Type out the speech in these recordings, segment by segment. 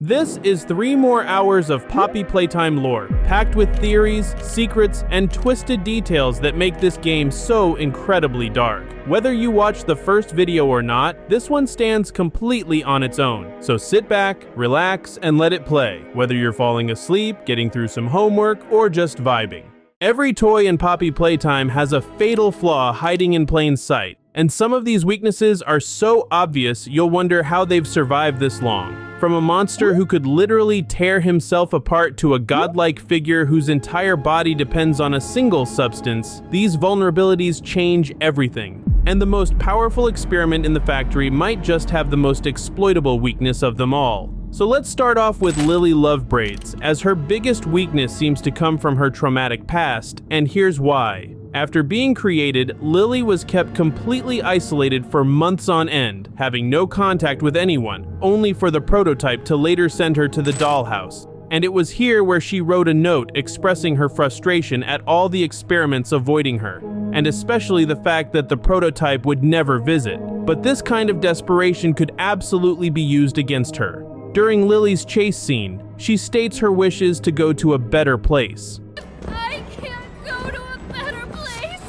This is 3 more hours of Poppy Playtime lore, packed with theories, secrets, and twisted details that make this game so incredibly dark. Whether you watch the first video or not, this one stands completely on its own. So sit back, relax, and let it play, whether you're falling asleep, getting through some homework, or just vibing. Every toy in Poppy Playtime has a fatal flaw hiding in plain sight, and some of these weaknesses are so obvious you'll wonder how they've survived this long. From a monster who could literally tear himself apart to a godlike figure whose entire body depends on a single substance, these vulnerabilities change everything. And the most powerful experiment in the factory might just have the most exploitable weakness of them all. So let's start off with Lily Lovebraids, as her biggest weakness seems to come from her traumatic past, and here's why. After being created, Lily was kept completely isolated for months on end, having no contact with anyone, only for the prototype to later send her to the dollhouse. And it was here where she wrote a note expressing her frustration at all the experiments avoiding her, and especially the fact that the prototype would never visit. But this kind of desperation could absolutely be used against her. During Lily's chase scene, she states her wishes to go to a better place. I can't go to a better place.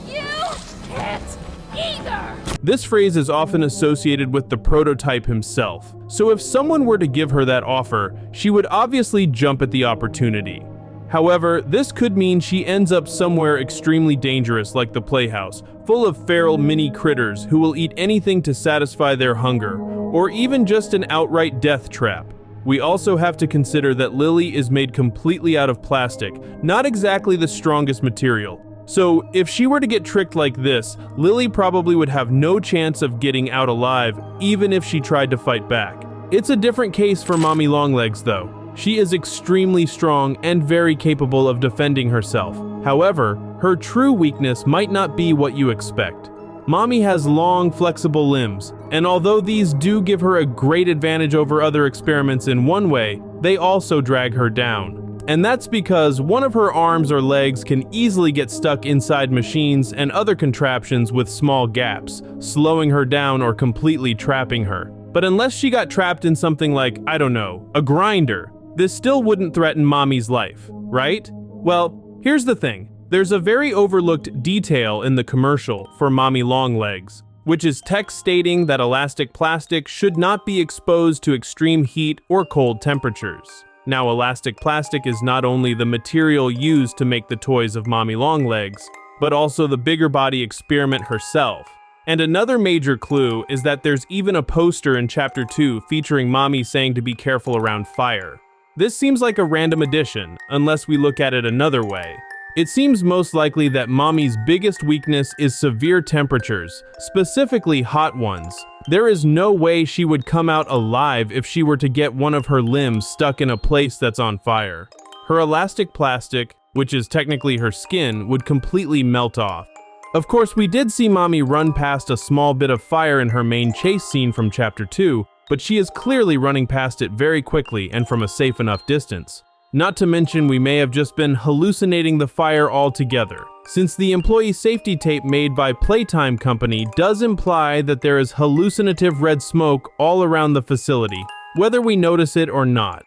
You can't either. This phrase is often associated with the prototype himself, so if someone were to give her that offer, she would obviously jump at the opportunity. However, this could mean she ends up somewhere extremely dangerous like the playhouse, full of feral mini critters who will eat anything to satisfy their hunger, or even just an outright death trap. We also have to consider that Lily is made completely out of plastic, not exactly the strongest material. So if she were to get tricked like this, Lily probably would have no chance of getting out alive, even if she tried to fight back. It's a different case for Mommy Longlegs though. She is extremely strong and very capable of defending herself. However, her true weakness might not be what you expect. Mommy has long, flexible limbs, and although these do give her a great advantage over other experiments in one way, they also drag her down. And that's because one of her arms or legs can easily get stuck inside machines and other contraptions with small gaps, slowing her down or completely trapping her. But unless she got trapped in something like, I don't know, a grinder, this still wouldn't threaten Mommy's life, right? Well, here's the thing. There's a very overlooked detail in the commercial for Mommy Longlegs, which is text stating that elastic plastic should not be exposed to extreme heat or cold temperatures. Now, elastic plastic is not only the material used to make the toys of Mommy Longlegs, but also the bigger body experiment herself. And another major clue is that there's even a poster in Chapter 2 featuring Mommy saying to be careful around fire. This seems like a random addition, unless we look at it another way. It seems most likely that Mommy's biggest weakness is severe temperatures, specifically hot ones. There is no way she would come out alive if she were to get one of her limbs stuck in a place that's on fire. Her elastic plastic, which is technically her skin, would completely melt off. Of course, we did see Mommy run past a small bit of fire in her main chase scene from Chapter 2, but she is clearly running past it very quickly and from a safe enough distance. Not to mention we may have just been hallucinating the fire altogether, since the employee safety tape made by Playtime Company does imply that there is hallucinative red smoke all around the facility, whether we notice it or not.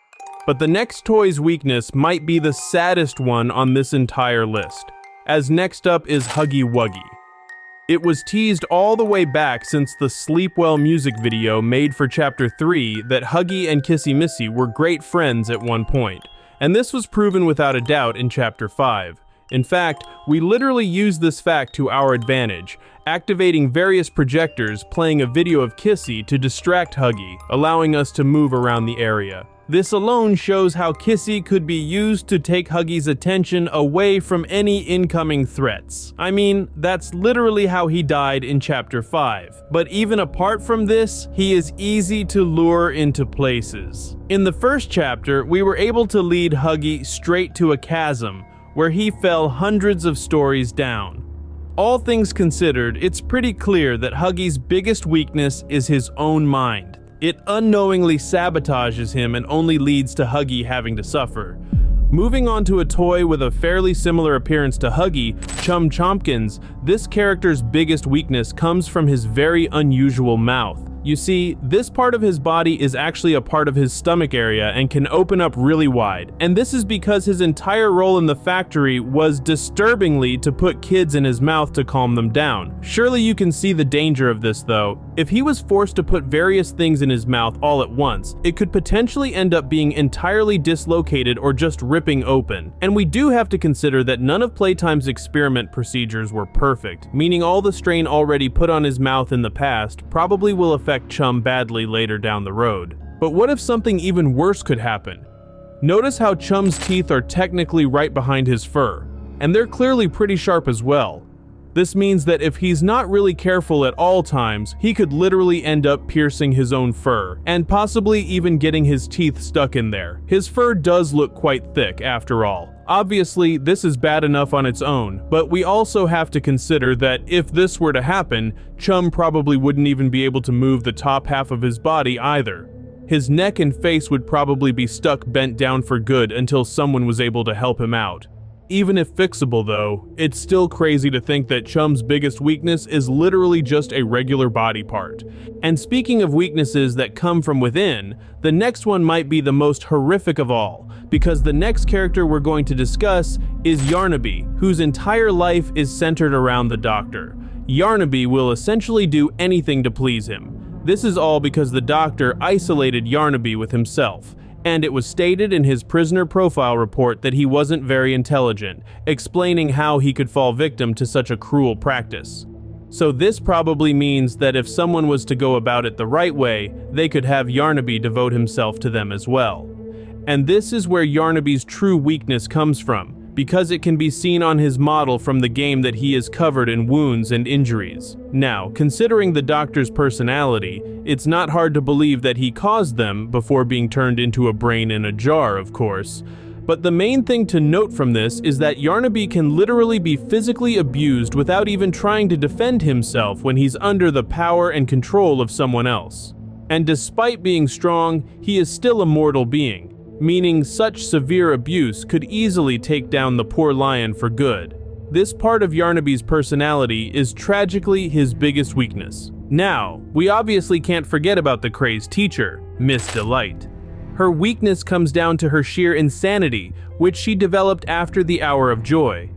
But the next toy's weakness might be the saddest one on this entire list, as next up is Huggy Wuggy. It was teased all the way back since the Sleep Well music video made for Chapter 3 that Huggy and Kissy Missy were great friends at one point. And this was proven without a doubt in Chapter 5. In fact, we literally used this fact to our advantage, activating various projectors playing a video of Kissy to distract Huggy, allowing us to move around the area. This alone shows how Kissy could be used to take Huggy's attention away from any incoming threats. I mean, that's literally how he died in Chapter 5. But even apart from this, he is easy to lure into places. In the first chapter, we were able to lead Huggy straight to a chasm, where he fell hundreds of stories down. All things considered, it's pretty clear that Huggy's biggest weakness is his own mind. It unknowingly sabotages him and only leads to Huggy having to suffer. Moving on to a toy with a fairly similar appearance to Huggy, Chum Chompkins, this character's biggest weakness comes from his very unusual mouth. You see, this part of his body is actually a part of his stomach area and can open up really wide, and this is because his entire role in the factory was disturbingly to put kids in his mouth to calm them down. Surely you can see the danger of this though. If he was forced to put various things in his mouth all at once, it could potentially end up being entirely dislocated or just ripping open. And we do have to consider that none of Playtime's experiment procedures were perfect, meaning all the strain already put on his mouth in the past probably will affect Chum badly later down the road. But what if something even worse could happen? Notice how Chum's teeth are technically right behind his fur, and they're clearly pretty sharp as well. This means that if he's not really careful at all times, he could literally end up piercing his own fur, and possibly even getting his teeth stuck in there. His fur does look quite thick after all. Obviously, this is bad enough on its own, but we also have to consider that if this were to happen, Chum probably wouldn't even be able to move the top half of his body either. His neck and face would probably be stuck bent down for good until someone was able to help him out. Even if fixable though, it's still crazy to think that Chum's biggest weakness is literally just a regular body part. And speaking of weaknesses that come from within, the next one might be the most horrific of all, because the next character we're going to discuss is Yarnaby, whose entire life is centered around the Doctor. Yarnaby will essentially do anything to please him. This is all because the Doctor isolated Yarnaby with himself, and it was stated in his prisoner profile report that he wasn't very intelligent, explaining how he could fall victim to such a cruel practice. So this probably means that if someone was to go about it the right way, they could have Yarnaby devote himself to them as well. And this is where Yarnaby's true weakness comes from, because it can be seen on his model from the game that he is covered in wounds and injuries. Now, considering the Doctor's personality, it's not hard to believe that he caused them before being turned into a brain in a jar, of course. But the main thing to note from this is that Yarnaby can literally be physically abused without even trying to defend himself when he's under the power and control of someone else. And despite being strong, he is still a mortal being, meaning such severe abuse could easily take down the poor lion for good. This part of Yarnaby's personality is tragically his biggest weakness. Now, we obviously can't forget about the crazed teacher, Miss Delight. Her weakness comes down to her sheer insanity, which she developed after the Hour of Joy.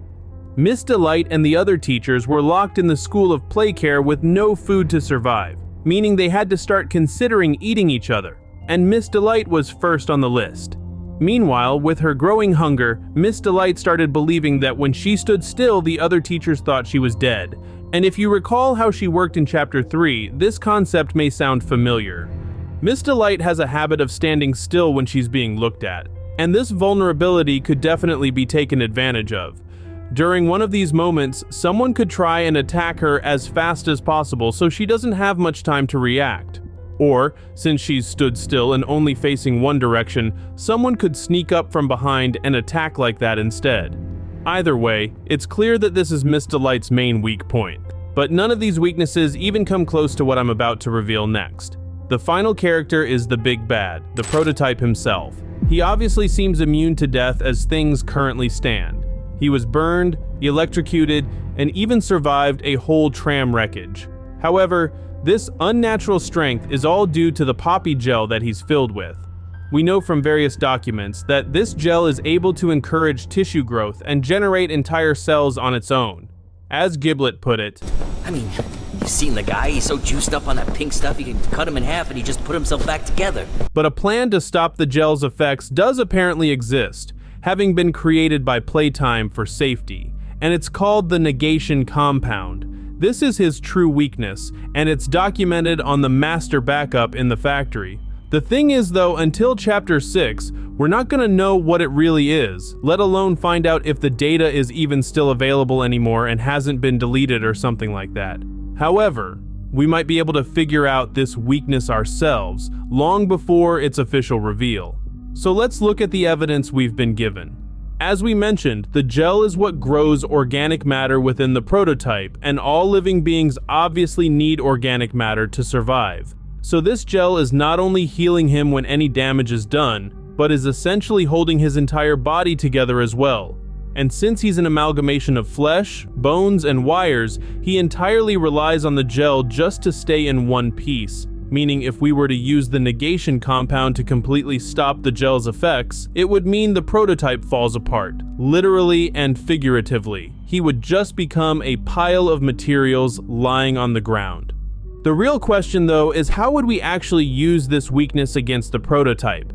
Miss Delight and the other teachers were locked in the School of Playcare with no food to survive, meaning they had to start considering eating each other, and Miss Delight was first on the list. Meanwhile, with her growing hunger, Miss Delight started believing that when she stood still, the other teachers thought she was dead. And if you recall how she worked in Chapter 3, this concept may sound familiar. Miss Delight has a habit of standing still when she's being looked at, and this vulnerability could definitely be taken advantage of. During one of these moments, someone could try and attack her as fast as possible so she doesn't have much time to react. Or, since she's stood still and only facing one direction, someone could sneak up from behind and attack like that instead. Either way, it's clear that this is Miss Delight's main weak point. But none of these weaknesses even come close to what I'm about to reveal next. The final character is the Big Bad, the prototype himself. He obviously seems immune to death as things currently stand. He was burned, electrocuted, and even survived a whole tram wreckage. However, this unnatural strength is all due to the Poppy gel that he's filled with. We know from various documents that this gel is able to encourage tissue growth and generate entire cells on its own. As Giblet put it, I mean, you seen the guy? He's so juiced up on that pink stuff, you can cut him in half and he just put himself back together. But a plan to stop the gel's effects does apparently exist, having been created by Playtime for safety, and it's called the negation compound. This is his true weakness, and it's documented on the master backup in the factory. The thing is though, until Chapter 6, we're not gonna know what it really is, let alone find out if the data is even still available anymore and hasn't been deleted or something like that. However, we might be able to figure out this weakness ourselves long before its official reveal. So let's look at the evidence we've been given. As we mentioned, the gel is what grows organic matter within the prototype, and all living beings obviously need organic matter to survive. So this gel is not only healing him when any damage is done, but is essentially holding his entire body together as well. And since he's an amalgamation of flesh, bones, and wires, he entirely relies on the gel just to stay in one piece. meaning if we were to use the negation compound to completely stop the gel's effects, it would mean the prototype falls apart, literally and figuratively. He would just become a pile of materials lying on the ground. The real question, though, is how would we actually use this weakness against the prototype?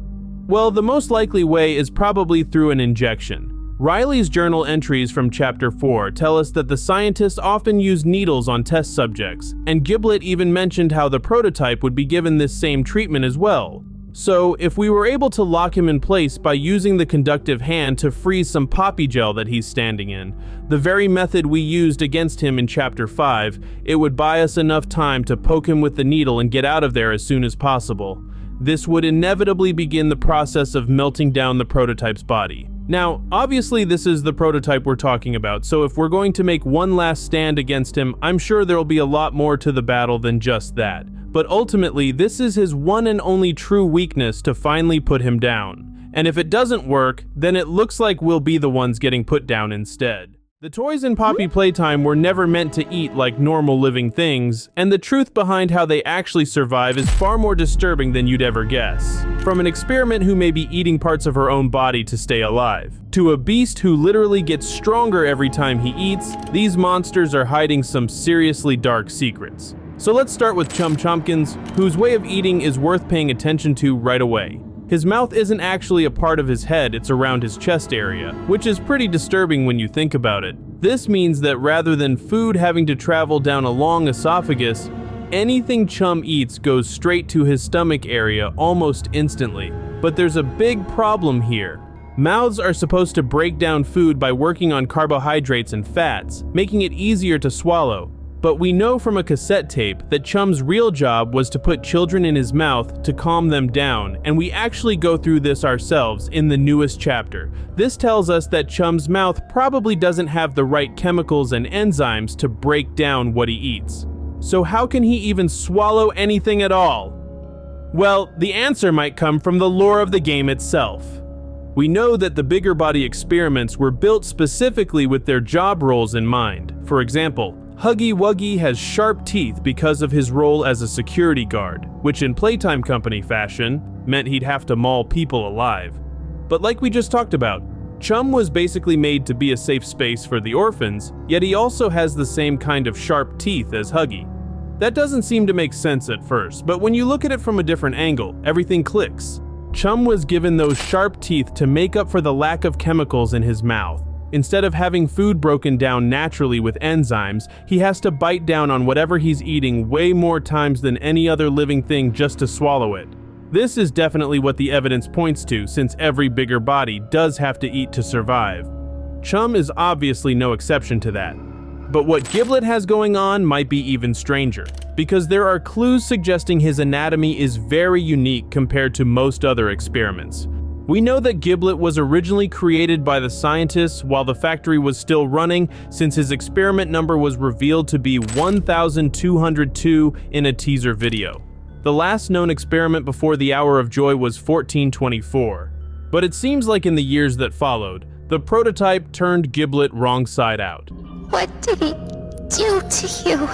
Well, the most likely way is probably through an injection. Riley's journal entries from Chapter 4 tell us that the scientists often use needles on test subjects, and Giblet even mentioned how the prototype would be given this same treatment as well. So, if we were able to lock him in place by using the conductive hand to freeze some poppy gel that he's standing in, the very method we used against him in Chapter 5, it would buy us enough time to poke him with the needle and get out of there as soon as possible. This would inevitably begin the process of melting down the prototype's body. Now, obviously this is the prototype we're talking about, so if we're going to make one last stand against him, I'm sure there'll be a lot more to the battle than just that. But ultimately, this is his one and only true weakness to finally put him down. And if it doesn't work, then it looks like we'll be the ones getting put down instead. The toys in Poppy Playtime were never meant to eat like normal living things, and the truth behind how they actually survive is far more disturbing than you'd ever guess. From an experiment who may be eating parts of her own body to stay alive, to a beast who literally gets stronger every time he eats, these monsters are hiding some seriously dark secrets. So let's start with Chum Chumpkins, whose way of eating is worth paying attention to right away. His mouth isn't actually a part of his head, it's around his chest area, which is pretty disturbing when you think about it. This means that rather than food having to travel down a long esophagus, anything Chum eats goes straight to his stomach area almost instantly. But there's a big problem here. Mouths are supposed to break down food by working on carbohydrates and fats, making it easier to swallow. But we know from a cassette tape that Chum's real job was to put children in his mouth to calm them down, and we actually go through this ourselves in the newest chapter. This tells us that Chum's mouth probably doesn't have the right chemicals and enzymes to break down what he eats. So how can he even swallow anything at all? Well, the answer might come from the lore of the game itself. We know that the bigger body experiments were built specifically with their job roles in mind. For example, Huggy Wuggy has sharp teeth because of his role as a security guard, which in Playtime Company fashion meant he'd have to maul people alive. But like we just talked about, Chum was basically made to be a safe space for the orphans, yet he also has the same kind of sharp teeth as Huggy. That doesn't seem to make sense at first, but when you look at it from a different angle, everything clicks. Chum was given those sharp teeth to make up for the lack of chemicals in his mouth. Instead of having food broken down naturally with enzymes, he has to bite down on whatever he's eating way more times than any other living thing just to swallow it. This is definitely what the evidence points to, since every bigger body does have to eat to survive. Chum is obviously no exception to that. But what Giblet has going on might be even stranger, because there are clues suggesting his anatomy is very unique compared to most other experiments. We know that Giblet was originally created by the scientists while the factory was still running, since his experiment number was revealed to be 1202 in a teaser video. The last known experiment before the Hour of Joy was 1424. But it seems like in the years that followed, the prototype turned Giblet wrong side out. What did he do to you?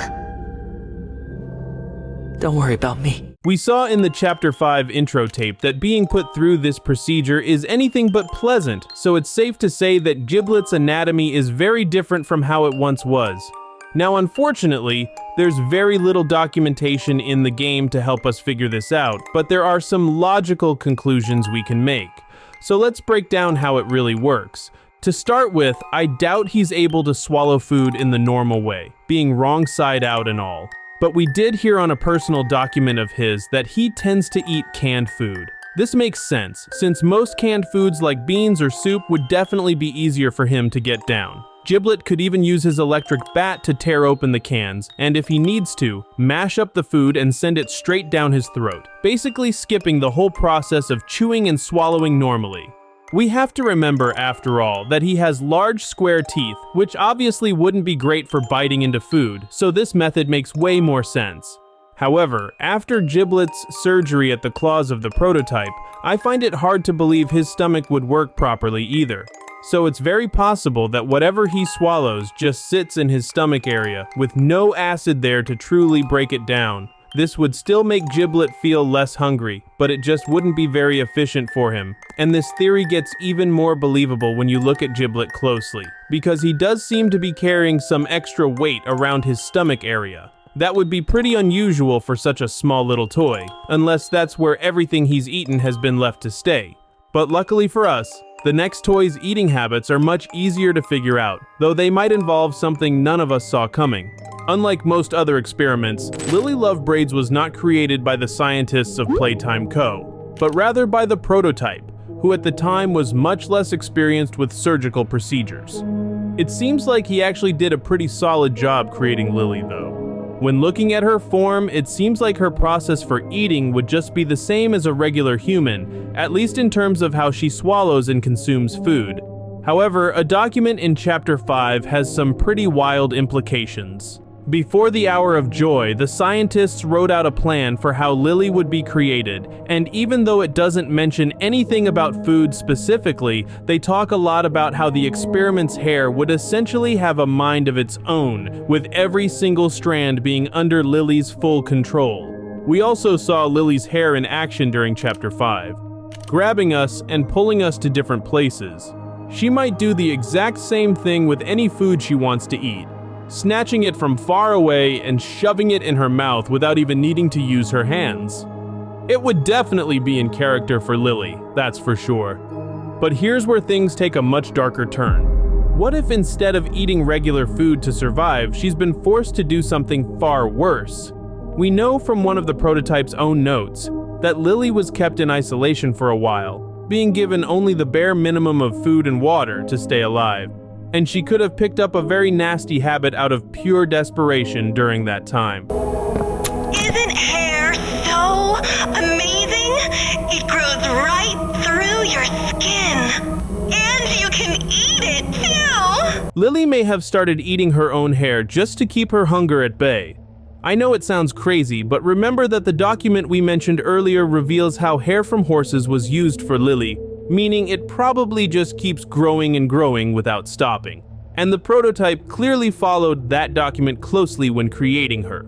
Don't worry about me. We saw in the Chapter 5 intro tape that being put through this procedure is anything but pleasant, so it's safe to say that Giblet's anatomy is very different from how it once was. Now, unfortunately, there's very little documentation in the game to help us figure this out, but there are some logical conclusions we can make. So let's break down how it really works. To start with, I doubt he's able to swallow food in the normal way, being wrong side out and all. But we did hear on a personal document of his that he tends to eat canned food. This makes sense, since most canned foods like beans or soup would definitely be easier for him to get down. Giblet could even use his electric bat to tear open the cans, and if he needs to, mash up the food and send it straight down his throat, basically skipping the whole process of chewing and swallowing normally. We have to remember, after all, that he has large square teeth, which obviously wouldn't be great for biting into food, so this method makes way more sense. However, after Giblet's surgery at the claws of the prototype, I find it hard to believe his stomach would work properly either. So it's very possible that whatever he swallows just sits in his stomach area, with no acid there to truly break it down. this would still make Giblet feel less hungry, but it just wouldn't be very efficient for him. And this theory gets even more believable when you look at Giblet closely, because he does seem to be carrying some extra weight around his stomach area. That would be pretty unusual for such a small little toy, unless that's where everything he's eaten has been left to stay. But luckily for us, the next toy's eating habits are much easier to figure out, though they might involve something none of us saw coming. Unlike most other experiments, Lily Love Braids was not created by the scientists of Playtime Co., but rather by the prototype, who at the time was much less experienced with surgical procedures. It seems like he actually did a pretty solid job creating Lily, though. When looking at her form, it seems like her process for eating would just be the same as a regular human, at least in terms of how she swallows and consumes food. However, a document in Chapter 5 has some pretty wild implications. Before the Hour of Joy, the scientists wrote out a plan for how Lily would be created, and even though it doesn't mention anything about food specifically, they talk a lot about how the experiment's hair would essentially have a mind of its own, with every single strand being under Lily's full control. We also saw Lily's hair in action during Chapter 5, grabbing us and pulling us to different places. She might do the exact same thing with any food she wants to eat, snatching it from far away and shoving it in her mouth without even needing to use her hands. It would definitely be in character for Lily, that's for sure. But here's where things take a much darker turn. What if instead of eating regular food to survive, she's been forced to do something far worse? We know from one of the prototype's own notes that Lily was kept in isolation for a while, being given only the bare minimum of food and water to stay alive. And she could have picked up a very nasty habit out of pure desperation during that time. Isn't hair so amazing? It grows right through your skin. And you can eat it too! Lily may have started eating her own hair just to keep her hunger at bay. I know it sounds crazy, but remember that the document we mentioned earlier reveals how hair from horses was used for Lily, meaning it probably just keeps growing and growing without stopping. And the prototype clearly followed that document closely when creating her.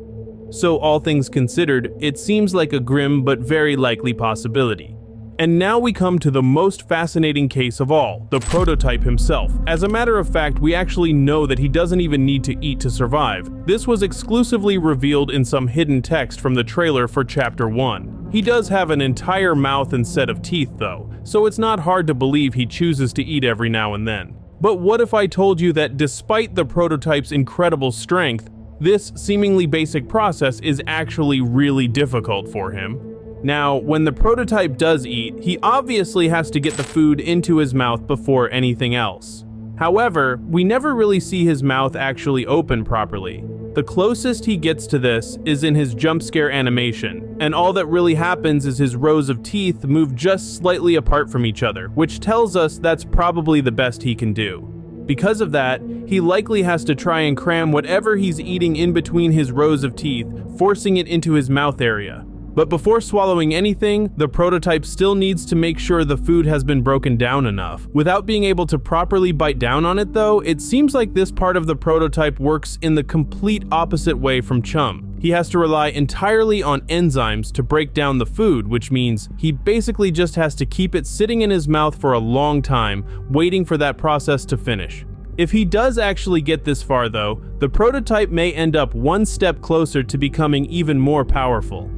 So all things considered, it seems like a grim but very likely possibility. And now we come to the most fascinating case of all, the prototype himself. As a matter of fact, we actually know that he doesn't even need to eat to survive. This was exclusively revealed in some hidden text from the trailer for Chapter 1. He does have an entire mouth and set of teeth though, so it's not hard to believe he chooses to eat every now and then. But what if I told you that despite the prototype's incredible strength, this seemingly basic process is actually really difficult for him? Now, when the prototype does eat, he obviously has to get the food into his mouth before anything else. However, we never really see his mouth actually open properly. The closest he gets to this is in his jump scare animation, and all that really happens is his rows of teeth move just slightly apart from each other, which tells us that's probably the best he can do. Because of that, he likely has to try and cram whatever he's eating in between his rows of teeth, forcing it into his mouth area. But before swallowing anything, the prototype still needs to make sure the food has been broken down enough. Without being able to properly bite down on it though, it seems like this part of the prototype works in the complete opposite way from Chum. He has to rely entirely on enzymes to break down the food, which means he basically just has to keep it sitting in his mouth for a long time, waiting for that process to finish. If he does actually get this far though, the prototype may end up one step closer to becoming even more powerful.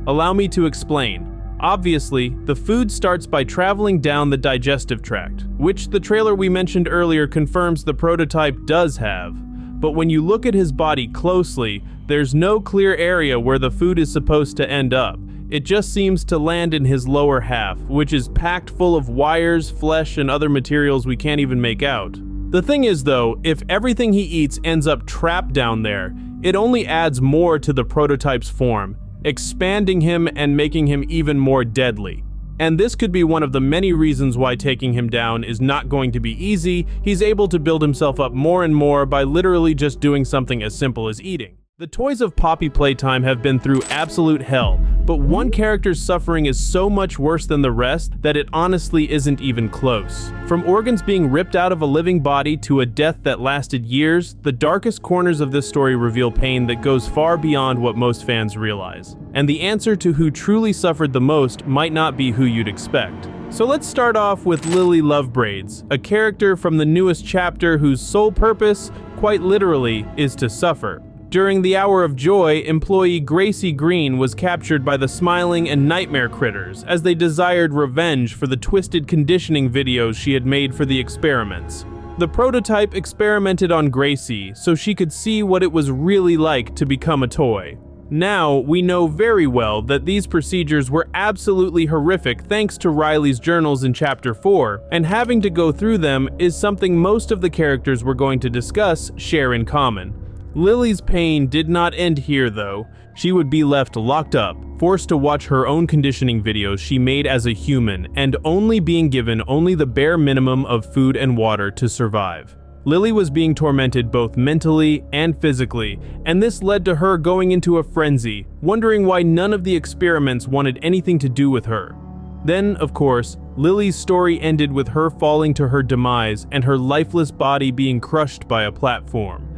Allow me to explain. Obviously, the food starts by traveling down the digestive tract, which the trailer we mentioned earlier confirms the prototype does have. But when you look at his body closely, there's no clear area where the food is supposed to end up. It just seems to land in his lower half, which is packed full of wires, flesh, and other materials we can't even make out. The thing is though, if everything he eats ends up trapped down there, it only adds more to the prototype's form, expanding him and making him even more deadly. And this could be one of the many reasons why taking him down is not going to be easy. He's able to build himself up more and more by literally just doing something as simple as eating. The toys of Poppy Playtime have been through absolute hell, but one character's suffering is so much worse than the rest that it honestly isn't even close. From organs being ripped out of a living body to a death that lasted years, the darkest corners of this story reveal pain that goes far beyond what most fans realize. And the answer to who truly suffered the most might not be who you'd expect. So let's start off with Lily Lovebraids, a character from the newest chapter whose sole purpose, quite literally, is to suffer. During the Hour of Joy, employee Gracie Green was captured by the Smiling and Nightmare Critters as they desired revenge for the twisted conditioning videos she had made for the experiments. The prototype experimented on Gracie so she could see what it was really like to become a toy. Now, we know very well that these procedures were absolutely horrific thanks to Riley's journals in Chapter 4, and having to go through them is something most of the characters we're going to discuss share in common. Lily's pain did not end here though. She would be left locked up, forced to watch her own conditioning videos she made as a human, and only being given only the bare minimum of food and water to survive. Lily was being tormented both mentally and physically, and this led to her going into a frenzy, wondering why none of the experiments wanted anything to do with her. Then, of course, Lily's story ended with her falling to her demise and her lifeless body being crushed by a platform.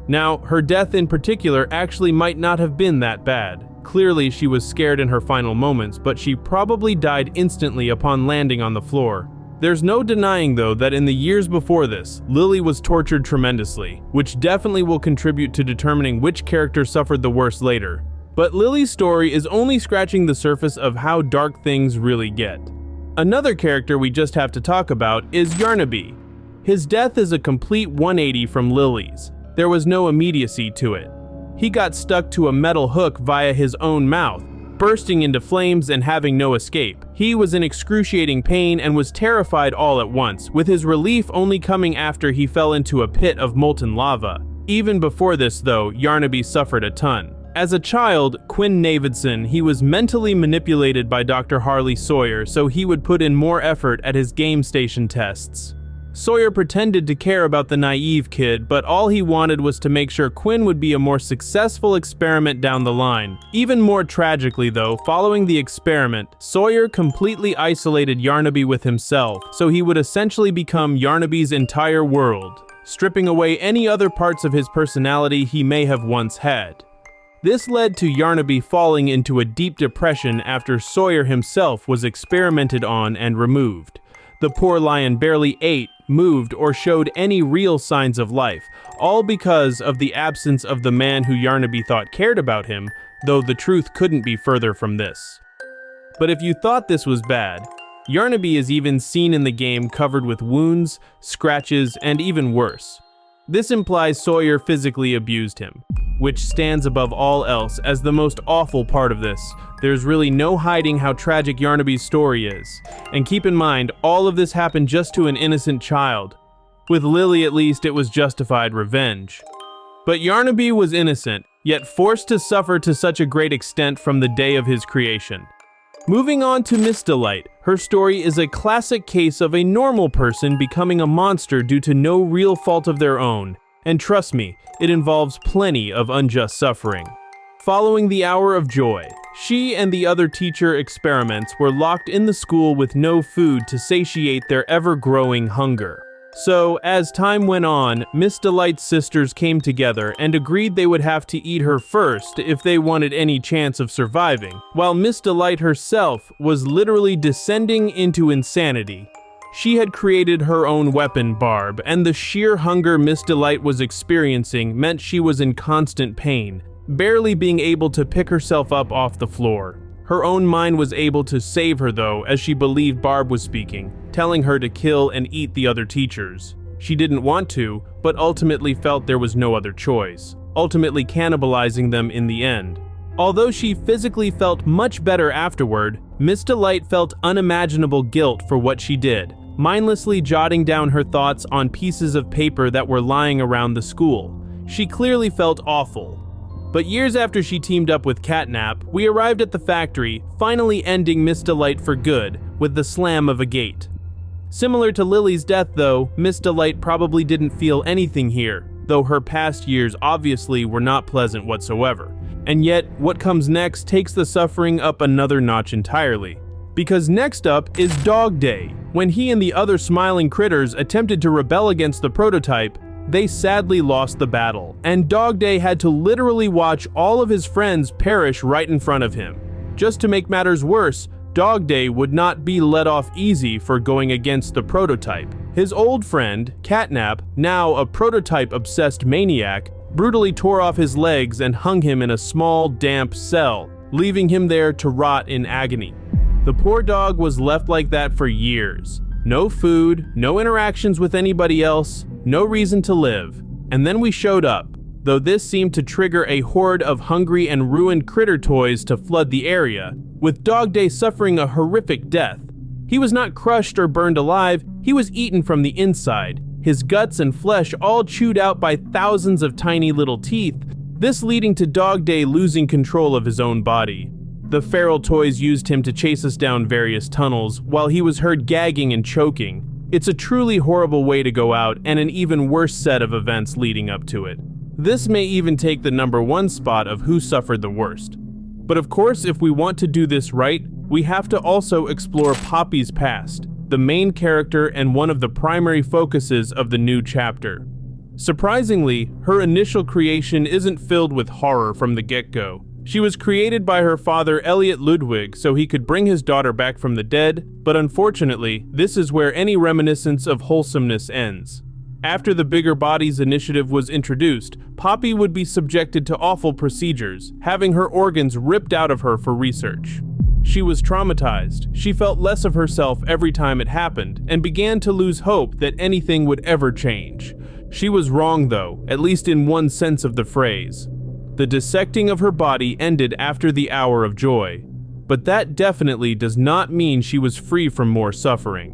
Now, her death in particular actually might not have been that bad. Clearly, she was scared in her final moments, but she probably died instantly upon landing on the floor. There's no denying, though, that in the years before this, Lily was tortured tremendously, which definitely will contribute to determining which character suffered the worst later. But Lily's story is only scratching the surface of how dark things really get. Another character we just have to talk about is Yarnaby. His death is a complete 180 from Lily's. There was no immediacy to it. He got stuck to a metal hook via his own mouth, bursting into flames and having no escape. He was in excruciating pain and was terrified all at once, with his relief only coming after he fell into a pit of molten lava. Even before this, though, Yarnaby suffered a ton. As a child, Quinn Navidson, he was mentally manipulated by Dr. Harley Sawyer so he would put in more effort at his game station tests. Sawyer pretended to care about the naive kid, but all he wanted was to make sure Quinn would be a more successful experiment down the line. Even more tragically though, following the experiment, Sawyer completely isolated Yarnaby with himself, so he would essentially become Yarnaby's entire world, stripping away any other parts of his personality he may have once had. This led to Yarnaby falling into a deep depression after Sawyer himself was experimented on and removed. The poor lion barely ate, moved, or showed any real signs of life, all because of the absence of the man who Yarnaby thought cared about him, though the truth couldn't be further from this. But if you thought this was bad, Yarnaby is even seen in the game covered with wounds, scratches, and even worse. This implies Sawyer physically abused him, which stands above all else as the most awful part of this. There's really no hiding how tragic Yarnaby's story is. And keep in mind, all of this happened just to an innocent child. With Lily, at least, it was justified revenge. But Yarnaby was innocent, yet forced to suffer to such a great extent from the day of his creation. Moving on to Miss Delight, her story is a classic case of a normal person becoming a monster due to no real fault of their own. And trust me, it involves plenty of unjust suffering. Following the Hour of Joy, she and the other teacher experiments were locked in the school with no food to satiate their ever-growing hunger. So, as time went on, Miss Delight's sisters came together and agreed they would have to eat her first if they wanted any chance of surviving, while Miss Delight herself was literally descending into insanity. She had created her own weapon, Barb, and the sheer hunger Miss Delight was experiencing meant she was in constant pain, barely being able to pick herself up off the floor. Her own mind was able to save her though, as she believed Barb was speaking, telling her to kill and eat the other teachers. She didn't want to, but ultimately felt there was no other choice, ultimately cannibalizing them in the end. Although she physically felt much better afterward, Miss Delight felt unimaginable guilt for what she did, mindlessly jotting down her thoughts on pieces of paper that were lying around the school. She clearly felt awful. But years after she teamed up with Catnap, we arrived at the factory, finally ending Miss Delight for good, with the slam of a gate. Similar to Lily's death though, Miss Delight probably didn't feel anything here. though her past years obviously were not pleasant whatsoever. And yet, what comes next takes the suffering up another notch entirely. Because next up is Dog Day. When he and the other smiling critters attempted to rebel against the prototype, they sadly lost the battle, and Dog Day had to literally watch all of his friends perish right in front of him. Just to make matters worse, Dog Day would not be let off easy for going against the prototype. His old friend, Catnap, now a prototype-obsessed maniac, brutally tore off his legs and hung him in a small, damp cell, leaving him there to rot in agony. The poor dog was left like that for years. No food, no interactions with anybody else, no reason to live. And then we showed up, though this seemed to trigger a horde of hungry and ruined critter toys to flood the area, with Dog Day suffering a horrific death. He was not crushed or burned alive, he was eaten from the inside, his guts and flesh all chewed out by thousands of tiny little teeth, this leading to Dog Day losing control of his own body. The feral toys used him to chase us down various tunnels, while he was heard gagging and choking. It's a truly horrible way to go out, and an even worse set of events leading up to it. This may even take the #1 spot of who suffered the worst. But of course, if we want to do this right, we have to also explore Poppy's past, the main character and one of the primary focuses of the new chapter. Surprisingly, her initial creation isn't filled with horror from the get-go. She was created by her father Elliot Ludwig so he could bring his daughter back from the dead, but unfortunately, this is where any reminiscence of wholesomeness ends. After the Bigger Bodies initiative was introduced, Poppy would be subjected to awful procedures, having her organs ripped out of her for research. She was traumatized, she felt less of herself every time it happened, and began to lose hope that anything would ever change. She was wrong though, at least in one sense of the phrase. The dissecting of her body ended after the hour of joy, but that definitely does not mean she was free from more suffering.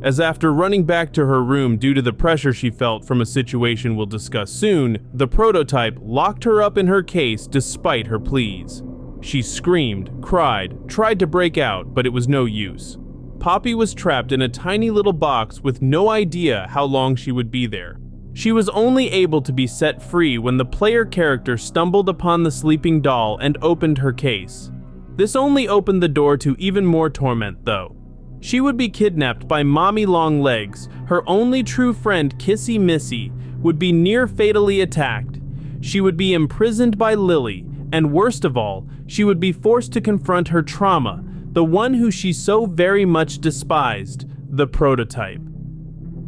As after running back to her room due to the pressure she felt from a situation we'll discuss soon, the prototype locked her up in her case despite her pleas. She screamed, cried, tried to break out, but it was no use. Poppy was trapped in a tiny little box with no idea how long she would be there. She was only able to be set free when the player character stumbled upon the sleeping doll and opened her case. This only opened the door to even more torment though. She would be kidnapped by Mommy Longlegs, her only true friend Kissy Missy would be near fatally attacked. She would be imprisoned by Lily, and worst of all, she would be forced to confront her trauma, the one who she so very much despised, the prototype.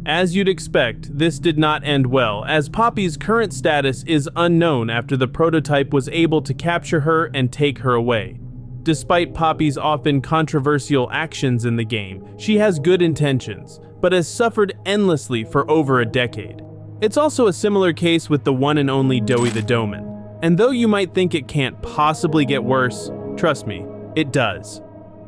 As you'd expect, this did not end well, as Poppy's current status is unknown after the prototype was able to capture her and take her away. Despite Poppy's often controversial actions in the game, she has good intentions, but has suffered endlessly for over a decade. It's also a similar case with the one and only Doughy the Doman. And though you might think it can't possibly get worse, trust me, it does.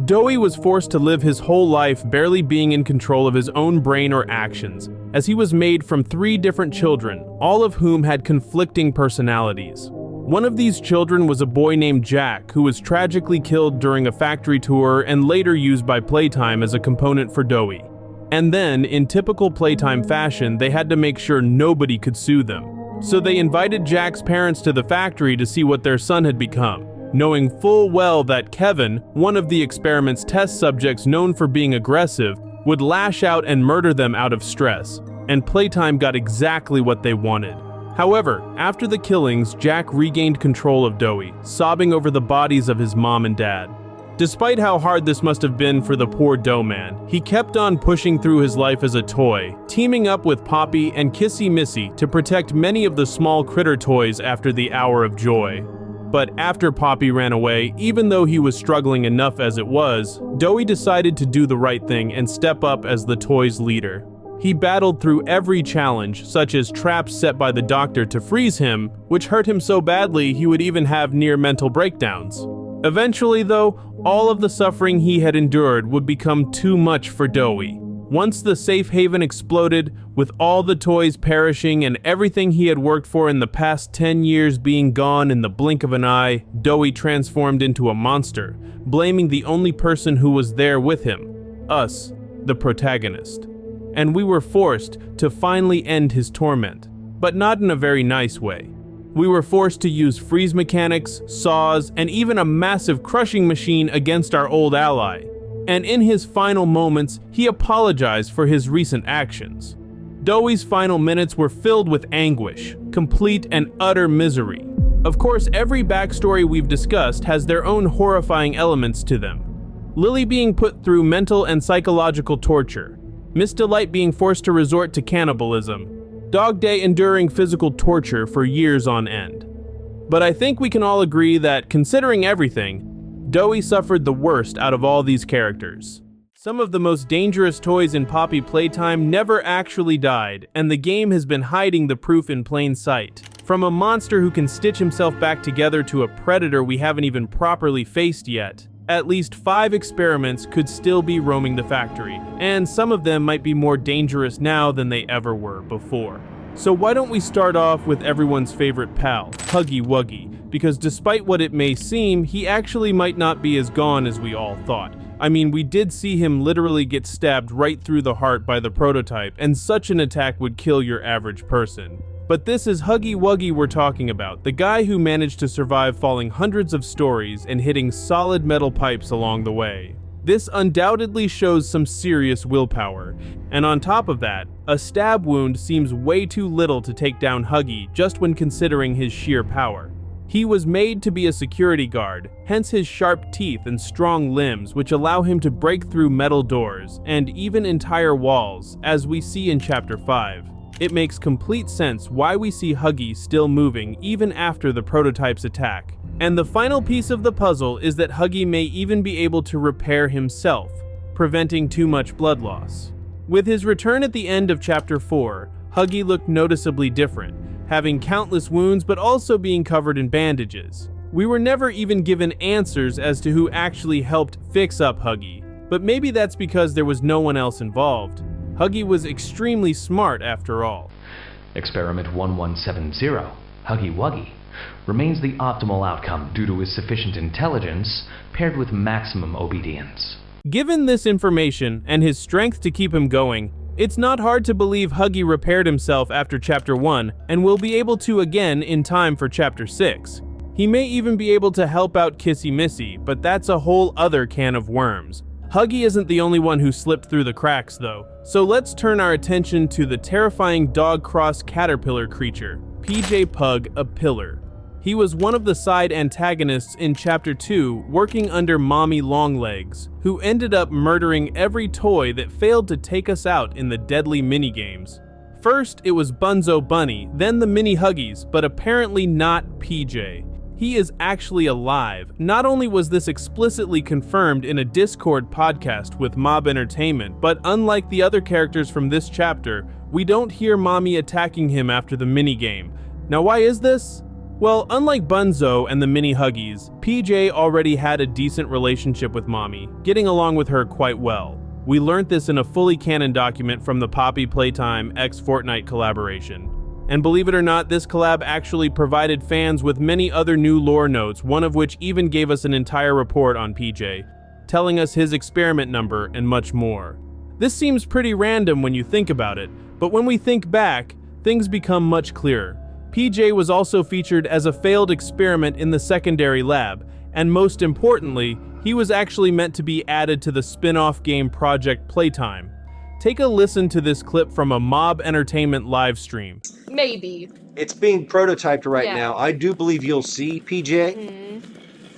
Doughy was forced to live his whole life barely being in control of his own brain or actions, as he was made from 3 different children, all of whom had conflicting personalities. One of these children was a boy named Jack, who was tragically killed during a factory tour and later used by Playtime as a component for Doughy. And then, in typical Playtime fashion, they had to make sure nobody could sue them. So they invited Jack's parents to the factory to see what their son had become, knowing full well that Kevin, one of the experiment's test subjects known for being aggressive, would lash out and murder them out of stress, and Playtime got exactly what they wanted. However, after the killings, Jack regained control of Doughy, sobbing over the bodies of his mom and dad. Despite how hard this must have been for the poor dough man, he kept on pushing through his life as a toy, teaming up with Poppy and Kissy Missy to protect many of the small critter toys after the hour of joy. But after Poppy ran away, even though he was struggling enough as it was, Doughy decided to do the right thing and step up as the toy's leader. He battled through every challenge, such as traps set by the doctor to freeze him, which hurt him so badly he would even have near mental breakdowns. Eventually though, all of the suffering he had endured would become too much for Doughy. Once the safe haven exploded, with all the toys perishing and everything he had worked for in the past 10 years being gone in the blink of an eye, Doughy transformed into a monster, blaming the only person who was there with him, us, the protagonist. And we were forced to finally end his torment. but not in a very nice way. We were forced to use freeze mechanics, saws, and even a massive crushing machine against our old ally. And in his final moments, he apologized for his recent actions. Dewey's final minutes were filled with anguish, complete and utter misery. Of course, every backstory we've discussed has their own horrifying elements to them. Lily being put through mental and psychological torture, Miss Delight being forced to resort to cannibalism, Dog Day enduring physical torture for years on end. But I think we can all agree that, considering everything, Dewey suffered the worst out of all these characters. Some of the most dangerous toys in Poppy Playtime never actually died, and the game has been hiding the proof in plain sight. From a monster who can stitch himself back together to a predator we haven't even properly faced yet, at least 5 experiments could still be roaming the factory, and some of them might be more dangerous now than they ever were before. So why don't we start off with everyone's favorite pal, Huggy Wuggy, because despite what it may seem, he actually might not be as gone as we all thought. I mean, we did see him literally get stabbed right through the heart by the prototype, and such an attack would kill your average person. But this is Huggy Wuggy we're talking about, the guy who managed to survive falling hundreds of stories and hitting solid metal pipes along the way. This undoubtedly shows some serious willpower, and on top of that, a stab wound seems way too little to take down Huggy just when considering his sheer power. He was made to be a security guard, hence his sharp teeth and strong limbs which allow him to break through metal doors and even entire walls, as we see in Chapter 5. It makes complete sense why we see Huggy still moving even after the prototype's attack. And the final piece of the puzzle is that Huggy may even be able to repair himself, preventing too much blood loss. With his return at the end of Chapter 4, Huggy looked noticeably different, having countless wounds but also being covered in bandages. We were never even given answers as to who actually helped fix up Huggy, but maybe that's because there was no one else involved. Huggy was extremely smart after all. Experiment 1170, Huggy Wuggy, remains the optimal outcome due to his sufficient intelligence paired with maximum obedience. Given this information and his strength to keep him going, it's not hard to believe Huggy repaired himself after Chapter 1 and will be able to again in time for Chapter 6. He may even be able to help out Kissy Missy, but that's a whole other can of worms. Huggy isn't the only one who slipped through the cracks though, so let's turn our attention to the terrifying dog-crossed caterpillar creature, PJ Pug, a Pillar. He was one of the side antagonists in Chapter 2, working under Mommy Longlegs, who ended up murdering every toy that failed to take us out in the deadly minigames. First, it was Bunzo Bunny, then the Mini Huggies, but apparently not PJ. He is actually alive. Not only was this explicitly confirmed in a Discord podcast with Mob Entertainment, but unlike the other characters from this chapter, we don't hear Mommy attacking him after the minigame. Now why is this? Well, unlike Bunzo and the Mini Huggies, PJ already had a decent relationship with Mommy, getting along with her quite well. We learned this in a fully canon document from the Poppy Playtime x Fortnite collaboration. And believe it or not, this collab actually provided fans with many other new lore notes, one of which even gave us an entire report on PJ, telling us his experiment number and much more. This seems pretty random when you think about it, but when we think back, things become much clearer. PJ was also featured as a failed experiment in the secondary lab, and most importantly, he was actually meant to be added to the spin-off game Project Playtime. Take a listen to this clip from a Mob Entertainment live stream. Maybe. It's being prototyped right Yeah. now. I do believe you'll see PJ.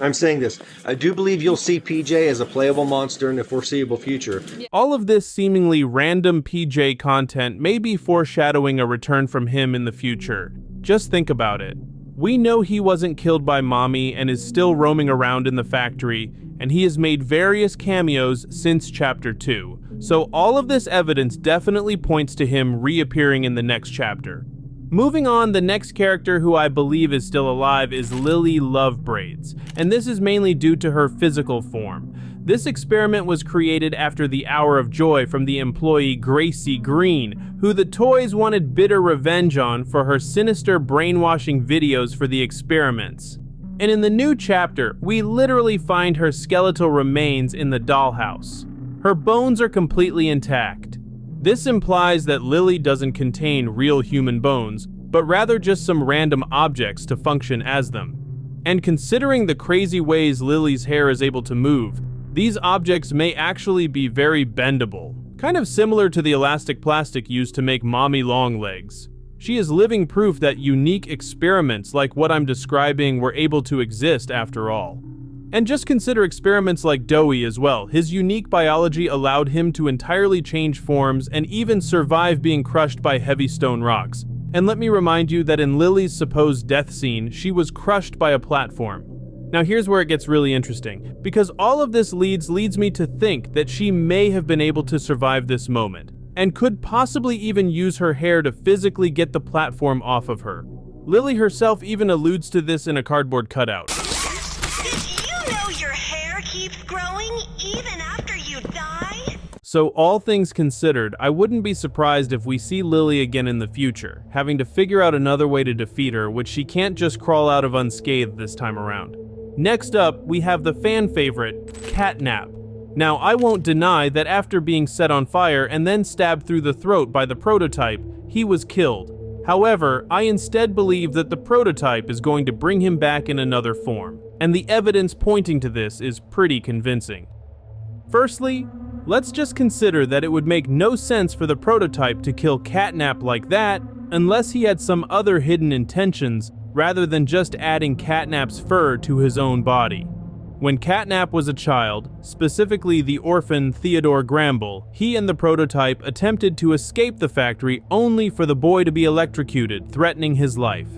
I'm saying this. I do believe you'll see PJ as a playable monster in the foreseeable future. All of this seemingly random PJ content may be foreshadowing a return from him in the future. Just think about it. We know he wasn't killed by Mommy and is still roaming around in the factory, and he has made various cameos since Chapter 2. So all of this evidence definitely points to him reappearing in the next chapter. Moving on, the next character who I believe is still alive is Lily Lovebraids, and this is mainly due to her physical form. This experiment was created after the Hour of Joy from the employee Gracie Green, who the toys wanted bitter revenge on for her sinister brainwashing videos for the experiments. And in the new chapter, we literally find her skeletal remains in the dollhouse. Her bones are completely intact. This implies that Lily doesn't contain real human bones, but rather just some random objects to function as them. And considering the crazy ways Lily's hair is able to move, these objects may actually be very bendable, kind of similar to the elastic plastic used to make mommy long legs. She is living proof that unique experiments like what I'm describing were able to exist after all. And just consider experiments like Dowie as well. His unique biology allowed him to entirely change forms and even survive being crushed by heavy stone rocks. And let me remind you that in Lily's supposed death scene, she was crushed by a platform. Now here's where it gets really interesting, because all of this leads me to think that she may have been able to survive this moment, and could possibly even use her hair to physically get the platform off of her. Lily herself even alludes to this in a cardboard cutout. Did you know your hair keeps growing even after you die? So all things considered, I wouldn't be surprised if we see Lily again in the future, having to figure out another way to defeat her, which she can't just crawl out of unscathed this time around. Next up, we have the fan favorite, Catnap. Now, I won't deny that after being set on fire and then stabbed through the throat by the prototype, he was killed. However, I instead believe that the prototype is going to bring him back in another form, and the evidence pointing to this is pretty convincing. Firstly, let's just consider that it would make no sense for the prototype to kill Catnap like that unless he had some other hidden intentions rather than just adding Catnap's fur to his own body. When Catnap was a child, specifically the orphan Theodore Gramble, he and the prototype attempted to escape the factory only for the boy to be electrocuted, threatening his life.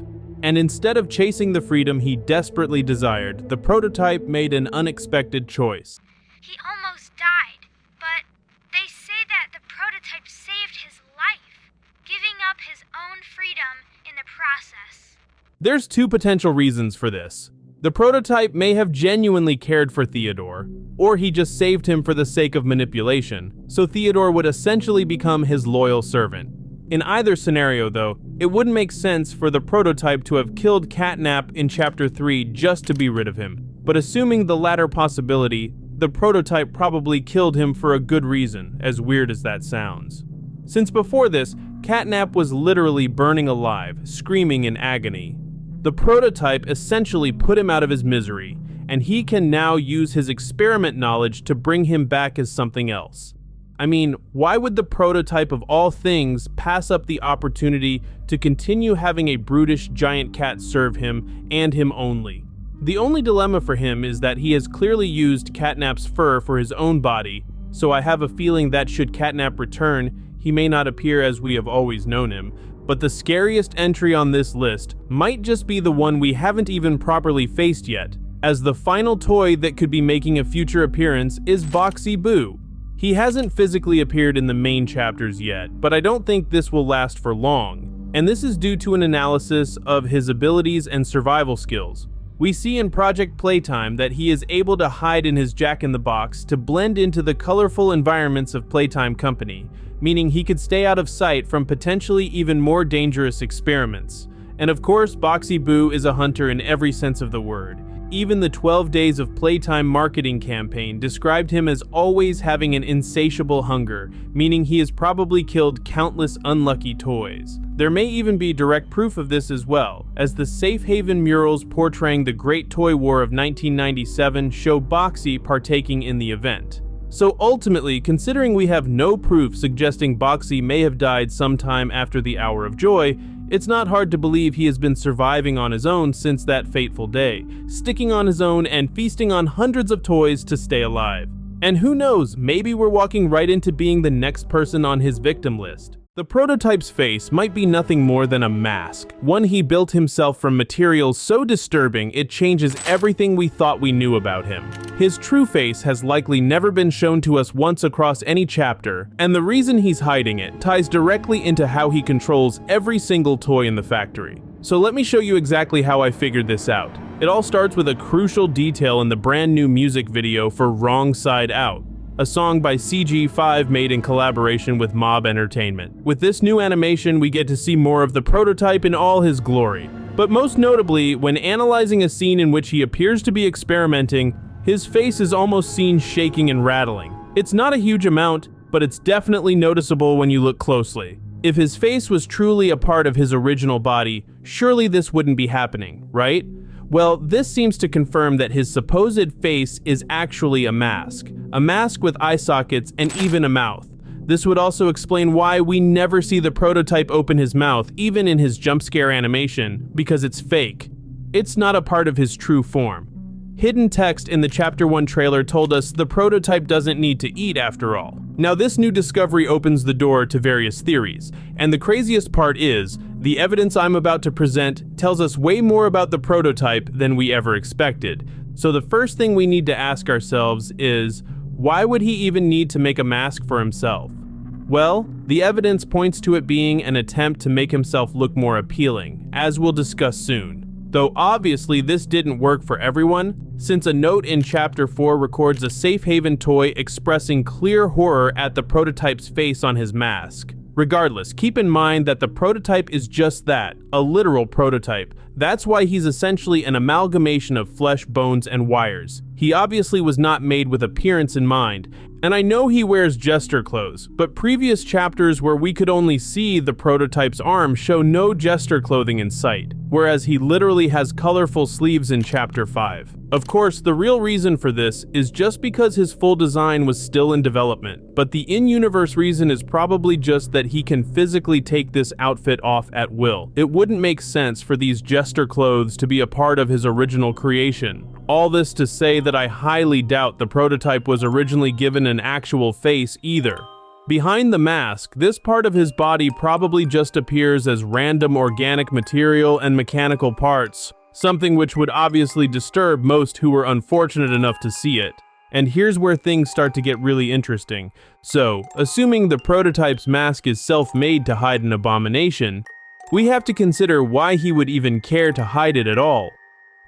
And instead of chasing the freedom he desperately desired, the prototype made an unexpected choice. He almost died, but they say that the prototype saved his life, giving up his own freedom in the process. There's two potential reasons for this. The prototype may have genuinely cared for Theodore, or he just saved him for the sake of manipulation, so Theodore would essentially become his loyal servant. In either scenario, though, it wouldn't make sense for the prototype to have killed Catnap in Chapter 3 just to be rid of him. But assuming the latter possibility, the prototype probably killed him for a good reason, as weird as that sounds. Since before this, Catnap was literally burning alive, screaming in agony. The prototype essentially put him out of his misery, and he can now use his experiment knowledge to bring him back as something else. I mean, why would the prototype of all things pass up the opportunity to continue having a brutish giant cat serve him and him only? The only dilemma for him is that he has clearly used Catnap's fur for his own body, so I have a feeling that should Catnap return, he may not appear as we have always known him. But the scariest entry on this list might just be the one we haven't even properly faced yet, as the final toy that could be making a future appearance is Boxy Boo. He hasn't physically appeared in the main chapters yet, but I don't think this will last for long, and this is due to an analysis of his abilities and survival skills. We see in Poppy Playtime that he is able to hide in his Jack-in-the-Box to blend into the colorful environments of Playtime Company, meaning he could stay out of sight from potentially even more dangerous experiments. And of course, Boxy Boo is a hunter in every sense of the word. Even the 12 Days of Playtime marketing campaign described him as always having an insatiable hunger, meaning he has probably killed countless unlucky toys. There may even be direct proof of this as well, as the Safe Haven murals portraying the Great Toy War of 1997 show Boxy partaking in the event. So ultimately, considering we have no proof suggesting Boxy may have died sometime after the Hour of Joy, it's not hard to believe he has been surviving on his own since that fateful day, sticking on his own and feasting on hundreds of toys to stay alive. And who knows, maybe we're walking right into being the next person on his victim list. The prototype's face might be nothing more than a mask, one he built himself from materials so disturbing it changes everything we thought we knew about him. His true face has likely never been shown to us once across any chapter, and the reason he's hiding it ties directly into how he controls every single toy in the factory. So let me show you exactly how I figured this out. It all starts with a crucial detail in the brand new music video for Wrong Side Out, a song by CG5 made in collaboration with Mob Entertainment. With this new animation, we get to see more of the prototype in all his glory. But most notably, when analyzing a scene in which he appears to be experimenting, his face is almost seen shaking and rattling. It's not a huge amount, but it's definitely noticeable when you look closely. If his face was truly a part of his original body, surely this wouldn't be happening, right? Well, this seems to confirm that his supposed face is actually a mask with eye sockets and even a mouth. This would also explain why we never see the prototype open his mouth, even in his jump scare animation, because it's fake. It's not a part of his true form. Hidden text in the Chapter 1 trailer told us the prototype doesn't need to eat after all. Now this new discovery opens the door to various theories, and the craziest part is, the evidence I'm about to present tells us way more about the prototype than we ever expected. So the first thing we need to ask ourselves is, why would he even need to make a mask for himself? Well, the evidence points to it being an attempt to make himself look more appealing, as we'll discuss soon. Though obviously this didn't work for everyone, since a note in Chapter 4 records a safe haven toy expressing clear horror at the prototype's face on his mask. Regardless, keep in mind that the prototype is just that, a literal prototype. That's why he's essentially an amalgamation of flesh, bones, and wires. He obviously was not made with appearance in mind, and I know he wears jester clothes, but previous chapters where we could only see the prototype's arm show no jester clothing in sight, whereas he literally has colorful sleeves in Chapter 5. Of course, the real reason for this is just because his full design was still in development, but the in-universe reason is probably just that he can physically take this outfit off at will. It wouldn't make sense for these jester clothes to be a part of his original creation. All this to say that I highly doubt the prototype was originally given an actual face either. Behind the mask, this part of his body probably just appears as random organic material and mechanical parts, something which would obviously disturb most who were unfortunate enough to see it. And here's where things start to get really interesting. So, assuming the prototype's mask is self-made to hide an abomination, we have to consider why he would even care to hide it at all.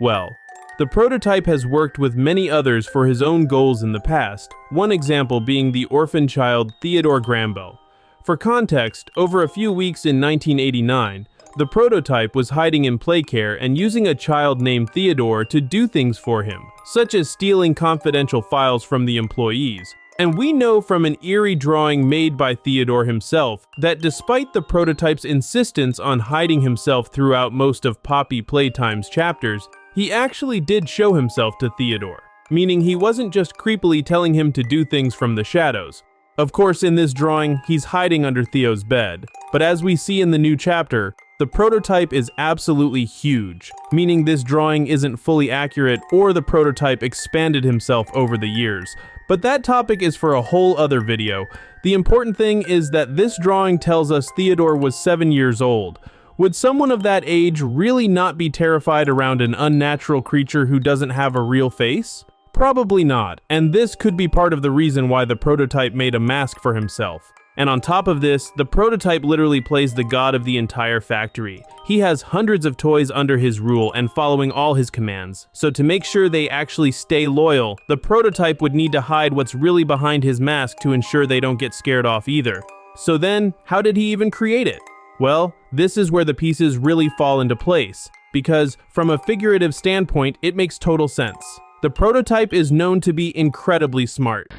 Well, the prototype has worked with many others for his own goals in the past, one example being the orphan child Theodore Grambo. For context, over a few weeks in 1989, the prototype was hiding in Playcare and using a child named Theodore to do things for him, such as stealing confidential files from the employees. And we know from an eerie drawing made by Theodore himself that despite the prototype's insistence on hiding himself throughout most of Poppy Playtime's chapters, he actually did show himself to Theodore, meaning he wasn't just creepily telling him to do things from the shadows. Of course, in this drawing, he's hiding under Theo's bed, but as we see in the new chapter, the prototype is absolutely huge, meaning this drawing isn't fully accurate or the prototype expanded himself over the years. But that topic is for a whole other video. The important thing is that this drawing tells us Theodore was 7 years old. Would someone of that age really not be terrified around an unnatural creature who doesn't have a real face? Probably not, and this could be part of the reason why the prototype made a mask for himself. And on top of this, the prototype literally plays the god of the entire factory. He has hundreds of toys under his rule and following all his commands. So to make sure they actually stay loyal, the prototype would need to hide what's really behind his mask to ensure they don't get scared off either. So then, how did he even create it? Well, this is where the pieces really fall into place, because from a figurative standpoint, it makes total sense. The prototype is known to be incredibly smart.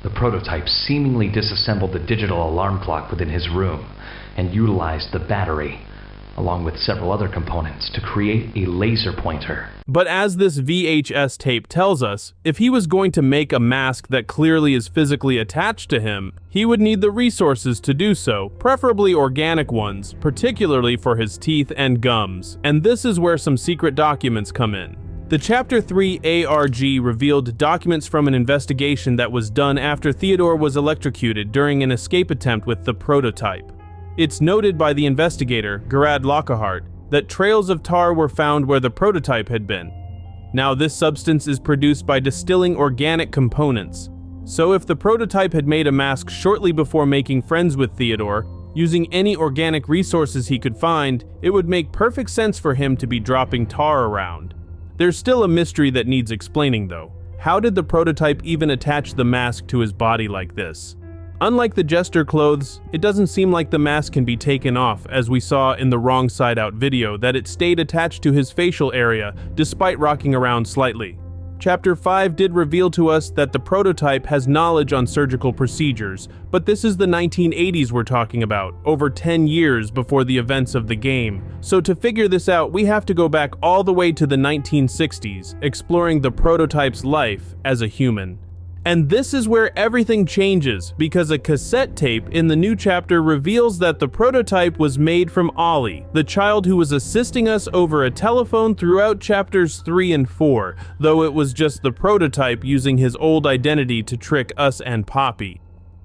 The prototype seemingly disassembled the digital alarm clock within his room and utilized the battery, along with several other components, to create a laser pointer. But as this VHS tape tells us, if he was going to make a mask that clearly is physically attached to him, he would need the resources to do so, preferably organic ones, particularly for his teeth and gums. And this is where some secret documents come in. The Chapter 3 ARG revealed documents from an investigation that was done after Theodore was electrocuted during an escape attempt with the prototype. It's noted by the investigator, Gerard Lockhart, that trails of tar were found where the prototype had been. Now, this substance is produced by distilling organic components. So if the prototype had made a mask shortly before making friends with Theodore, using any organic resources he could find, it would make perfect sense for him to be dropping tar around. There's still a mystery that needs explaining though. How did the prototype even attach the mask to his body like this? Unlike the jester clothes, it doesn't seem like the mask can be taken off, as we saw in the Wrong Side Out video that it stayed attached to his facial area despite rocking around slightly. Chapter 5 did reveal to us that the prototype has knowledge on surgical procedures, but this is the 1980s we're talking about, over 10 years before the events of the game. So to figure this out, we have to go back all the way to the 1960s, exploring the prototype's life as a human. And this is where everything changes, because a cassette tape in the new chapter reveals that the prototype was made from Ollie, the child who was assisting us over a telephone throughout chapters 3 and 4, though it was just the prototype using his old identity to trick us and Poppy.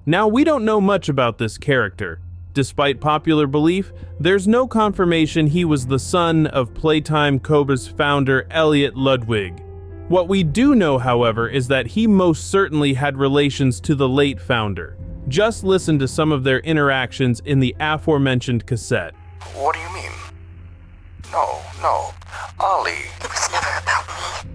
Now, we don't know much about this character. Despite popular belief, there's no confirmation he was the son of Playtime Cobra's founder Elliot Ludwig. What we do know, however, is that he most certainly had relations to the late founder. Just listen to some of their interactions in the aforementioned cassette. What do you mean? No. Ollie. It was never about me.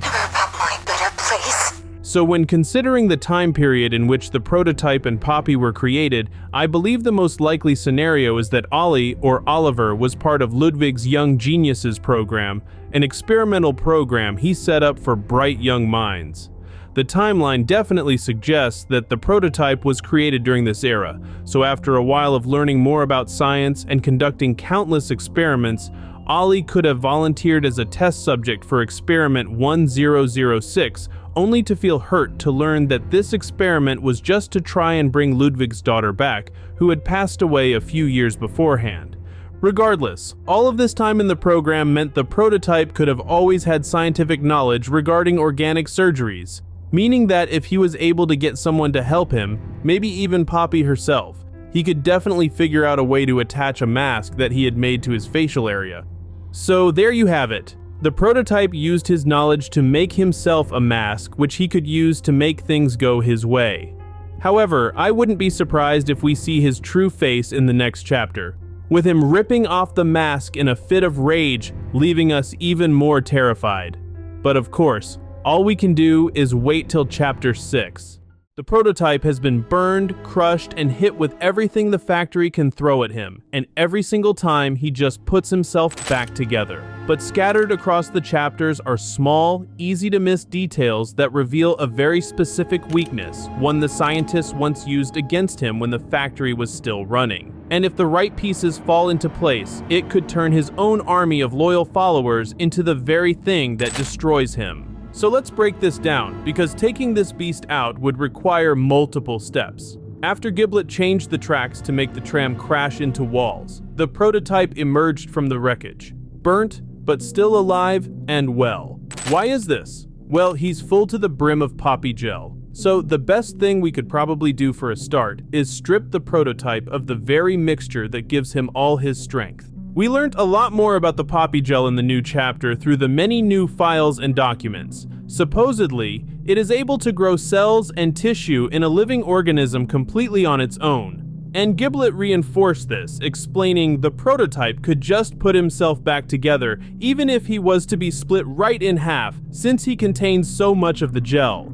Never about my better place. So when considering the time period in which the prototype and Poppy were created, I believe the most likely scenario is that Ollie, or Oliver, was part of Ludwig's Young Geniuses program, an experimental program he set up for bright young minds. The timeline definitely suggests that the prototype was created during this era, so after a while of learning more about science and conducting countless experiments, Ollie could have volunteered as a test subject for experiment 1006, only to feel hurt to learn that this experiment was just to try and bring Ludwig's daughter back, who had passed away a few years beforehand. Regardless, all of this time in the program meant the prototype could have always had scientific knowledge regarding organic surgeries, meaning that if he was able to get someone to help him, maybe even Poppy herself, he could definitely figure out a way to attach a mask that he had made to his facial area. So there you have it. The prototype used his knowledge to make himself a mask, which he could use to make things go his way. However, I wouldn't be surprised if we see his true face in the next chapter, with him ripping off the mask in a fit of rage, leaving us even more terrified. But of course, all we can do is wait till chapter 6. The prototype has been burned, crushed, and hit with everything the factory can throw at him, and every single time he just puts himself back together. But scattered across the chapters are small, easy-to-miss details that reveal a very specific weakness, one the scientists once used against him when the factory was still running. And if the right pieces fall into place, it could turn his own army of loyal followers into the very thing that destroys him. So let's break this down, because taking this beast out would require multiple steps. After Giblet changed the tracks to make the tram crash into walls, the prototype emerged from the wreckage, burnt, but still alive and well. Why is this? Well, he's full to the brim of Poppy gel. So the best thing we could probably do for a start is strip the prototype of the very mixture that gives him all his strength. We learned a lot more about the Poppy gel in the new chapter through the many new files and documents. Supposedly, it is able to grow cells and tissue in a living organism completely on its own. And Giblet reinforced this, explaining the prototype could just put himself back together even if he was to be split right in half, since he contains so much of the gel.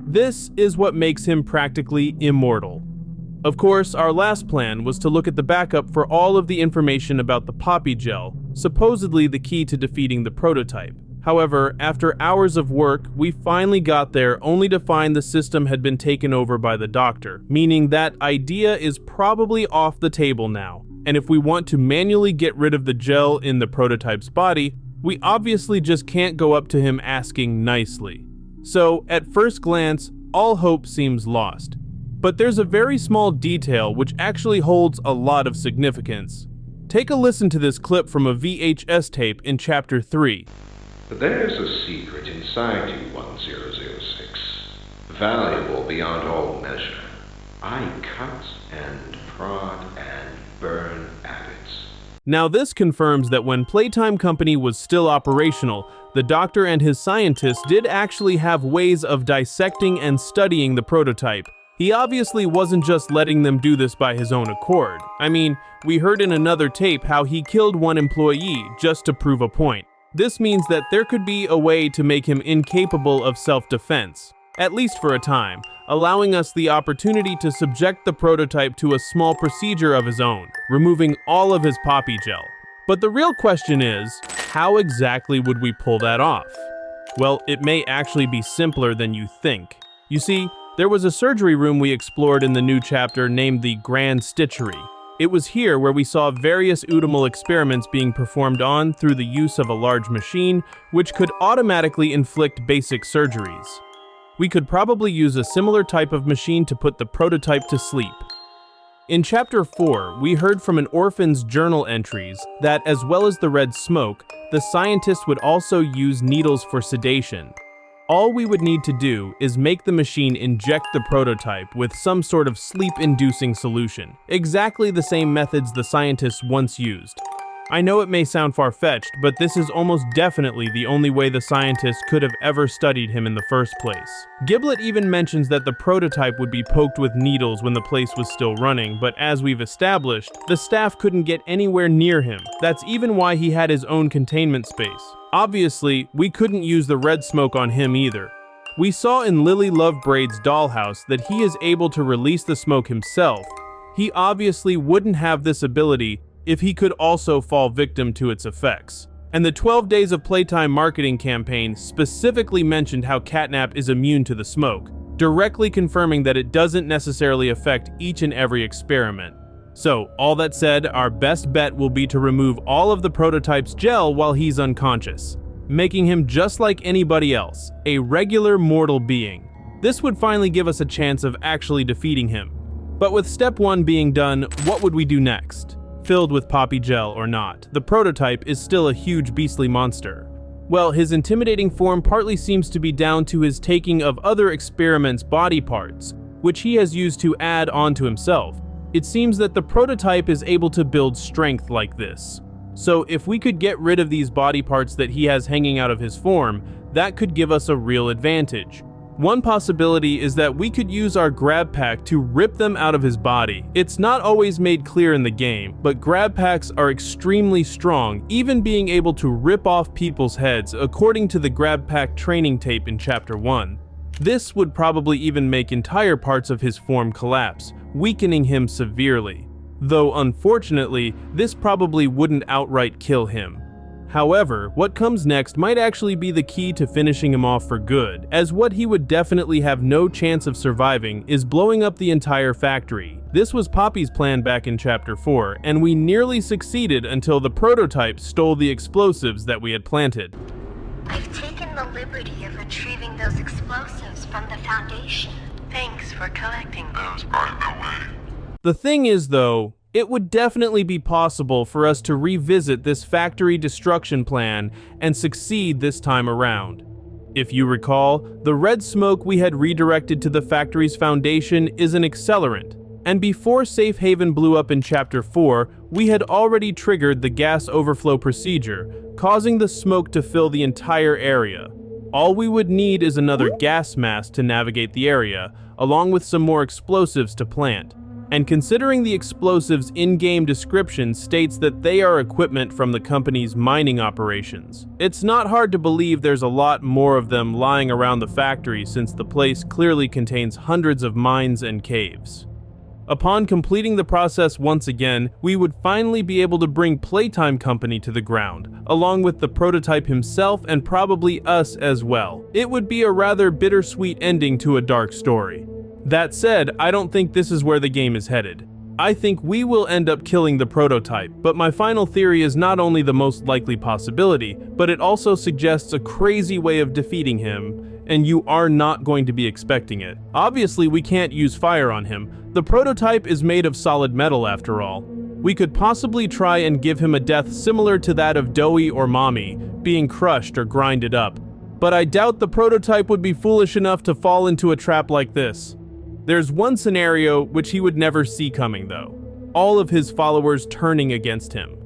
This is what makes him practically immortal. Of course, our last plan was to look at the backup for all of the information about the Poppy gel, supposedly the key to defeating the prototype. However, after hours of work, we finally got there only to find the system had been taken over by the doctor, meaning that idea is probably off the table now. And if we want to manually get rid of the gel in the prototype's body, we obviously just can't go up to him asking nicely. So, at first glance, all hope seems lost. But there's a very small detail which actually holds a lot of significance. Take a listen to this clip from a VHS tape in Chapter 3. There's a secret inside you, 1006, valuable beyond all measure. I cut and prod and burn at it. Now this confirms that when Playtime Company was still operational, the doctor and his scientists did actually have ways of dissecting and studying the prototype. He obviously wasn't just letting them do this by his own accord. I mean, we heard in another tape how he killed one employee just to prove a point. This means that there could be a way to make him incapable of self-defense, at least for a time, allowing us the opportunity to subject the prototype to a small procedure of his own, removing all of his Poppy gel. But the real question is, how exactly would we pull that off? Well, it may actually be simpler than you think. You see, there was a surgery room we explored in the new chapter named the Grand Stitchery. It was here where we saw various Udamul experiments being performed on through the use of a large machine, which could automatically inflict basic surgeries. We could probably use a similar type of machine to put the prototype to sleep. In Chapter 4, we heard from an orphan's journal entries that, as well as the red smoke, the scientists would also use needles for sedation. All we would need to do is make the machine inject the prototype with some sort of sleep-inducing solution, exactly the same methods the scientists once used. I know it may sound far-fetched, but this is almost definitely the only way the scientists could have ever studied him in the first place. Giblet even mentions that the prototype would be poked with needles when the place was still running, but as we've established, the staff couldn't get anywhere near him. That's even why he had his own containment space. Obviously, we couldn't use the red smoke on him either. We saw in Lily Lovebraid's dollhouse that he is able to release the smoke himself. He obviously wouldn't have this ability if he could also fall victim to its effects. And the 12 Days of Playtime marketing campaign specifically mentioned how Catnap is immune to the smoke, directly confirming that it doesn't necessarily affect each and every experiment. So, all that said, our best bet will be to remove all of the prototype's gel while he's unconscious, making him just like anybody else, a regular mortal being. This would finally give us a chance of actually defeating him. But with step 1 being done, what would we do next? Filled with Poppy gel or not, the prototype is still a huge beastly monster. Well, his intimidating form partly seems to be down to his taking of other experiments' body parts, which he has used to add on to himself. It seems that the prototype is able to build strength like this. So if we could get rid of these body parts that he has hanging out of his form, that could give us a real advantage. One possibility is that we could use our grab pack to rip them out of his body. It's not always made clear in the game, but grab packs are extremely strong, even being able to rip off people's heads according to the grab pack training tape in Chapter 1. This would probably even make entire parts of his form collapse, weakening him severely. Though unfortunately, this probably wouldn't outright kill him. However, what comes next might actually be the key to finishing him off for good, as what he would definitely have no chance of surviving is blowing up the entire factory. This was Poppy's plan back in Chapter 4, and we nearly succeeded until the prototype stole the explosives that we had planted. I've taken the liberty of retrieving those explosives from the Foundation. Thanks for collecting them. That was probably no way. The thing is, though, it would definitely be possible for us to revisit this factory destruction plan and succeed this time around. If you recall, the red smoke we had redirected to the factory's foundation is an accelerant, and before Safe Haven blew up in Chapter 4, we had already triggered the gas overflow procedure, causing the smoke to fill the entire area. All we would need is another gas mask to navigate the area, along with some more explosives to plant. And considering the explosives' in-game description states that they are equipment from the company's mining operations, it's not hard to believe there's a lot more of them lying around the factory since the place clearly contains hundreds of mines and caves. Upon completing the process once again, we would finally be able to bring Playtime Company to the ground, along with the prototype himself and probably us as well. It would be a rather bittersweet ending to a dark story. That said, I don't think this is where the game is headed. I think we will end up killing the prototype, but my final theory is not only the most likely possibility, but it also suggests a crazy way of defeating him, and you are not going to be expecting it. Obviously, we can't use fire on him. The prototype is made of solid metal after all. We could possibly try and give him a death similar to that of Doey or Mommy, being crushed or grinded up. But I doubt the prototype would be foolish enough to fall into a trap like this. There's one scenario which he would never see coming though. All of his followers turning against him.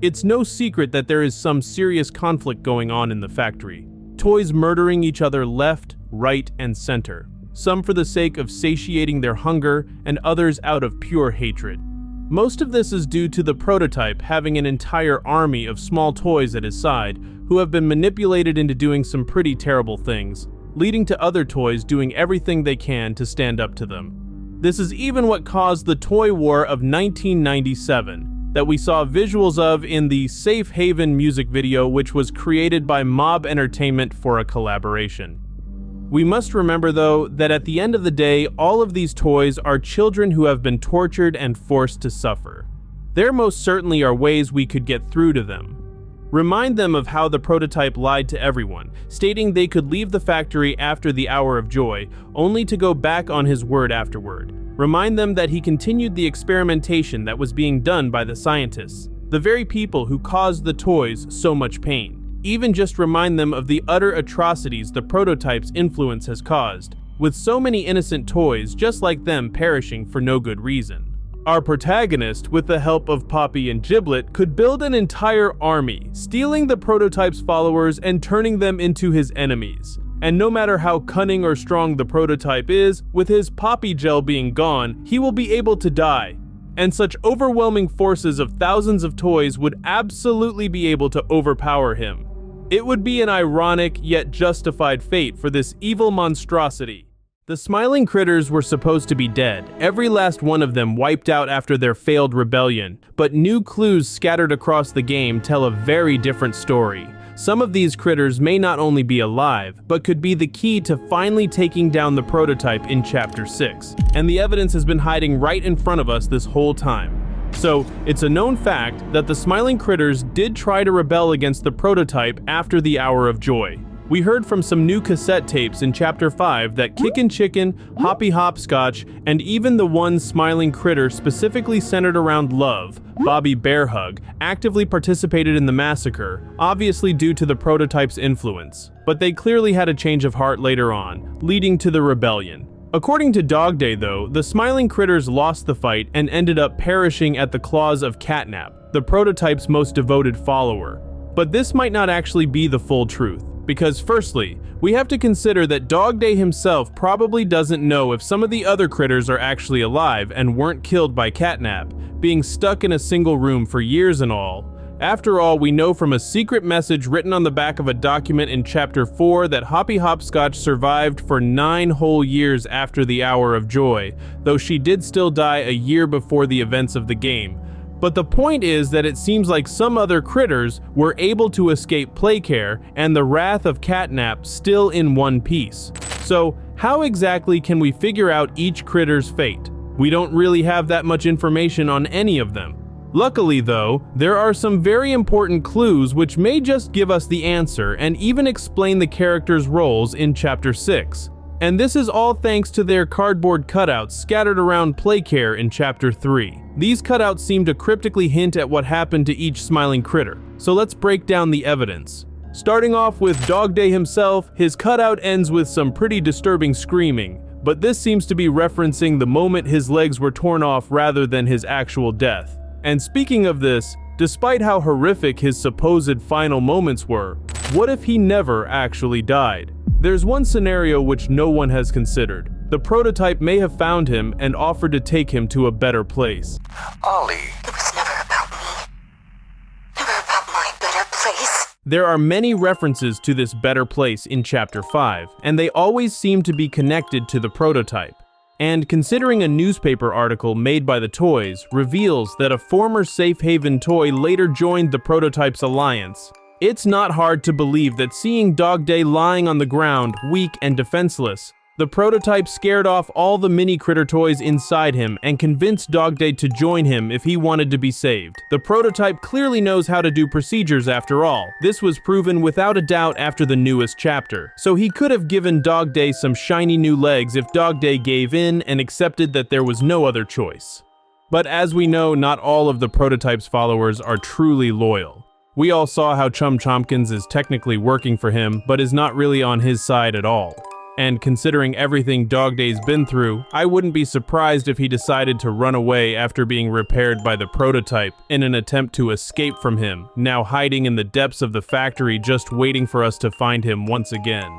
It's no secret that there is some serious conflict going on in the factory. Toys murdering each other left, right, and center. Some for the sake of satiating their hunger, and others out of pure hatred. Most of this is due to the prototype having an entire army of small toys at his side who have been manipulated into doing some pretty terrible things, leading to other toys doing everything they can to stand up to them. This is even what caused the Toy War of 1997. that we saw visuals of in the Safe Haven music video, which was created by Mob Entertainment for a collaboration. We must remember, though, that at the end of the day, all of these toys are children who have been tortured and forced to suffer. There most certainly are ways we could get through to them. Remind them of how the prototype lied to everyone, stating they could leave the factory after the hour of joy, only to go back on his word afterward. Remind them that he continued the experimentation that was being done by the scientists, the very people who caused the toys so much pain. Even just remind them of the utter atrocities the prototype's influence has caused, with so many innocent toys just like them perishing for no good reason. Our protagonist, with the help of Poppy and Giblet, could build an entire army, stealing the prototype's followers and turning them into his enemies. And no matter how cunning or strong the prototype is, with his Poppy gel being gone, he will be able to die. And such overwhelming forces of thousands of toys would absolutely be able to overpower him. It would be an ironic yet justified fate for this evil monstrosity. The smiling critters were supposed to be dead, every last one of them wiped out after their failed rebellion, but new clues scattered across the game tell a very different story. Some of these critters may not only be alive, but could be the key to finally taking down the prototype in Chapter 6, and the evidence has been hiding right in front of us this whole time. So, it's a known fact that the smiling critters did try to rebel against the prototype after the Hour of Joy. We heard from some new cassette tapes in Chapter 5 that Kickin' Chicken, Hoppy Hopscotch, and even the one smiling critter specifically centered around Love, Bobby Bearhug, actively participated in the massacre, obviously due to the prototype's influence. But they clearly had a change of heart later on, leading to the rebellion. According to Dog Day, though, the smiling critters lost the fight and ended up perishing at the claws of Catnap, the prototype's most devoted follower. But this might not actually be the full truth, because firstly, we have to consider that Dog Day himself probably doesn't know if some of the other critters are actually alive and weren't killed by Catnap, being stuck in a single room for years and all. After all, we know from a secret message written on the back of a document in Chapter 4 that Hoppy Hopscotch survived for 9 whole years after the Hour of Joy, though she did still die a year before the events of the game. But the point is that it seems like some other critters were able to escape Playcare and the wrath of Catnap still in one piece. So, how exactly can we figure out each critter's fate? We don't really have that much information on any of them. Luckily, though, there are some very important clues which may just give us the answer and even explain the characters' roles in Chapter 6. And this is all thanks to their cardboard cutouts scattered around Playcare in Chapter 3. These cutouts seem to cryptically hint at what happened to each smiling critter, so let's break down the evidence. Starting off with Dog Day himself, his cutout ends with some pretty disturbing screaming, but this seems to be referencing the moment his legs were torn off rather than his actual death. And speaking of this, despite how horrific his supposed final moments were, what if he never actually died? There's one scenario which no one has considered. The prototype may have found him and offered to take him to a better place. Ollie. It was never about me. Never about my better place. There are many references to this better place in Chapter 5, and they always seem to be connected to the prototype. And considering a newspaper article made by the toys reveals that a former Safe Haven toy later joined the prototype's alliance, it's not hard to believe that seeing Dog Day lying on the ground, weak and defenseless, the prototype scared off all the mini critter toys inside him and convinced Dog Day to join him if he wanted to be saved. The prototype clearly knows how to do procedures after all. This was proven without a doubt after the newest chapter. So he could have given Dog Day some shiny new legs if Dog Day gave in and accepted that there was no other choice. But as we know, not all of the prototype's followers are truly loyal. We all saw how Chum Chompkins is technically working for him, but is not really on his side at all. And considering everything Dog Day's been through, I wouldn't be surprised if he decided to run away after being repaired by the prototype in an attempt to escape from him, now hiding in the depths of the factory just waiting for us to find him once again.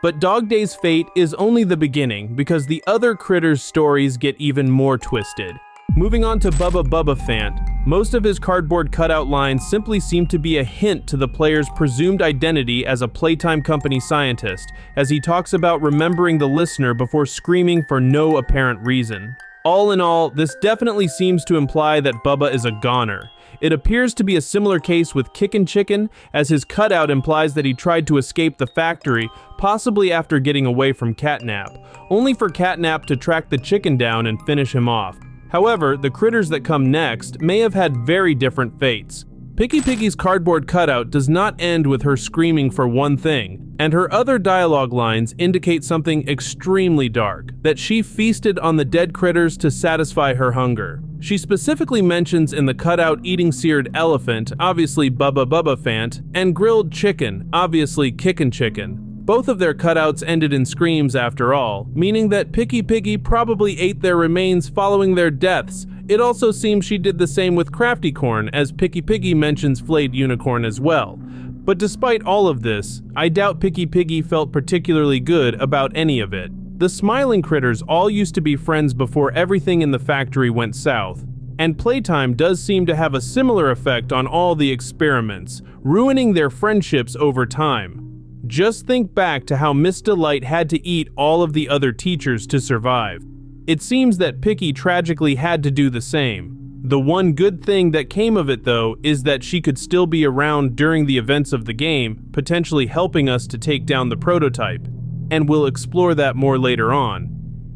But Dog Day's fate is only the beginning, because the other critters' stories get even more twisted. Moving on to Bubba Fant, most of his cardboard cutout lines simply seem to be a hint to the player's presumed identity as a Playtime Company scientist, as he talks about remembering the listener before screaming for no apparent reason. All in all, this definitely seems to imply that Bubba is a goner. It appears to be a similar case with Kickin' Chicken, as his cutout implies that he tried to escape the factory, possibly after getting away from Catnap, only for Catnap to track the chicken down and finish him off. However, the critters that come next may have had very different fates. Picky Piggy's cardboard cutout does not end with her screaming for one thing, and her other dialogue lines indicate something extremely dark, that she feasted on the dead critters to satisfy her hunger. She specifically mentions in the cutout eating seared elephant, obviously Bubba Bubba Fant, and grilled chicken, obviously Kickin' Chicken. Both of their cutouts ended in screams after all, meaning that Picky Piggy probably ate their remains following their deaths. It also seems she did the same with Crafty Corn, as Picky Piggy mentions Flayed Unicorn as well. But despite all of this, I doubt Picky Piggy felt particularly good about any of it. The smiling critters all used to be friends before everything in the factory went south, and Playtime does seem to have a similar effect on all the experiments, ruining their friendships over time. Just think back to how Miss Delight had to eat all of the other teachers to survive. It seems that Picky tragically had to do the same. The one good thing that came of it, though, is that she could still be around during the events of the game, potentially helping us to take down the prototype, and we'll explore that more later on.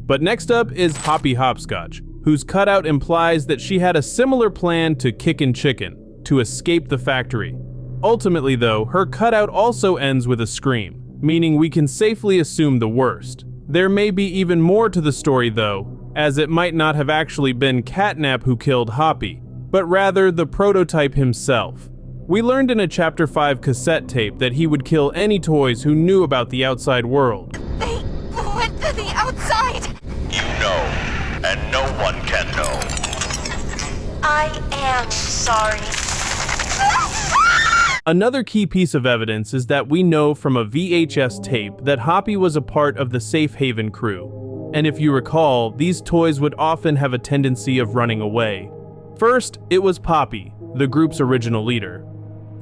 But next up is Hoppy Hopscotch, whose cutout implies that she had a similar plan to Kickin' Chicken, to escape the factory. Ultimately, though, her cutout also ends with a scream, meaning we can safely assume the worst. There may be even more to the story, though, as it might not have actually been Catnap who killed Hoppy, but rather the prototype himself. We learned in a Chapter 5 cassette tape that he would kill any toys who knew about the outside world. They went to the outside! You know, and no one can know. I am sorry. Another key piece of evidence is that we know from a VHS tape that Hoppy was a part of the Safe Haven crew. And if you recall, these toys would often have a tendency of running away. First, it was Poppy, the group's original leader.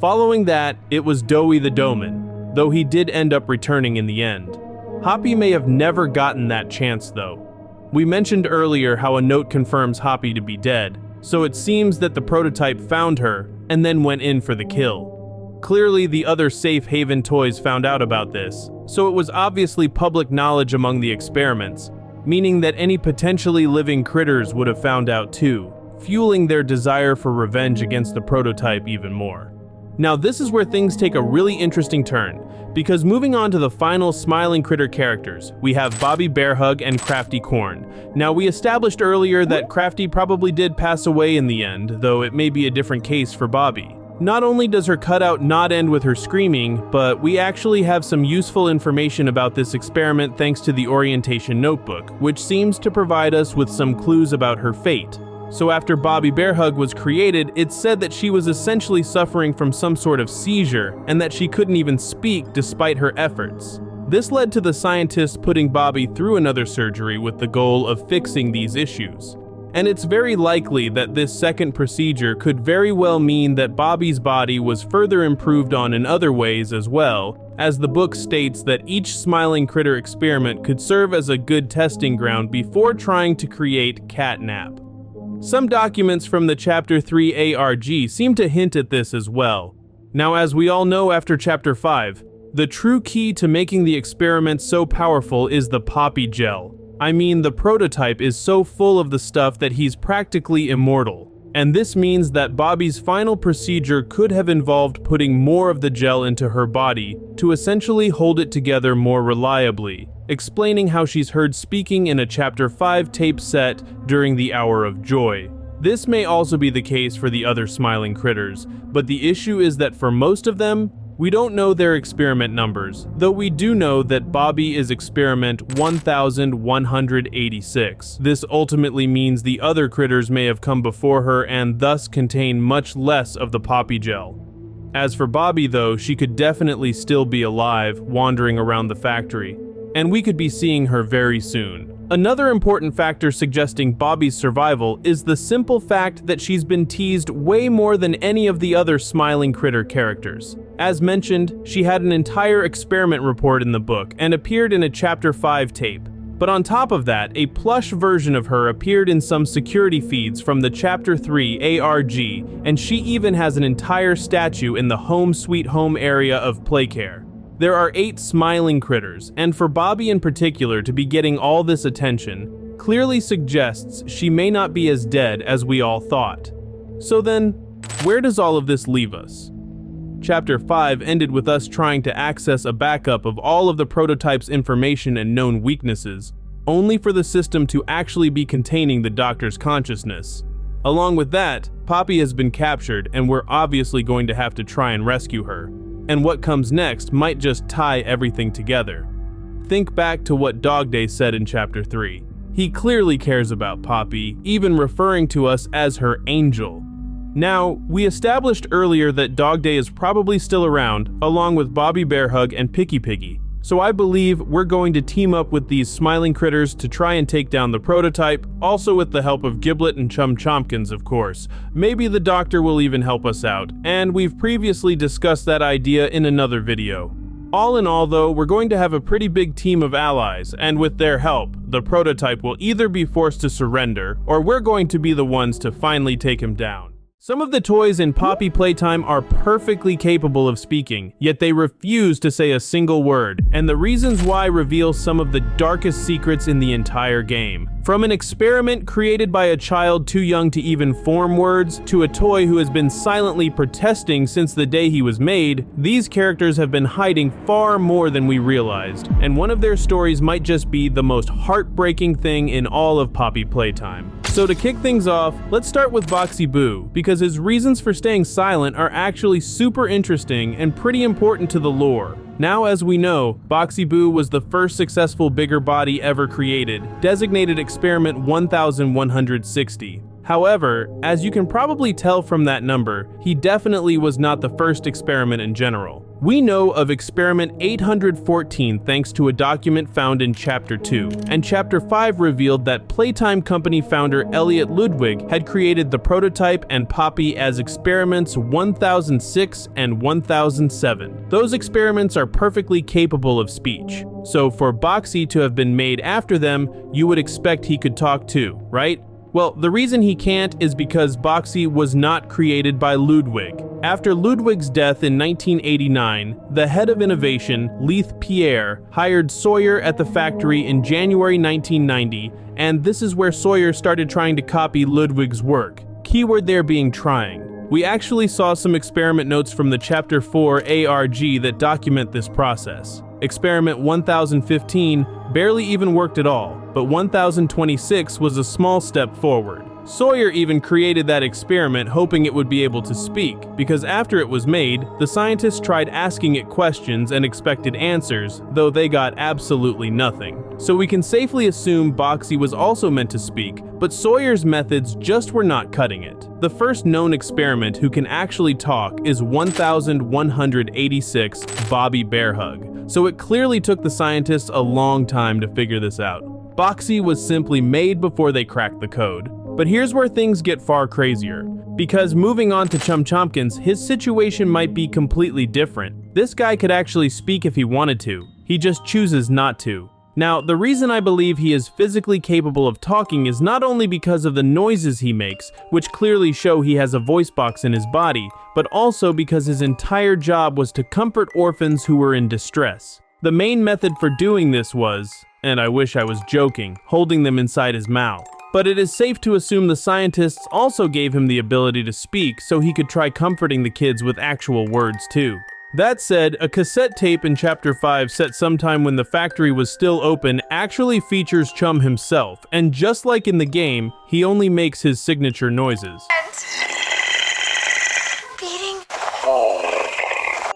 Following that, it was Doughy the Doughman, though he did end up returning in the end. Hoppy may have never gotten that chance, though. We mentioned earlier how a note confirms Hoppy to be dead, so it seems that the prototype found her and then went in for the kill. Clearly, the other Safe Haven toys found out about this, so it was obviously public knowledge among the experiments, meaning that any potentially living critters would have found out too, fueling their desire for revenge against the prototype even more. Now this is where things take a really interesting turn, because moving on to the final smiling critter characters, we have Bobby Bearhug and Crafty Corn. Now we established earlier that Crafty probably did pass away in the end, though it may be a different case for Bobby. Not only does her cutout not end with her screaming, but we actually have some useful information about this experiment thanks to the orientation notebook, which seems to provide us with some clues about her fate. So after Bobby Bearhug was created, it's said that she was essentially suffering from some sort of seizure, and that she couldn't even speak despite her efforts. This led to the scientists putting Bobby through another surgery with the goal of fixing these issues. And it's very likely that this second procedure could very well mean that Bobby's body was further improved on in other ways as well, as the book states that each smiling critter experiment could serve as a good testing ground before trying to create Catnap. Some documents from the Chapter 3 ARG seem to hint at this as well. Now, as we all know after Chapter 5, the true key to making the experiment so powerful is the Poppy gel. I mean, the prototype is so full of the stuff that he's practically immortal. And this means that Bobby's final procedure could have involved putting more of the gel into her body to essentially hold it together more reliably, explaining how she's heard speaking in a Chapter 5 tape set during the Hour of Joy. This may also be the case for the other smiling critters, but the issue is that for most of them, we don't know their experiment numbers, though we do know that Bobby is experiment 1186. This ultimately means the other critters may have come before her and thus contain much less of the Poppy gel. As for Bobby though, she could definitely still be alive, wandering around the factory, and we could be seeing her very soon. Another important factor suggesting Bobby's survival is the simple fact that she's been teased way more than any of the other smiling critter characters. As mentioned, she had an entire experiment report in the book and appeared in a Chapter 5 tape. But on top of that, a plush version of her appeared in some security feeds from the Chapter 3 ARG, and she even has an entire statue in the Home Sweet Home area of Playcare. There are 8 smiling critters, and for Bobby in particular to be getting all this attention clearly suggests she may not be as dead as we all thought. So then, where does all of this leave us? Chapter 5 ended with us trying to access a backup of all of the prototype's information and known weaknesses, only for the system to actually be containing the Doctor's consciousness. Along with that, Poppy has been captured, and we're obviously going to have to try and rescue her. And what comes next might just tie everything together. Think back to what Dog Day said in Chapter 3. He clearly cares about Poppy, even referring to us as her angel. Now, we established earlier that Dog Day is probably still around, along with Bobby Bearhug and Picky Piggy. So I believe we're going to team up with these smiling critters to try and take down the prototype, also with the help of Giblet and Chum Chompkins, of course. Maybe the Doctor will even help us out, and we've previously discussed that idea in another video. All in all though, we're going to have a pretty big team of allies, and with their help, the prototype will either be forced to surrender, or we're going to be the ones to finally take him down. Some of the toys in Poppy Playtime are perfectly capable of speaking, yet they refuse to say a single word, and the reasons why reveal some of the darkest secrets in the entire game. From an experiment created by a child too young to even form words, to a toy who has been silently protesting since the day he was made, these characters have been hiding far more than we realized, and one of their stories might just be the most heartbreaking thing in all of Poppy Playtime. So to kick things off, let's start with Boxy Boo, because his reasons for staying silent are actually super interesting and pretty important to the lore. Now, as we know, Boxy Boo was the first successful bigger body ever created, designated Experiment 1160. However, as you can probably tell from that number, he definitely was not the first experiment in general. We know of Experiment 814 thanks to a document found in Chapter 2, and Chapter 5 revealed that Playtime Company founder Elliot Ludwig had created the prototype and Poppy as Experiments 1006 and 1007. Those experiments are perfectly capable of speech, so for Boxy to have been made after them, you would expect he could talk too, right? Well, the reason he can't is because Boxy was not created by Ludwig. After Ludwig's death in 1989, the head of innovation, Leith Pierre, hired Sawyer at the factory in January 1990, and this is where Sawyer started trying to copy Ludwig's work. Keyword there being trying. We actually saw some experiment notes from the Chapter 4 ARG that document this process. Experiment 1015 barely even worked at all, but 1026 was a small step forward. Sawyer even created that experiment hoping it would be able to speak, because after it was made, the scientists tried asking it questions and expected answers, though they got absolutely nothing. So we can safely assume Boxy was also meant to speak, but Sawyer's methods just were not cutting it. The first known experiment who can actually talk is 1186 Bobby Bearhug, so it clearly took the scientists a long time to figure this out. Boxy was simply made before they cracked the code. But here's where things get far crazier, because moving on to Chum Chompkins, his situation might be completely different. This guy could actually speak if he wanted to, he just chooses not to. Now, the reason I believe he is physically capable of talking is not only because of the noises he makes, which clearly show he has a voice box in his body, but also because his entire job was to comfort orphans who were in distress. The main method for doing this was, and I wish I was joking, holding them inside his mouth. But it is safe to assume the scientists also gave him the ability to speak so he could try comforting the kids with actual words too. That said, a cassette tape in Chapter 5 set sometime when the factory was still open actually features Chum himself, and just like in the game, he only makes his signature noises. Beating.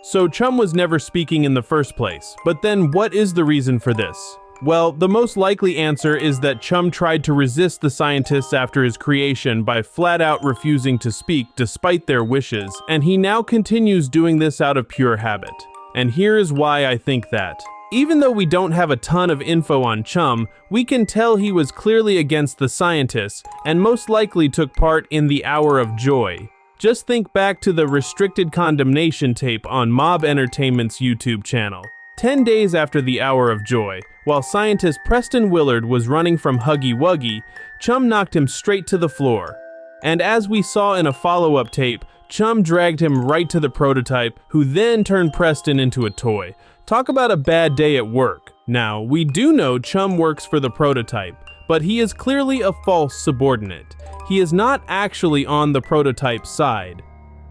So Chum was never speaking in the first place, but then what is the reason for this? Well, the most likely answer is that Chum tried to resist the scientists after his creation by flat out refusing to speak despite their wishes, and he now continues doing this out of pure habit. And here is why I think that. Even though we don't have a ton of info on Chum, we can tell he was clearly against the scientists, and most likely took part in the Hour of Joy. Just think back to the restricted condemnation tape on Mob Entertainment's YouTube channel. 10 days after the Hour of Joy, while scientist Preston Willard was running from Huggy Wuggy, Chum knocked him straight to the floor. And as we saw in a follow-up tape, Chum dragged him right to the prototype, who then turned Preston into a toy. Talk about a bad day at work. Now, we do know Chum works for the prototype, but he is clearly a false subordinate. He is not actually on the prototype's side.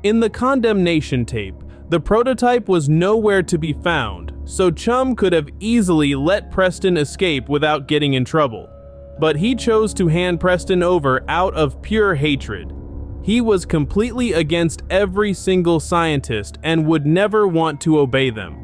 In the condemnation tape, the prototype was nowhere to be found, so Chum could have easily let Preston escape without getting in trouble. But he chose to hand Preston over out of pure hatred. He was completely against every single scientist and would never want to obey them.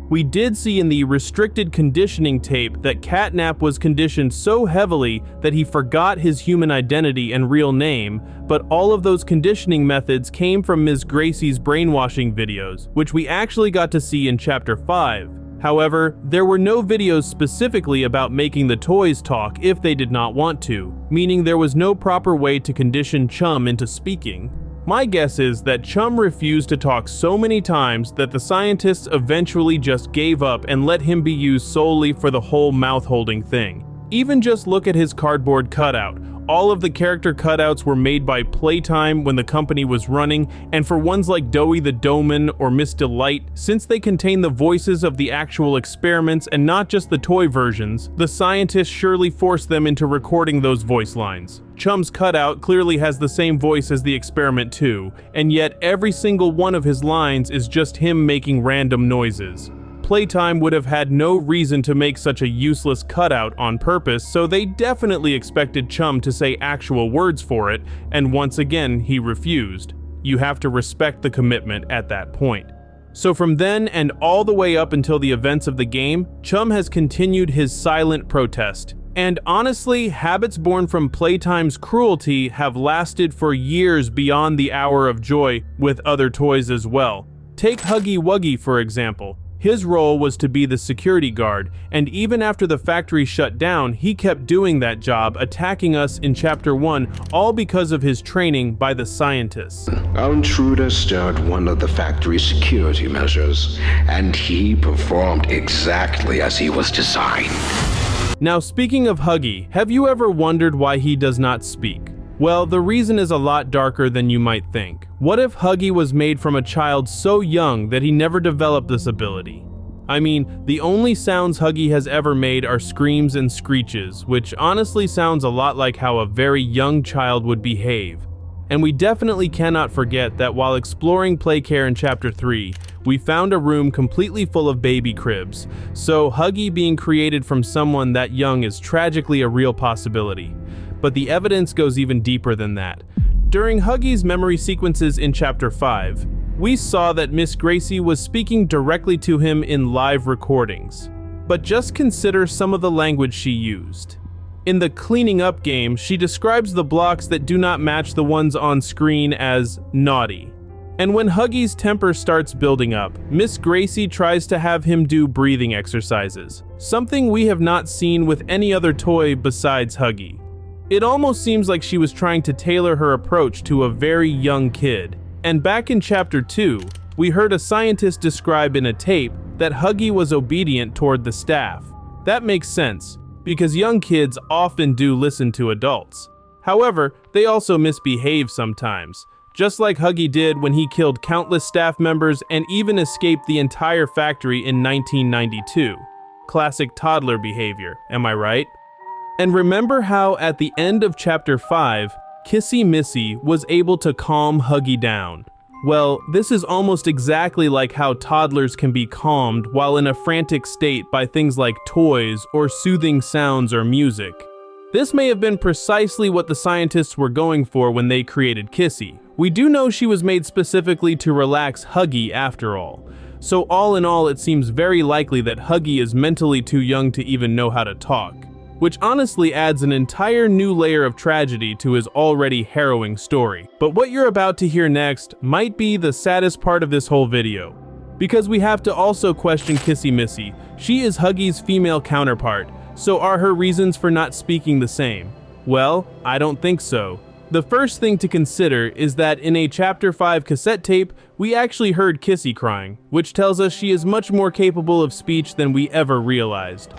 We did see in the restricted conditioning tape that Catnap was conditioned so heavily that he forgot his human identity and real name, but all of those conditioning methods came from Ms. Gracie's brainwashing videos, which we actually got to see in Chapter 5. However, there were no videos specifically about making the toys talk if they did not want to, meaning there was no proper way to condition Chum into speaking. My guess is that Chum refused to talk so many times that the scientists eventually just gave up and let him be used solely for the whole mouth-holding thing. Even just look at his cardboard cutout. All of the character cutouts were made by Playtime when the company was running, and for ones like Doughy the Doman or Miss Delight, since they contain the voices of the actual experiments and not just the toy versions, the scientists surely forced them into recording those voice lines. Chum's cutout clearly has the same voice as the experiment too, and yet every single one of his lines is just him making random noises. Playtime would have had no reason to make such a useless cutout on purpose, so they definitely expected Chum to say actual words for it, and once again he refused. You have to respect the commitment at that point. So from then and all the way up until the events of the game, Chum has continued his silent protest. And honestly, habits born from Playtime's cruelty have lasted for years beyond the Hour of Joy with other toys as well. Take Huggy Wuggy for example. His role was to be the security guard, and even after the factory shut down, he kept doing that job, attacking us in Chapter 1, all because of his training by the scientists. Our intruder stirred one of the factory's security measures, and he performed exactly as he was designed. Now, speaking of Huggy, have you ever wondered why he does not speak? Well, the reason is a lot darker than you might think. What if Huggy was made from a child so young that he never developed this ability? I mean, the only sounds Huggy has ever made are screams and screeches, which honestly sounds a lot like how a very young child would behave. And we definitely cannot forget that while exploring Playcare in Chapter 3, we found a room completely full of baby cribs, so Huggy being created from someone that young is tragically a real possibility. But the evidence goes even deeper than that. During Huggy's memory sequences in Chapter 5, we saw that Miss Gracie was speaking directly to him in live recordings. But just consider some of the language she used. In the cleaning up game, she describes the blocks that do not match the ones on screen as naughty. And when Huggy's temper starts building up, Miss Gracie tries to have him do breathing exercises, something we have not seen with any other toy besides Huggy. It almost seems like she was trying to tailor her approach to a very young kid. And back in Chapter 2, we heard a scientist describe in a tape that Huggy was obedient toward the staff. That makes sense, because young kids often do listen to adults. However, they also misbehave sometimes, just like Huggy did when he killed countless staff members and even escaped the entire factory in 1992. Classic toddler behavior, am I right? And remember how at the end of Chapter 5, Kissy Missy was able to calm Huggy down? Well, this is almost exactly like how toddlers can be calmed while in a frantic state by things like toys or soothing sounds or music. This may have been precisely what the scientists were going for when they created Kissy. We do know she was made specifically to relax Huggy after all. So all in all, it seems very likely that Huggy is mentally too young to even know how to talk, which honestly adds an entire new layer of tragedy to his already harrowing story. But what you're about to hear next might be the saddest part of this whole video, because we have to also question Kissy Missy. She is Huggy's female counterpart, so are her reasons for not speaking the same? Well, I don't think so. The first thing to consider is that in a Chapter 5 cassette tape, we actually heard Kissy crying, which tells us she is much more capable of speech than we ever realized.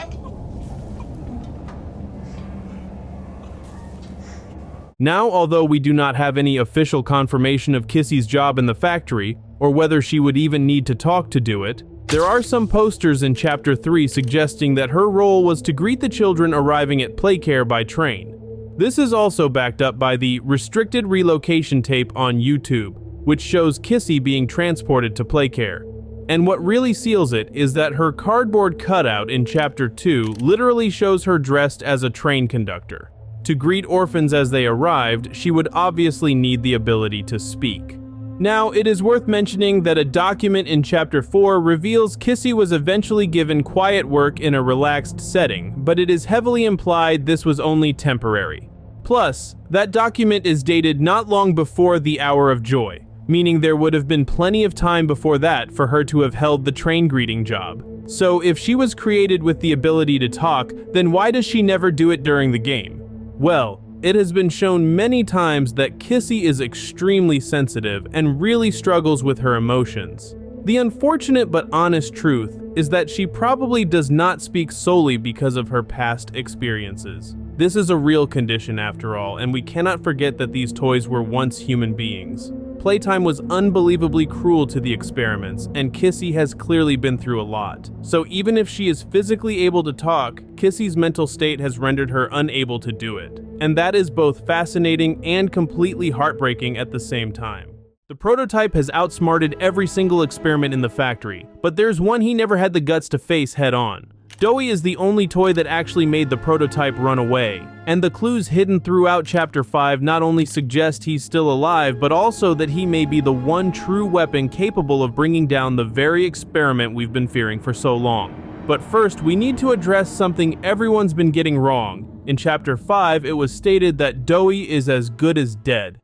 Now, although we do not have any official confirmation of Kissy's job in the factory, or whether she would even need to talk to do it, there are some posters in Chapter 3 suggesting that her role was to greet the children arriving at Playcare by train. This is also backed up by the restricted relocation tape on YouTube, which shows Kissy being transported to Playcare. And what really seals it is that her cardboard cutout in Chapter 2 literally shows her dressed as a train conductor. To greet orphans as they arrived, she would obviously need the ability to speak. Now, it is worth mentioning that a document in Chapter 4 reveals Kissy was eventually given quiet work in a relaxed setting, but it is heavily implied this was only temporary. Plus, that document is dated not long before the Hour of Joy, meaning there would have been plenty of time before that for her to have held the train greeting job. So if she was created with the ability to talk, then why does she never do it during the game? Well, it has been shown many times that Kissy is extremely sensitive and really struggles with her emotions. The unfortunate but honest truth is that she probably does not speak solely because of her past experiences. This is a real condition after all, and we cannot forget that these toys were once human beings. Playtime was unbelievably cruel to the experiments, and Kissy has clearly been through a lot. So even if she is physically able to talk, Kissy's mental state has rendered her unable to do it. And that is both fascinating and completely heartbreaking at the same time. The prototype has outsmarted every single experiment in the factory, but there's one he never had the guts to face head on. Doughy is the only toy that actually made the prototype run away, and the clues hidden throughout Chapter 5 not only suggest he's still alive, but also that he may be the one true weapon capable of bringing down the very experiment we've been fearing for so long. But first, we need to address something everyone's been getting wrong. In Chapter 5, it was stated that Doughy is as good as dead.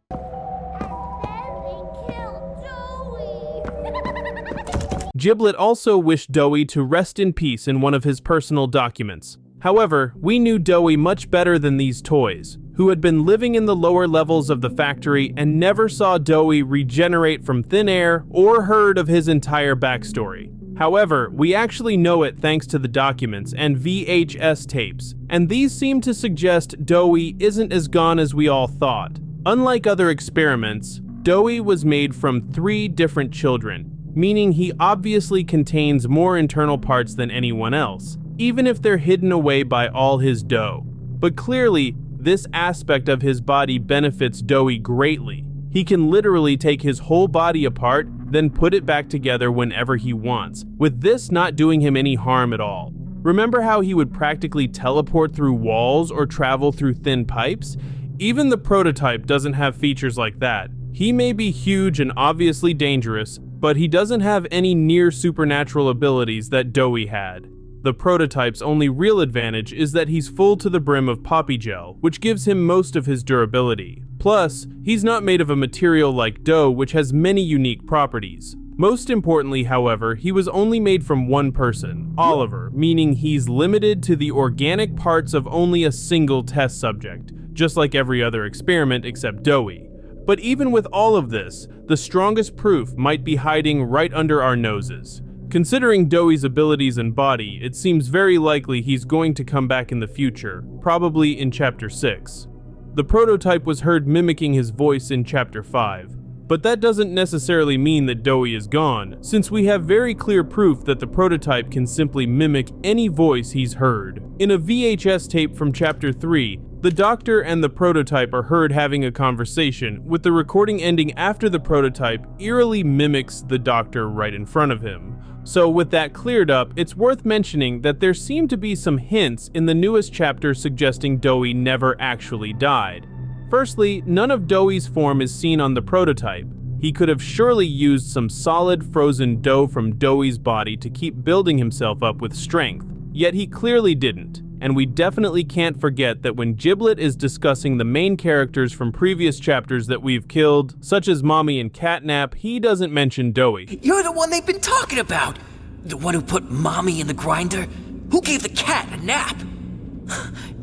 Giblet also wished Doughy to rest in peace in one of his personal documents. However, we knew Doughy much better than these toys, who had been living in the lower levels of the factory and never saw Doughy regenerate from thin air or heard of his entire backstory. However, we actually know it thanks to the documents and VHS tapes, and these seem to suggest Doughy isn't as gone as we all thought. Unlike other experiments, Doughy was made from 3 different children, meaning he obviously contains more internal parts than anyone else, even if they're hidden away by all his dough. But clearly, this aspect of his body benefits Doughy greatly. He can literally take his whole body apart, then put it back together whenever he wants, with this not doing him any harm at all. Remember how he would practically teleport through walls or travel through thin pipes? Even the prototype doesn't have features like that. He may be huge and obviously dangerous, but he doesn't have any near supernatural abilities that Doughy had. The prototype's only real advantage is that he's full to the brim of Poppy Gel, which gives him most of his durability. Plus, he's not made of a material like dough, which has many unique properties. Most importantly, however, he was only made from one person, Oliver, meaning he's limited to the organic parts of only a single test subject, just like every other experiment except Doughy. But even with all of this, the strongest proof might be hiding right under our noses. Considering Doughy's abilities and body, it seems very likely he's going to come back in the future, probably in Chapter 6. The prototype was heard mimicking his voice in Chapter 5, but that doesn't necessarily mean that Doughy is gone, since we have very clear proof that the prototype can simply mimic any voice he's heard. In a VHS tape from Chapter 3, the Doctor and the prototype are heard having a conversation, with the recording ending after the prototype eerily mimics the Doctor right in front of him. So with that cleared up, it's worth mentioning that there seem to be some hints in the newest chapter suggesting Doughy never actually died. Firstly, none of Doughy's form is seen on the prototype. He could have surely used some solid frozen dough from Doughy's body to keep building himself up with strength, yet he clearly didn't. And we definitely can't forget that when Giblet is discussing the main characters from previous chapters that we've killed, such as Mommy and Catnap, he doesn't mention Doughy. You're the one they've been talking about! The one who put Mommy in the grinder? Who gave the cat a nap?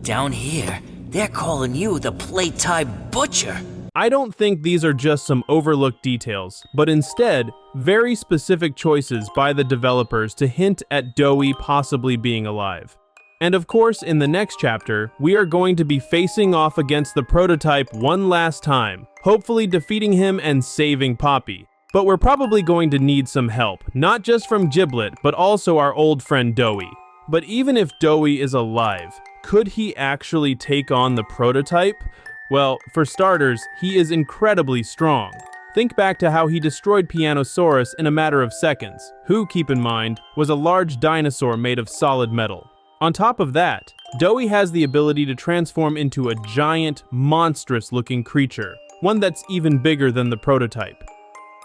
Down here, They're calling you the Playtime Butcher. I don't think these are just some overlooked details, but instead, very specific choices by the developers to hint at Doughy possibly being alive. And of course, in the next chapter, we are going to be facing off against the prototype one last time, hopefully defeating him and saving Poppy. But we're probably going to need some help, not just from Giblet, but also our old friend Doughy. But even if Doughy is alive, could he actually take on the prototype? Well, for starters, he is incredibly strong. Think back to how he destroyed Pianosaurus in a matter of seconds, who, keep in mind, was a large dinosaur made of solid metal. On top of that, Doughy has the ability to transform into a giant, monstrous-looking creature, one that's even bigger than the prototype.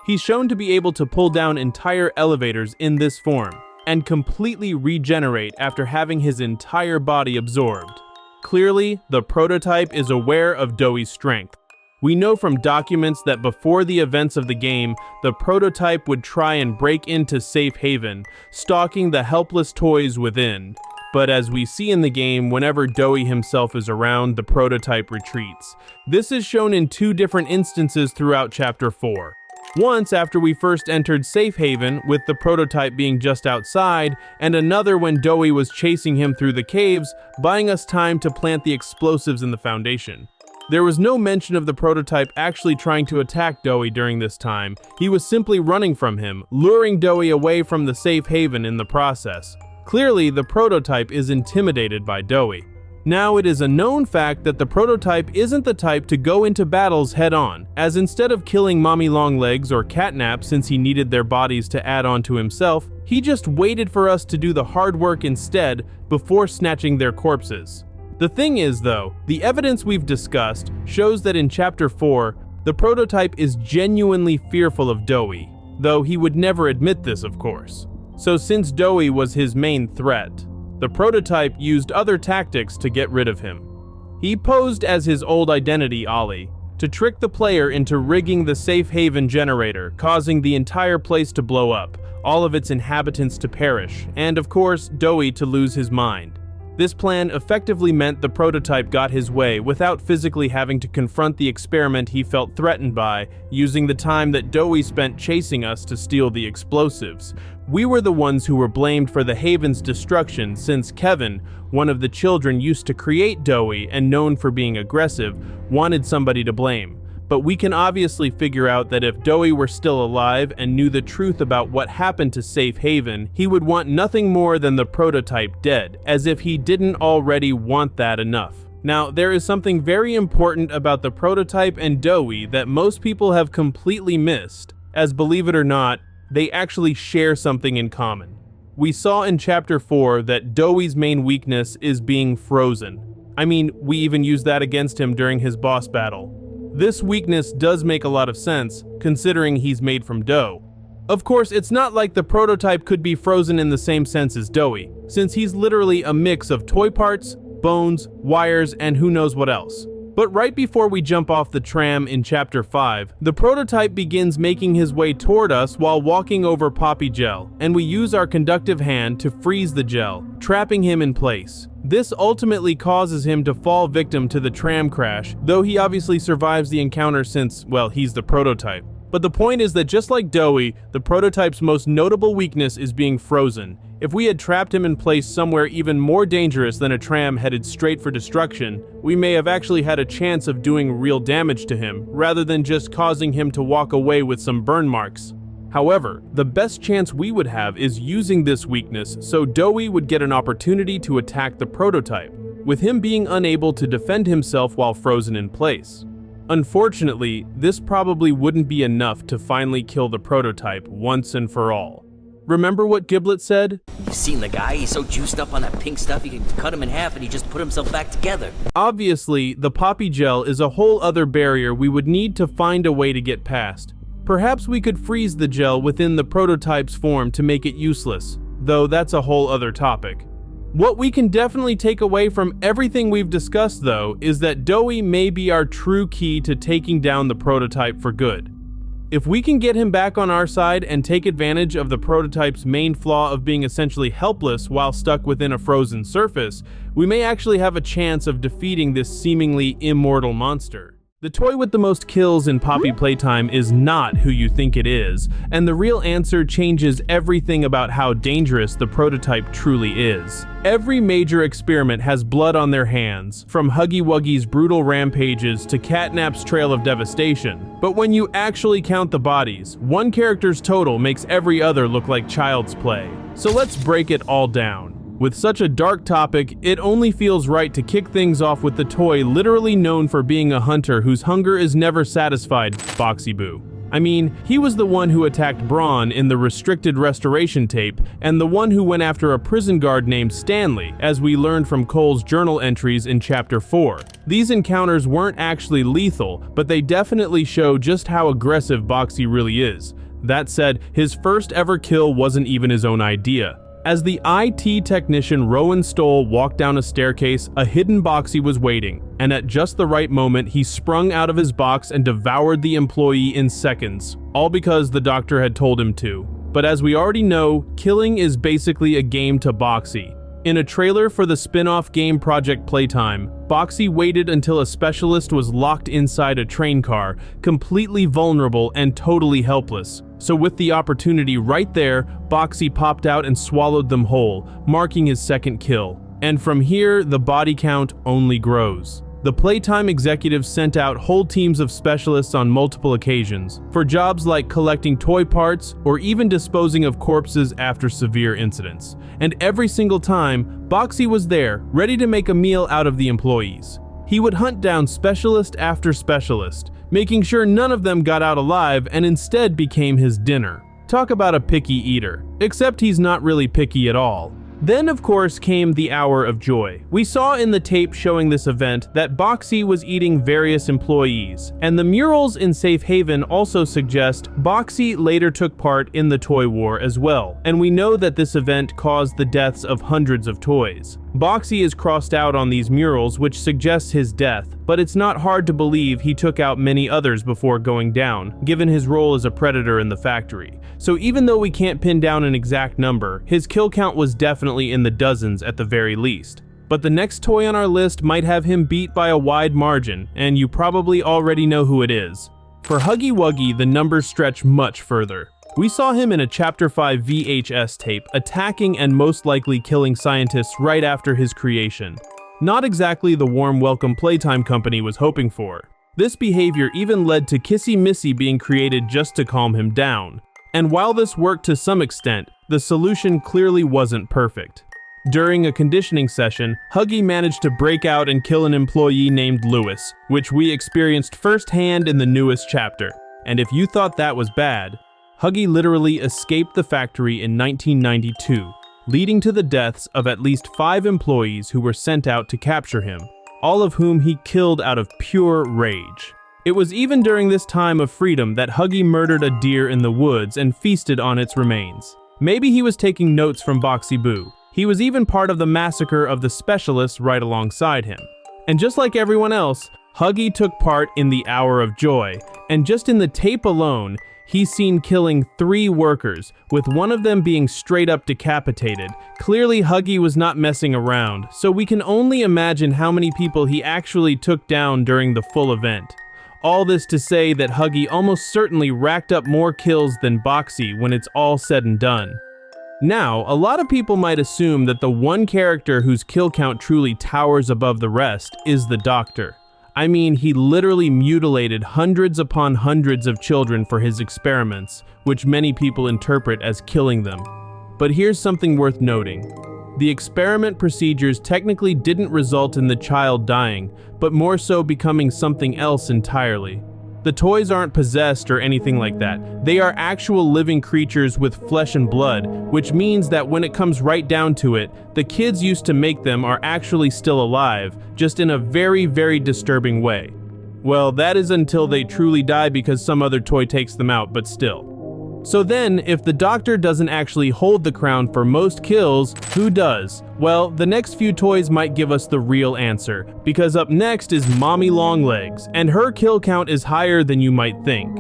He's shown to be able to pull down entire elevators in this form, and completely regenerate after having his entire body absorbed. Clearly, the prototype is aware of Doughy's strength. We know from documents that before the events of the game, the prototype would try and break into Safe Haven, stalking the helpless toys within. But as we see in the game, whenever Doughy himself is around, the prototype retreats. This is shown in two different instances throughout Chapter 4. Once after we first entered Safe Haven, with the prototype being just outside, and another when Doughy was chasing him through the caves, buying us time to plant the explosives in the foundation. There was no mention of the prototype actually trying to attack Doughy during this time. He was simply running from him, luring Doughy away from the Safe Haven in the process. Clearly, the prototype is intimidated by Doughy. Now, it is a known fact that the prototype isn't the type to go into battles head-on, as instead of killing Mommy Longlegs or Catnap since he needed their bodies to add on to himself, he just waited for us to do the hard work instead before snatching their corpses. The thing is, though, the evidence we've discussed shows that in Chapter 4, the prototype is genuinely fearful of Doughy, though he would never admit this, of course. So since Doughy was his main threat, the prototype used other tactics to get rid of him. He posed as his old identity, Ollie, to trick the player into rigging the Safe Haven generator, causing the entire place to blow up, all of its inhabitants to perish, and of course, Doughy to lose his mind. This plan effectively meant the prototype got his way without physically having to confront the experiment he felt threatened by, using the time that Doughy spent chasing us to steal the explosives. We were the ones who were blamed for the Haven's destruction since Kevin, one of the children used to create Doughy and known for being aggressive, wanted somebody to blame. But we can obviously figure out that if Doughy were still alive and knew the truth about what happened to Safe Haven, he would want nothing more than the prototype dead, as if he didn't already want that enough. Now, there is something very important about the prototype and Doughy that most people have completely missed, as believe it or not, they actually share something in common. We saw in Chapter 4 that Doughy's main weakness is being frozen. I mean, we even used that against him during his boss battle. This weakness does make a lot of sense, considering he's made from dough. Of course, it's not like the prototype could be frozen in the same sense as Doughy, since he's literally a mix of toy parts, bones, wires, and who knows what else. But right before we jump off the tram in Chapter 5, the prototype begins making his way toward us while walking over Poppy Gel, and we use our conductive hand to freeze the gel, trapping him in place. This ultimately causes him to fall victim to the tram crash, though he obviously survives the encounter since, well, he's the prototype. But the point is that just like Doughy, the prototype's most notable weakness is being frozen. If we had trapped him in place somewhere even more dangerous than a tram headed straight for destruction, we may have actually had a chance of doing real damage to him, rather than just causing him to walk away with some burn marks. However, the best chance we would have is using this weakness so Doughy would get an opportunity to attack the prototype, with him being unable to defend himself while frozen in place. Unfortunately, this probably wouldn't be enough to finally kill the prototype once and for all. Remember what Giblet said? You seen the guy? He's so juiced up on that pink stuff you can cut him in half and he just put himself back together. Obviously, the Poppy Gel is a whole other barrier we would need to find a way to get past. Perhaps we could freeze the gel within the prototype's form to make it useless, though that's a whole other topic. What we can definitely take away from everything we've discussed, though, is that Doughy may be our true key to taking down the prototype for good. If we can get him back on our side and take advantage of the prototype's main flaw of being essentially helpless while stuck within a frozen surface, we may actually have a chance of defeating this seemingly immortal monster. The toy with the most kills in Poppy Playtime is not who you think it is, and the real answer changes everything about how dangerous the prototype truly is. Every major experiment has blood on their hands, from Huggy Wuggy's brutal rampages to Catnap's trail of devastation. But when you actually count the bodies, one character's total makes every other look like child's play. So let's break it all down. With such a dark topic, it only feels right to kick things off with the toy literally known for being a hunter whose hunger is never satisfied, Boxy Boo. I mean, he was the one who attacked Braun in the restricted restoration tape, and the one who went after a prison guard named Stanley, as we learned from Cole's journal entries in Chapter 4. These encounters weren't actually lethal, but they definitely show just how aggressive Boxy really is. That said, his first ever kill wasn't even his own idea. As the IT technician Rowan Stoll walked down a staircase, a hidden Boxy was waiting, and at just the right moment, he sprung out of his box and devoured the employee in seconds, all because the doctor had told him to. But as we already know, killing is basically a game to Boxy. In a trailer for the spin-off game Project Playtime, Boxy waited until a specialist was locked inside a train car, completely vulnerable and totally helpless. So with the opportunity right there, Boxy popped out and swallowed them whole, marking his second kill. And from here, the body count only grows. The Playtime executives sent out whole teams of specialists on multiple occasions, for jobs like collecting toy parts or even disposing of corpses after severe incidents. And every single time, Boxy was there, ready to make a meal out of the employees. He would hunt down specialist after specialist, making sure none of them got out alive and instead became his dinner. Talk about a picky eater. Except he's not really picky at all. Then, of course, came the hour of joy. We saw in the tape showing this event that Boxy was eating various employees, and the murals in Safe Haven also suggest Boxy later took part in the toy war as well, and we know that this event caused the deaths of hundreds of toys. Boxy is crossed out on these murals, which suggests his death, but it's not hard to believe he took out many others before going down, given his role as a predator in the factory. So even though we can't pin down an exact number, his kill count was definitely in the dozens at the very least. But the next toy on our list might have him beat by a wide margin, and you probably already know who it is. For Huggy Wuggy, the numbers stretch much further. We saw him in a Chapter 5 VHS tape, attacking and most likely killing scientists right after his creation. Not exactly the warm welcome Playtime Company was hoping for. This behavior even led to Kissy Missy being created just to calm him down. And while this worked to some extent, the solution clearly wasn't perfect. During a conditioning session, Huggy managed to break out and kill an employee named Lewis, which we experienced firsthand in the newest chapter. And if you thought that was bad, Huggy literally escaped the factory in 1992, leading to the deaths of at least 5 employees who were sent out to capture him, all of whom he killed out of pure rage. It was even during this time of freedom that Huggy murdered a deer in the woods and feasted on its remains. Maybe he was taking notes from Boxy Boo. He was even part of the massacre of the specialists right alongside him. And just like everyone else, Huggy took part in the Hour of Joy, and just in the tape alone, he's seen killing 3 workers, with one of them being straight up decapitated. Clearly, Huggy was not messing around, so we can only imagine how many people he actually took down during the full event. All this to say that Huggy almost certainly racked up more kills than Boxy when it's all said and done. Now, a lot of people might assume that the one character whose kill count truly towers above the rest is the Doctor. I mean, he literally mutilated hundreds upon hundreds of children for his experiments, which many people interpret as killing them. But here's something worth noting. The experiment procedures technically didn't result in the child dying, but more so becoming something else entirely. The toys aren't possessed or anything like that. They are actual living creatures with flesh and blood, which means that when it comes right down to it, the kids used to make them are actually still alive, just in a very, very disturbing way. Well, that is until they truly die because some other toy takes them out, but still. So then, if the Doctor doesn't actually hold the crown for most kills, who does? Well, the next few toys might give us the real answer, because up next is Mommy Longlegs, and her kill count is higher than you might think.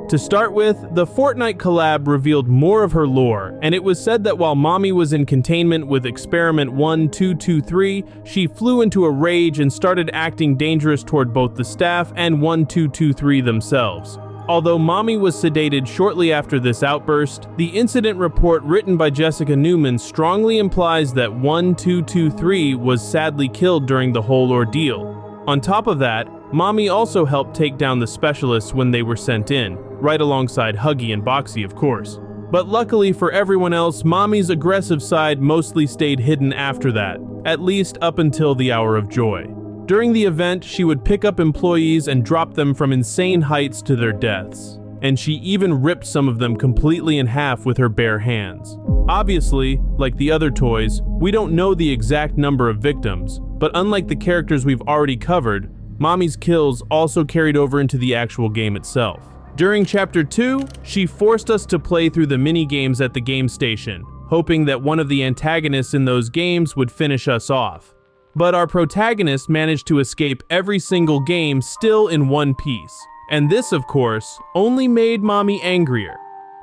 To start with, the Fortnite collab revealed more of her lore, and it was said that while Mommy was in containment with Experiment 1223, she flew into a rage and started acting dangerous toward both the staff and 1223 themselves. Although Mommy was sedated shortly after this outburst, the incident report written by Jessica Newman strongly implies that 1223 was sadly killed during the whole ordeal. On top of that, Mommy also helped take down the specialists when they were sent in, right alongside Huggy and Boxy, of course. But luckily for everyone else, Mommy's aggressive side mostly stayed hidden after that, at least up until the Hour of Joy. During the event, she would pick up employees and drop them from insane heights to their deaths. And she even ripped some of them completely in half with her bare hands. Obviously, like the other toys, we don't know the exact number of victims, but unlike the characters we've already covered, Mommy's kills also carried over into the actual game itself. During Chapter 2, she forced us to play through the mini-games at the game station, hoping that one of the antagonists in those games would finish us off. But our protagonist managed to escape every single game still in one piece, and this, of course, only made Mommy angrier.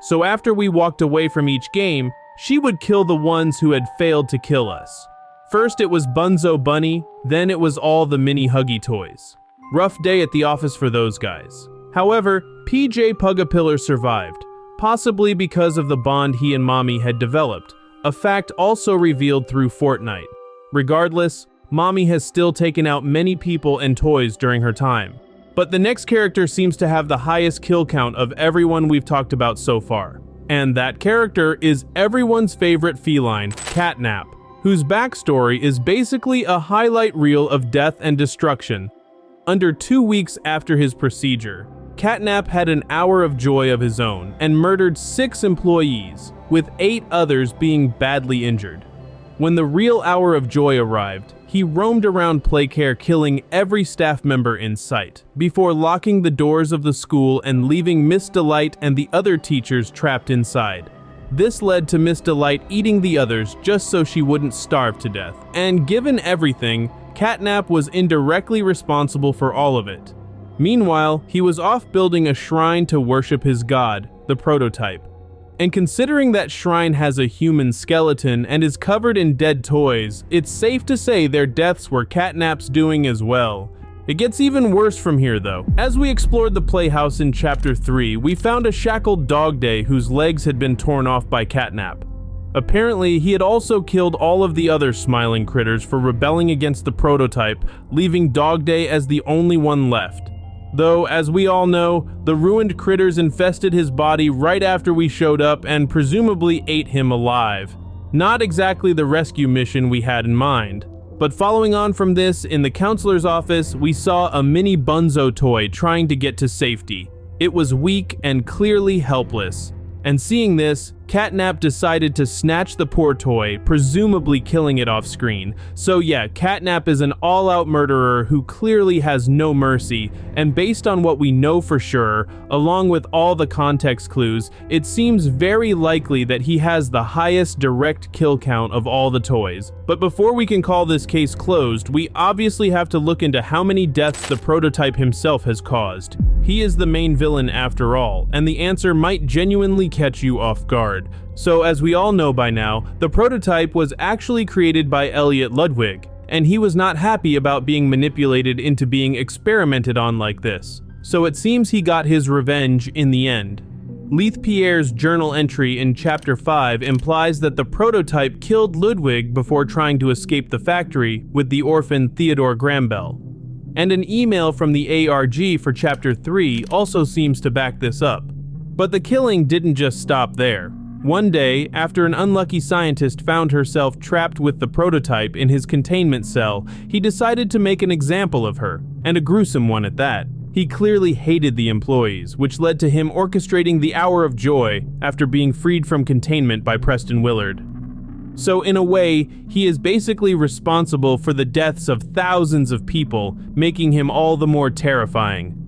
So after we walked away from each game, she would kill the ones who had failed to kill us. First it was Bunzo Bunny, then it was all the mini Huggy toys. Rough day at the office for those guys. However, PJ Pugapillar survived, possibly because of the bond he and Mommy had developed, a fact also revealed through Fortnite. Regardless, Mommy has still taken out many people and toys during her time. But the next character seems to have the highest kill count of everyone we've talked about so far. And that character is everyone's favorite feline, Catnap, whose backstory is basically a highlight reel of death and destruction. Under 2 weeks after his procedure, Catnap had an hour of joy of his own and murdered 6 employees, with 8 others being badly injured. When the real hour of joy arrived, he roamed around Playcare killing every staff member in sight, before locking the doors of the school and leaving Miss Delight and the other teachers trapped inside. This led to Miss Delight eating the others just so she wouldn't starve to death, and given everything, Catnap was indirectly responsible for all of it. Meanwhile, he was off building a shrine to worship his god, the Prototype. And considering that shrine has a human skeleton and is covered in dead toys, it's safe to say their deaths were Catnap's doing as well. It gets even worse from here though. As we explored the playhouse in Chapter 3, we found a shackled Dog Day whose legs had been torn off by Catnap. Apparently, he had also killed all of the other smiling critters for rebelling against the Prototype, leaving Dog Day as the only one left. Though, as we all know, the ruined critters infested his body right after we showed up and presumably ate him alive. Not exactly the rescue mission we had in mind. But following on from this, in the counselor's office, we saw a mini Bunzo toy trying to get to safety. It was weak and clearly helpless. And seeing this, Catnap decided to snatch the poor toy, presumably killing it off screen. So yeah, Catnap is an all-out murderer who clearly has no mercy, and based on what we know for sure, along with all the context clues, it seems very likely that he has the highest direct kill count of all the toys. But before we can call this case closed, we obviously have to look into how many deaths the Prototype himself has caused. He is the main villain after all, and the answer might genuinely catch you off guard. So as we all know by now, the Prototype was actually created by Elliot Ludwig, and he was not happy about being manipulated into being experimented on like this. So it seems he got his revenge in the end. Leith Pierre's journal entry in Chapter 5 implies that the Prototype killed Ludwig before trying to escape the factory with the orphan Theodore Grambel. And an email from the ARG for Chapter 3 also seems to back this up. But the killing didn't just stop there. One day, after an unlucky scientist found herself trapped with the Prototype in his containment cell, he decided to make an example of her, and a gruesome one at that. He clearly hated the employees, which led to him orchestrating the Hour of Joy after being freed from containment by Preston Willard. So in a way, he is basically responsible for the deaths of thousands of people, making him all the more terrifying.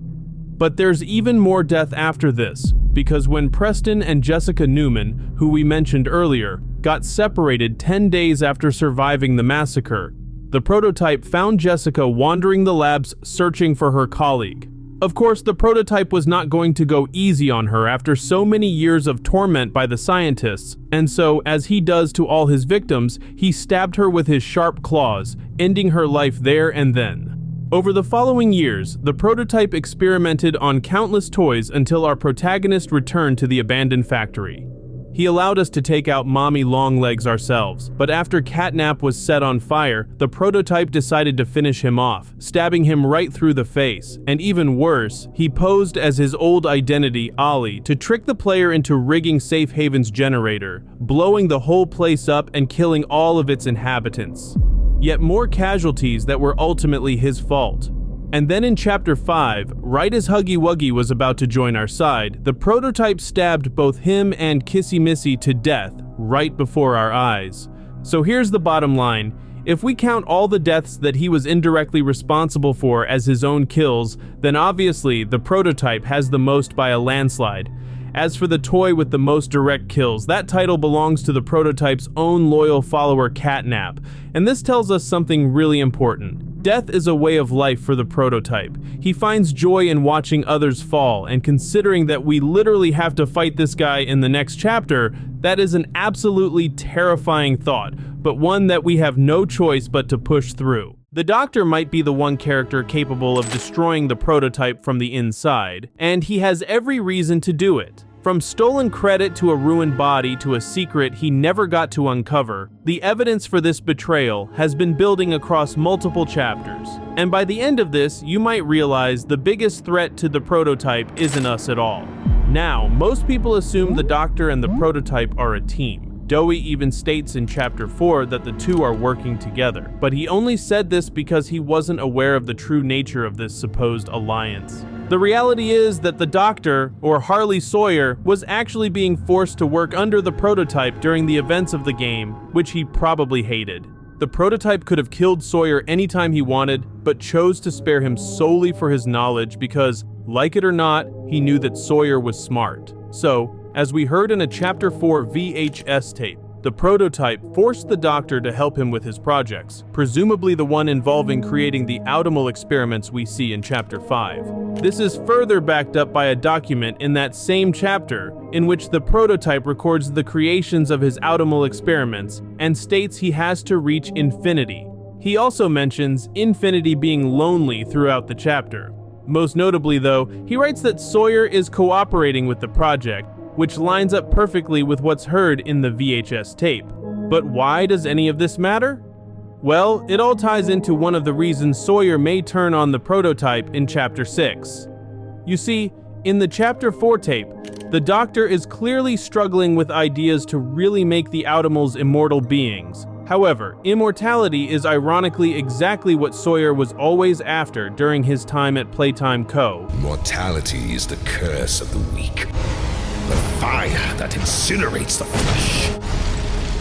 But there's even more death after this, because when Preston and Jessica Newman, who we mentioned earlier, got separated 10 days after surviving the massacre, the Prototype found Jessica wandering the labs searching for her colleague. Of course, the prototype was not going to go easy on her after so many years of torment by the scientists, and so, as he does to all his victims, he stabbed her with his sharp claws, ending her life there and then. Over the following years, the prototype experimented on countless toys until our protagonist returned to the abandoned factory. He allowed us to take out Mommy Longlegs ourselves, but after Catnap was set on fire, the prototype decided to finish him off, stabbing him right through the face. And even worse, he posed as his old identity, Ollie, to trick the player into rigging Safe Haven's generator, blowing the whole place up and killing all of its inhabitants. Yet more casualties that were ultimately his fault. And then in Chapter 5, right as Huggy Wuggy was about to join our side, the prototype stabbed both him and Kissy Missy to death right before our eyes. So here's the bottom line. If we count all the deaths that he was indirectly responsible for as his own kills, then obviously the prototype has the most by a landslide. As for the toy with the most direct kills, that title belongs to the prototype's own loyal follower Catnap. And this tells us something really important. Death is a way of life for the prototype. He finds joy in watching others fall, and considering that we literally have to fight this guy in the next chapter, that is an absolutely terrifying thought, but one that we have no choice but to push through. The Doctor might be the one character capable of destroying the prototype from the inside, and he has every reason to do it. From stolen credit to a ruined body to a secret he never got to uncover, the evidence for this betrayal has been building across multiple chapters. And by the end of this, you might realize the biggest threat to the prototype isn't us at all. Now, most people assume the Doctor and the prototype are a team. Dowie even states in Chapter 4 that the two are working together, but he only said this because he wasn't aware of the true nature of this supposed alliance. The reality is that the Doctor, or Harley Sawyer, was actually being forced to work under the prototype during the events of the game, which he probably hated. The prototype could have killed Sawyer anytime he wanted, but chose to spare him solely for his knowledge because, like it or not, he knew that Sawyer was smart. So, as we heard in a Chapter 4 VHS tape, the prototype forced the Doctor to help him with his projects, presumably the one involving creating the Audimal experiments we see in Chapter 5. This is further backed up by a document in that same chapter, in which the prototype records the creations of his Audimal experiments and states he has to reach infinity. He also mentions infinity being lonely throughout the chapter. Most notably though, he writes that Sawyer is cooperating with the project, which lines up perfectly with what's heard in the VHS tape. But why does any of this matter? Well, it all ties into one of the reasons Sawyer may turn on the prototype in Chapter 6. You see, in the Chapter 4 tape, the Doctor is clearly struggling with ideas to really make the Audimals immortal beings. However, immortality is ironically exactly what Sawyer was always after during his time at Playtime Co. Mortality is the curse of the weak. The fire that incinerates the flesh.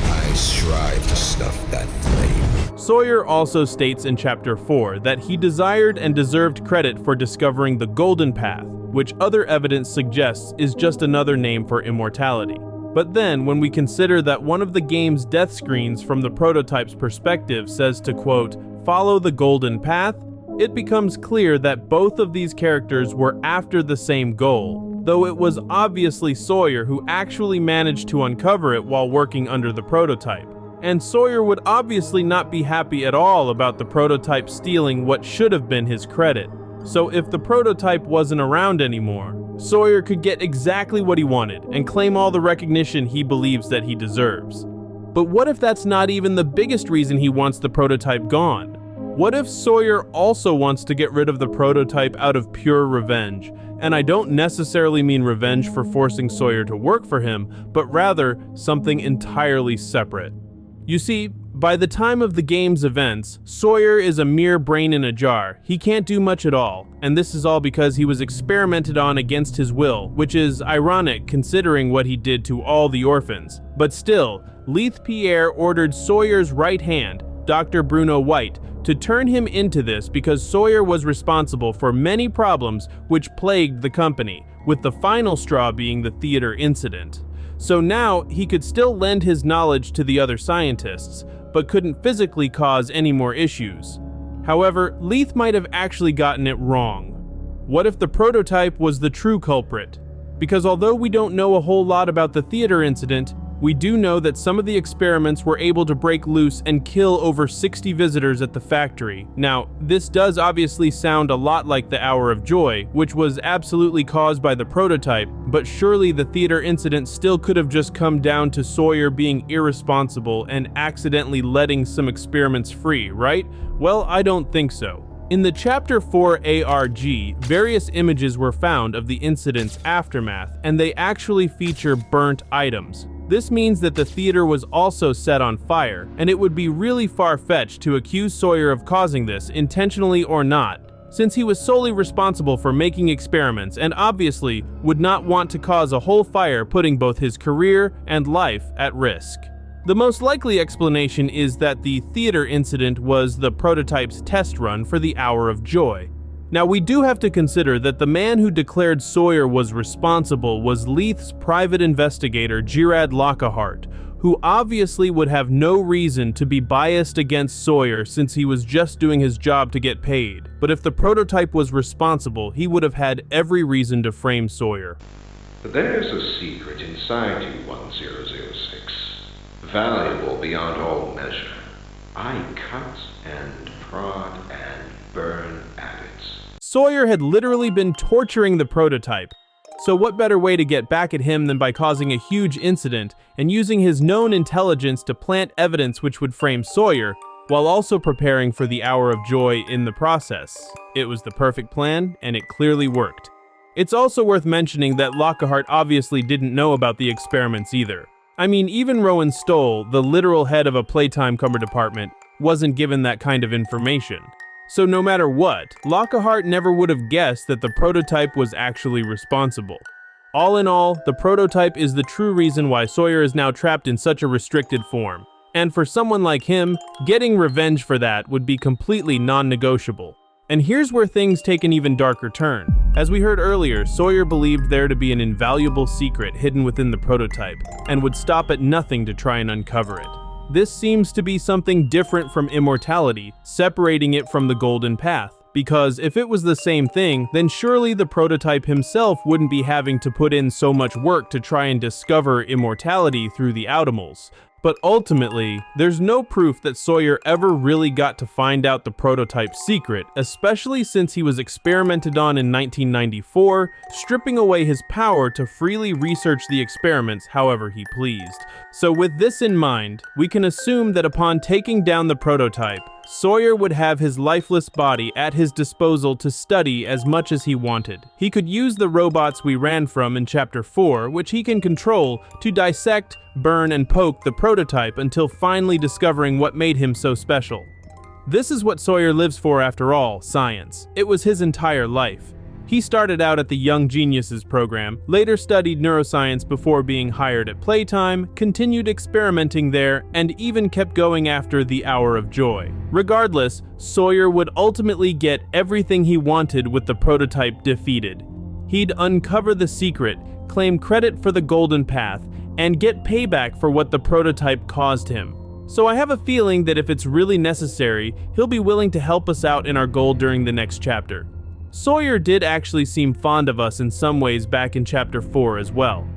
I strive to snuff that flame. Sawyer also states in Chapter 4 that he desired and deserved credit for discovering the Golden Path, which other evidence suggests is just another name for immortality. But then, when we consider that one of the game's death screens from the prototype's perspective says to, quote, "follow the Golden Path," it becomes clear that both of these characters were after the same goal, though it was obviously Sawyer who actually managed to uncover it while working under the prototype. And Sawyer would obviously not be happy at all about the prototype stealing what should have been his credit. So if the prototype wasn't around anymore, Sawyer could get exactly what he wanted and claim all the recognition he believes that he deserves. But what if that's not even the biggest reason he wants the prototype gone? What if Sawyer also wants to get rid of the prototype out of pure revenge? And I don't necessarily mean revenge for forcing Sawyer to work for him, but rather something entirely separate. You see, by the time of the game's events, Sawyer is a mere brain in a jar. He can't do much at all, and this is all because he was experimented on against his will, which is ironic considering what he did to all the orphans. But still, Leith Pierre ordered Sawyer's right hand, Dr. Bruno White, to turn him into this because Sawyer was responsible for many problems which plagued the company, with the final straw being the theater incident. So now he could still lend his knowledge to the other scientists, but couldn't physically cause any more issues. However, Leith might have actually gotten it wrong. What if the prototype was the true culprit? Because although we don't know a whole lot about the theater incident, we do know that some of the experiments were able to break loose and kill over 60 visitors at the factory. Now, this does obviously sound a lot like the Hour of Joy, which was absolutely caused by the prototype, but surely the theater incident still could have just come down to Sawyer being irresponsible and accidentally letting some experiments free, right? Well, I don't think so. In the Chapter 4 ARG, various images were found of the incident's aftermath, and they actually feature burnt items. This means that the theater was also set on fire, and it would be really far-fetched to accuse Sawyer of causing this, intentionally or not, since he was solely responsible for making experiments and obviously would not want to cause a whole fire, putting both his career and life at risk. The most likely explanation is that the theater incident was the prototype's test run for the Hour of Joy. Now, we do have to consider that the man who declared Sawyer was responsible was Leith's private investigator, Gerard Lockhart, who obviously would have no reason to be biased against Sawyer since he was just doing his job to get paid. But if the prototype was responsible, he would have had every reason to frame Sawyer. There's a secret inside you, 1006. Valuable beyond all measure. I cut and prod and burn at it. Sawyer had literally been torturing the prototype, so what better way to get back at him than by causing a huge incident and using his known intelligence to plant evidence which would frame Sawyer, while also preparing for the Hour of Joy in the process. It was the perfect plan, and it clearly worked. It's also worth mentioning that Lockhart obviously didn't know about the experiments either. I mean, even Rowan Stoll, the literal head of a Playtime cover department, wasn't given that kind of information. So no matter what, Lockhart never would have guessed that the prototype was actually responsible. All in all, the prototype is the true reason why Sawyer is now trapped in such a restricted form. And for someone like him, getting revenge for that would be completely non-negotiable. And here's where things take an even darker turn. As we heard earlier, Sawyer believed there to be an invaluable secret hidden within the prototype, and would stop at nothing to try and uncover it. This seems to be something different from immortality, separating it from the Golden Path, because if it was the same thing, then surely the prototype himself wouldn't be having to put in so much work to try and discover immortality through the Outimals. But ultimately, there's no proof that Sawyer ever really got to find out the prototype's secret, especially since he was experimented on in 1994, stripping away his power to freely research the experiments however he pleased. So with this in mind, we can assume that upon taking down the prototype, Sawyer would have his lifeless body at his disposal to study as much as he wanted. He could use the robots we ran from in Chapter 4, which he can control, to dissect, burn, and poke the prototype until finally discovering what made him so special. This is what Sawyer lives for after all, science. It was his entire life. He started out at the Young Geniuses program, later studied neuroscience before being hired at Playtime, continued experimenting there, and even kept going after the Hour of Joy. Regardless, Sawyer would ultimately get everything he wanted with the prototype defeated. He'd uncover the secret, claim credit for the Golden Path, and get payback for what the prototype caused him. So I have a feeling that if it's really necessary, he'll be willing to help us out in our goal during the next chapter. Sawyer did actually seem fond of us in some ways back in Chapter 4 as well.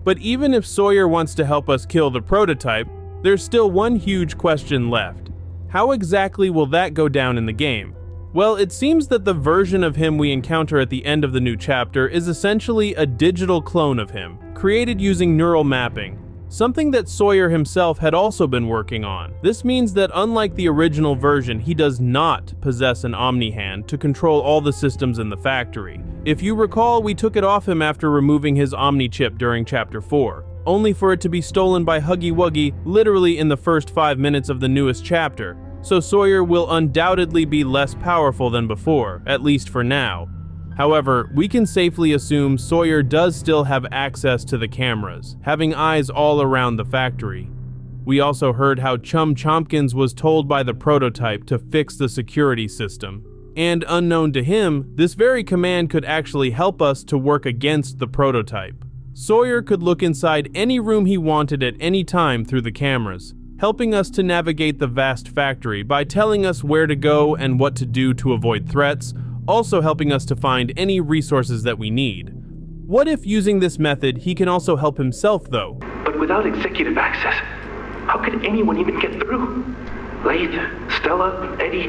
But even if Sawyer wants to help us kill the prototype, there's still one huge question left. How exactly will that go down in the game? Well, it seems that the version of him we encounter at the end of the new chapter is essentially a digital clone of him, created using neural mapping. Something that Sawyer himself had also been working on. This means that unlike the original version, he does not possess an Omni Hand to control all the systems in the factory. If you recall, we took it off him after removing his Omni chip during Chapter 4, only for it to be stolen by Huggy Wuggy literally in the first 5 minutes of the newest chapter. So Sawyer will undoubtedly be less powerful than before, at least for now. However, we can safely assume Sawyer does still have access to the cameras, having eyes all around the factory. We also heard how Chum Chompkins was told by the prototype to fix the security system. And unknown to him, this very command could actually help us to work against the prototype. Sawyer could look inside any room he wanted at any time through the cameras, helping us to navigate the vast factory by telling us where to go and what to do to avoid threats, also helping us to find any resources that we need. What if using this method he can also help himself though? But without executive access, how could anyone even get through? Laith, Stella, Eddie,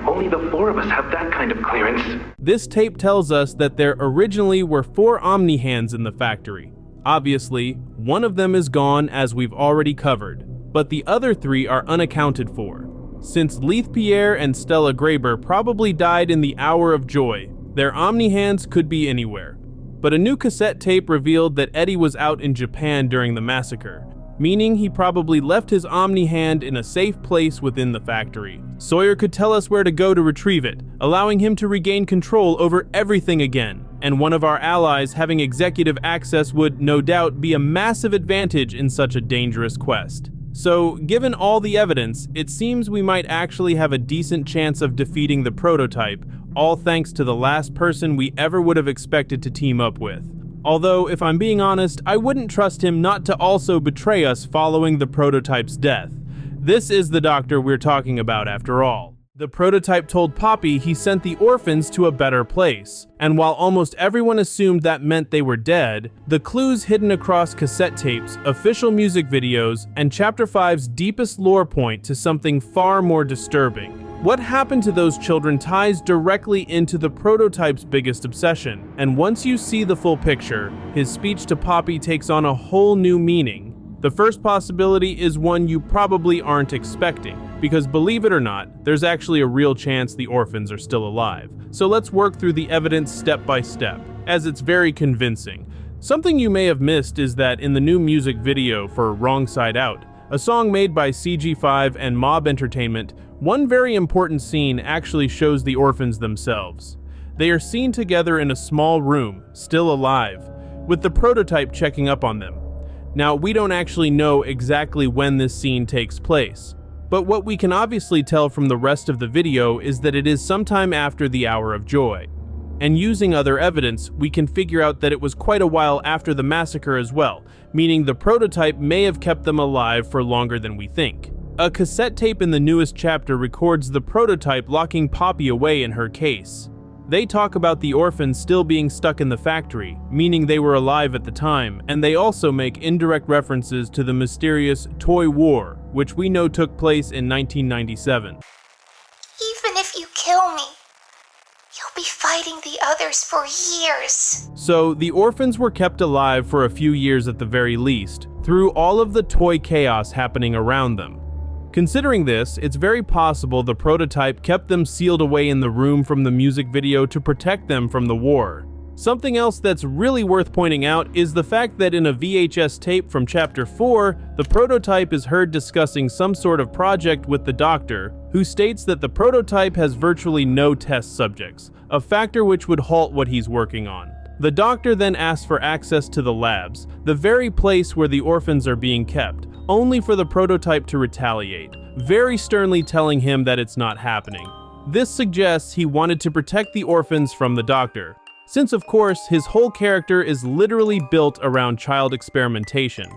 only the 4 of us have that kind of clearance. This tape tells us that there originally were 4 Omni hands in the factory. Obviously, one of them is gone as we've already covered, but the other 3 are unaccounted for. Since Leith Pierre and Stella Graber probably died in the hour of joy, their Omni hands could be anywhere. But a new cassette tape revealed that Eddie was out in Japan during the massacre, meaning he probably left his Omni hand in a safe place within the factory. Sawyer could tell us where to go to retrieve it, allowing him to regain control over everything again, and one of our allies having executive access would, no doubt, be a massive advantage in such a dangerous quest. So, given all the evidence, it seems we might actually have a decent chance of defeating the prototype, all thanks to the last person we ever would have expected to team up with. Although, if I'm being honest, I wouldn't trust him not to also betray us following the prototype's death. This is the doctor we're talking about after all. The prototype told Poppy he sent the orphans to a better place, and while almost everyone assumed that meant they were dead, the clues hidden across cassette tapes, official music videos, and Chapter 5's deepest lore point to something far more disturbing. What happened to those children ties directly into the prototype's biggest obsession, and once you see the full picture, his speech to Poppy takes on a whole new meaning. The first possibility is one you probably aren't expecting, because believe it or not, there's actually a real chance the orphans are still alive. So let's work through the evidence step by step, as it's very convincing. Something you may have missed is that in the new music video for Wrong Side Out, a song made by CG5 and Mob Entertainment, one very important scene actually shows the orphans themselves. They are seen together in a small room, still alive, with the prototype checking up on them. Now, we don't actually know exactly when this scene takes place, but what we can obviously tell from the rest of the video is that it is sometime after the Hour of Joy. And using other evidence, we can figure out that it was quite a while after the massacre as well, meaning the prototype may have kept them alive for longer than we think. A cassette tape in the newest chapter records the prototype locking Poppy away in her case. They talk about the orphans still being stuck in the factory, meaning they were alive at the time, and they also make indirect references to the mysterious Toy War, which we know took place in 1997. Even if you kill me, you'll be fighting the others for years. So the orphans were kept alive for a few years at the very least, through all of the toy chaos happening around them. Considering this, it's very possible the prototype kept them sealed away in the room from the music video to protect them from the war. Something else that's really worth pointing out is the fact that in a VHS tape from Chapter 4, the prototype is heard discussing some sort of project with the doctor, who states that the prototype has virtually no test subjects, a factor which would halt what he's working on. The doctor then asks for access to the labs, the very place where the orphans are being kept, only for the prototype to retaliate, very sternly telling him that it's not happening. This suggests he wanted to protect the orphans from the doctor, since of course his whole character is literally built around child experimentation.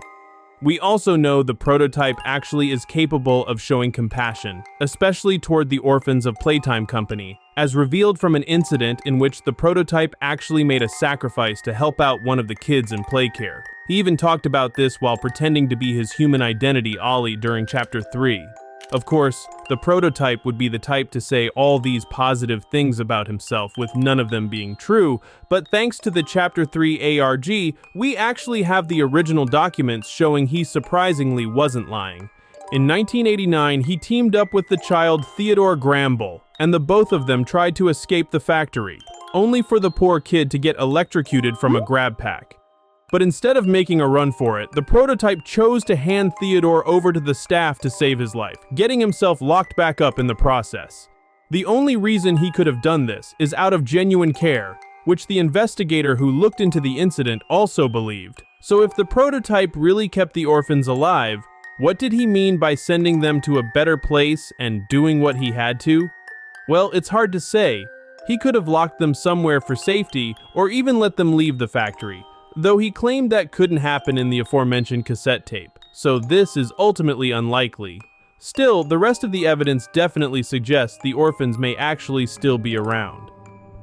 We also know the prototype actually is capable of showing compassion, especially toward the orphans of Playtime Company, as revealed from an incident in which the prototype actually made a sacrifice to help out one of the kids in Playcare. He even talked about this while pretending to be his human identity Ollie during Chapter 3. Of course, the prototype would be the type to say all these positive things about himself with none of them being true, but thanks to the Chapter 3 ARG, we actually have the original documents showing he surprisingly wasn't lying. In 1989, he teamed up with the child Theodore Gramble, and the both of them tried to escape the factory, only for the poor kid to get electrocuted from a grab pack. But instead of making a run for it, the prototype chose to hand Theodore over to the staff to save his life, getting himself locked back up in the process. The only reason he could have done this is out of genuine care, which the investigator who looked into the incident also believed. So if the prototype really kept the orphans alive, what did he mean by sending them to a better place and doing what he had to? Well, it's hard to say. He could have locked them somewhere for safety, or even let them leave the factory, though he claimed that couldn't happen in the aforementioned cassette tape, so this is ultimately unlikely. Still, the rest of the evidence definitely suggests the orphans may actually still be around.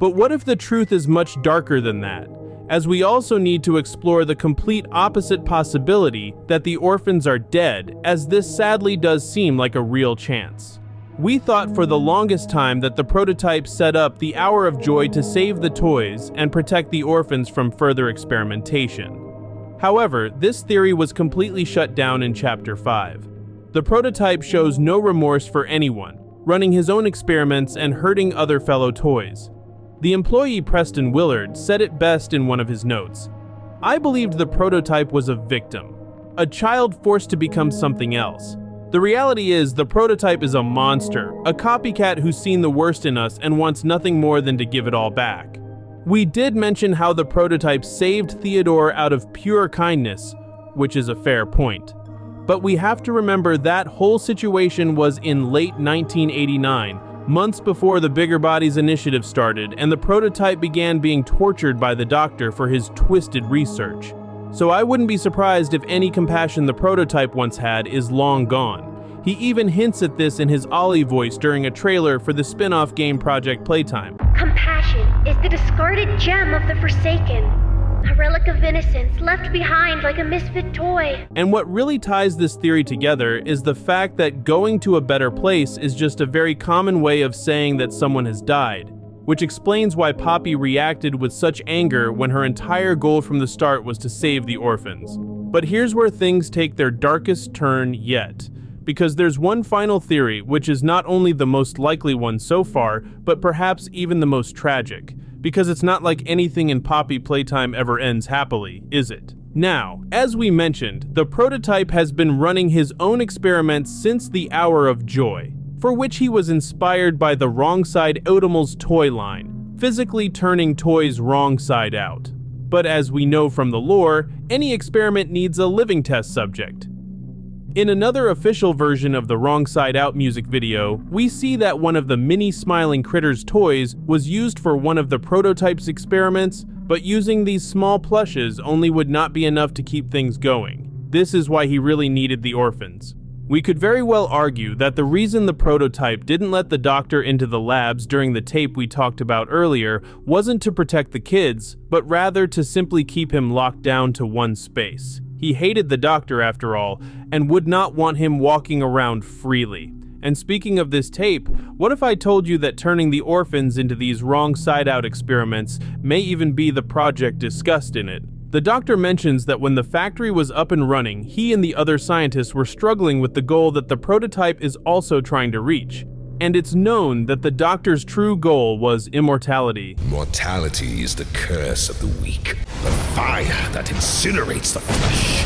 But what if the truth is much darker than that? As we also need to explore the complete opposite possibility that the orphans are dead, as this sadly does seem like a real chance. We thought for the longest time that the prototype set up the Hour of Joy to save the toys and protect the orphans from further experimentation. However, this theory was completely shut down in Chapter 5. The prototype shows no remorse for anyone, running his own experiments and hurting other fellow toys. The employee Preston Willard said it best in one of his notes. "I believed the prototype was a victim, a child forced to become something else. The reality is the prototype is a monster, a copycat who's seen the worst in us and wants nothing more than to give it all back." We did mention how the prototype saved Theodore out of pure kindness, which is a fair point. But we have to remember that whole situation was in late 1989, months before the Bigger Bodies initiative started and the prototype began being tortured by the doctor for his twisted research. So I wouldn't be surprised if any compassion the prototype once had is long gone. He even hints at this in his Ollie voice during a trailer for the spin-off game Poppy Playtime. Compassion is the discarded gem of the Forsaken, a relic of innocence left behind like a misfit toy. And what really ties this theory together is the fact that going to a better place is just a very common way of saying that someone has died, which explains why Poppy reacted with such anger when her entire goal from the start was to save the orphans. But here's where things take their darkest turn yet. Because there's one final theory, which is not only the most likely one so far, but perhaps even the most tragic. Because it's not like anything in Poppy Playtime ever ends happily, is it? Now, as we mentioned, the prototype has been running his own experiments since the Hour of Joy, for which he was inspired by the Wrong Side Otimal's toy line, physically turning toys wrong side out. But as we know from the lore, any experiment needs a living test subject. In another official version of the Wrong Side Out music video, we see that one of the mini smiling critters toys was used for one of the prototype's experiments, but using these small plushes only would not be enough to keep things going. This is why he really needed the orphans. We could very well argue that the reason the prototype didn't let the doctor into the labs during the tape we talked about earlier wasn't to protect the kids, but rather to simply keep him locked down to one space. He hated the doctor after all, and would not want him walking around freely. And speaking of this tape, what if I told you that turning the orphans into these wrong side out experiments may even be the project discussed in it? The doctor mentions that when the factory was up and running, he and the other scientists were struggling with the goal that the prototype is also trying to reach. And it's known that the doctor's true goal was immortality. Mortality is the curse of the weak, the fire that incinerates the flesh.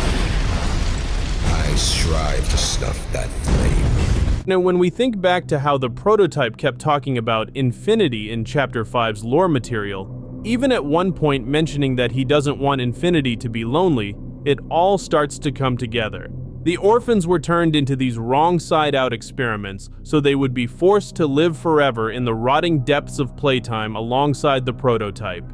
I strive to snuff that flame. Now, when we think back to how the prototype kept talking about infinity in Chapter 5's lore material, even at one point mentioning that he doesn't want infinity to be lonely, it all starts to come together. The orphans were turned into these wrong side out experiments so they would be forced to live forever in the rotting depths of playtime alongside the prototype.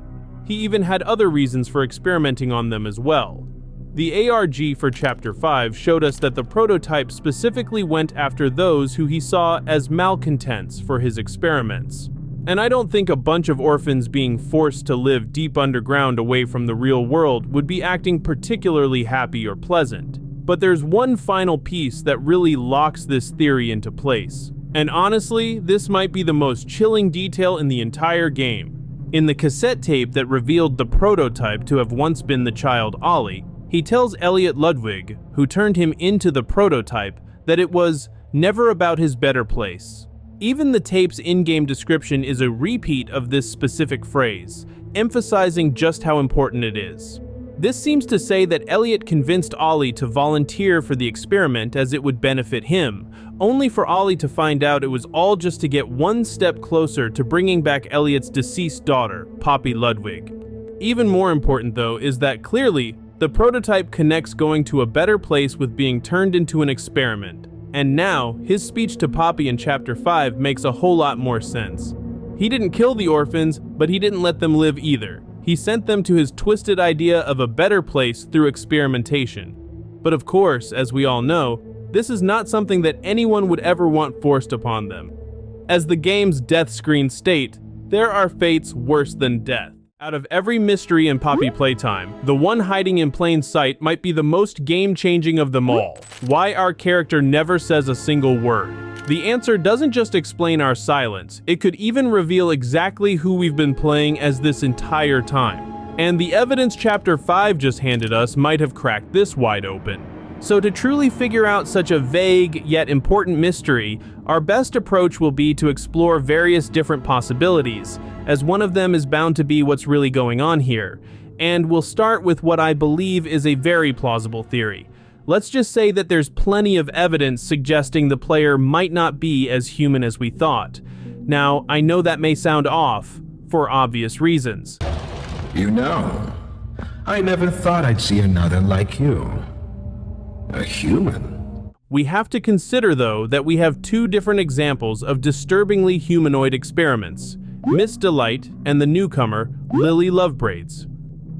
He even had other reasons for experimenting on them as well. The ARG for Chapter 5 showed us that the prototype specifically went after those who he saw as malcontents for his experiments. And I don't think a bunch of orphans being forced to live deep underground away from the real world would be acting particularly happy or pleasant. But there's one final piece that really locks this theory into place. And honestly, this might be the most chilling detail in the entire game. In the cassette tape that revealed the prototype to have once been the child Ollie, he tells Elliot Ludwig, who turned him into the prototype, that it was never about his better place. Even the tape's in-game description is a repeat of this specific phrase, emphasizing just how important it is. This seems to say that Elliot convinced Ollie to volunteer for the experiment as it would benefit him, only for Ollie to find out it was all just to get one step closer to bringing back Elliot's deceased daughter, Poppy Ludwig. Even more important though is that clearly, the prototype connects going to a better place with being turned into an experiment. And now, his speech to Poppy in Chapter 5 makes a whole lot more sense. He didn't kill the orphans, but he didn't let them live either. He sent them to his twisted idea of a better place through experimentation. But of course, as we all know, this is not something that anyone would ever want forced upon them. As the game's death screens state, there are fates worse than death. Out of every mystery in Poppy Playtime, the one hiding in plain sight might be the most game-changing of them all. Why our character never says a single word. The answer doesn't just explain our silence, it could even reveal exactly who we've been playing as this entire time. And the evidence Chapter 5 just handed us might have cracked this wide open. So to truly figure out such a vague yet important mystery, our best approach will be to explore various different possibilities, as one of them is bound to be what's really going on here. And we'll start with what I believe is a very plausible theory. Let's just say that there's plenty of evidence suggesting the player might not be as human as we thought. Now, I know that may sound off, for obvious reasons. You know, I never thought I'd see another like you. A human. We have to consider, though, that we have two different examples of disturbingly humanoid experiments, Miss Delight and the newcomer, Lily Lovebraids.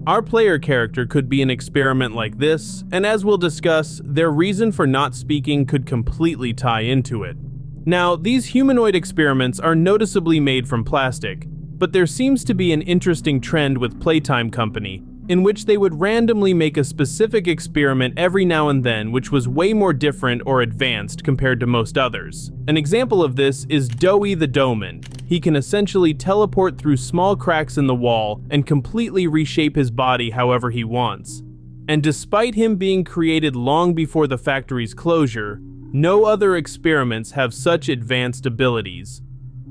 Our player character could be an experiment like this, and as we'll discuss, their reason for not speaking could completely tie into it. Now, these humanoid experiments are noticeably made from plastic, but there seems to be an interesting trend with Playtime Company, in which they would randomly make a specific experiment every now and then which was way more different or advanced compared to most others. An example of this is Doughy the Doughman. He can essentially teleport through small cracks in the wall and completely reshape his body however he wants. And despite him being created long before the factory's closure, no other experiments have such advanced abilities.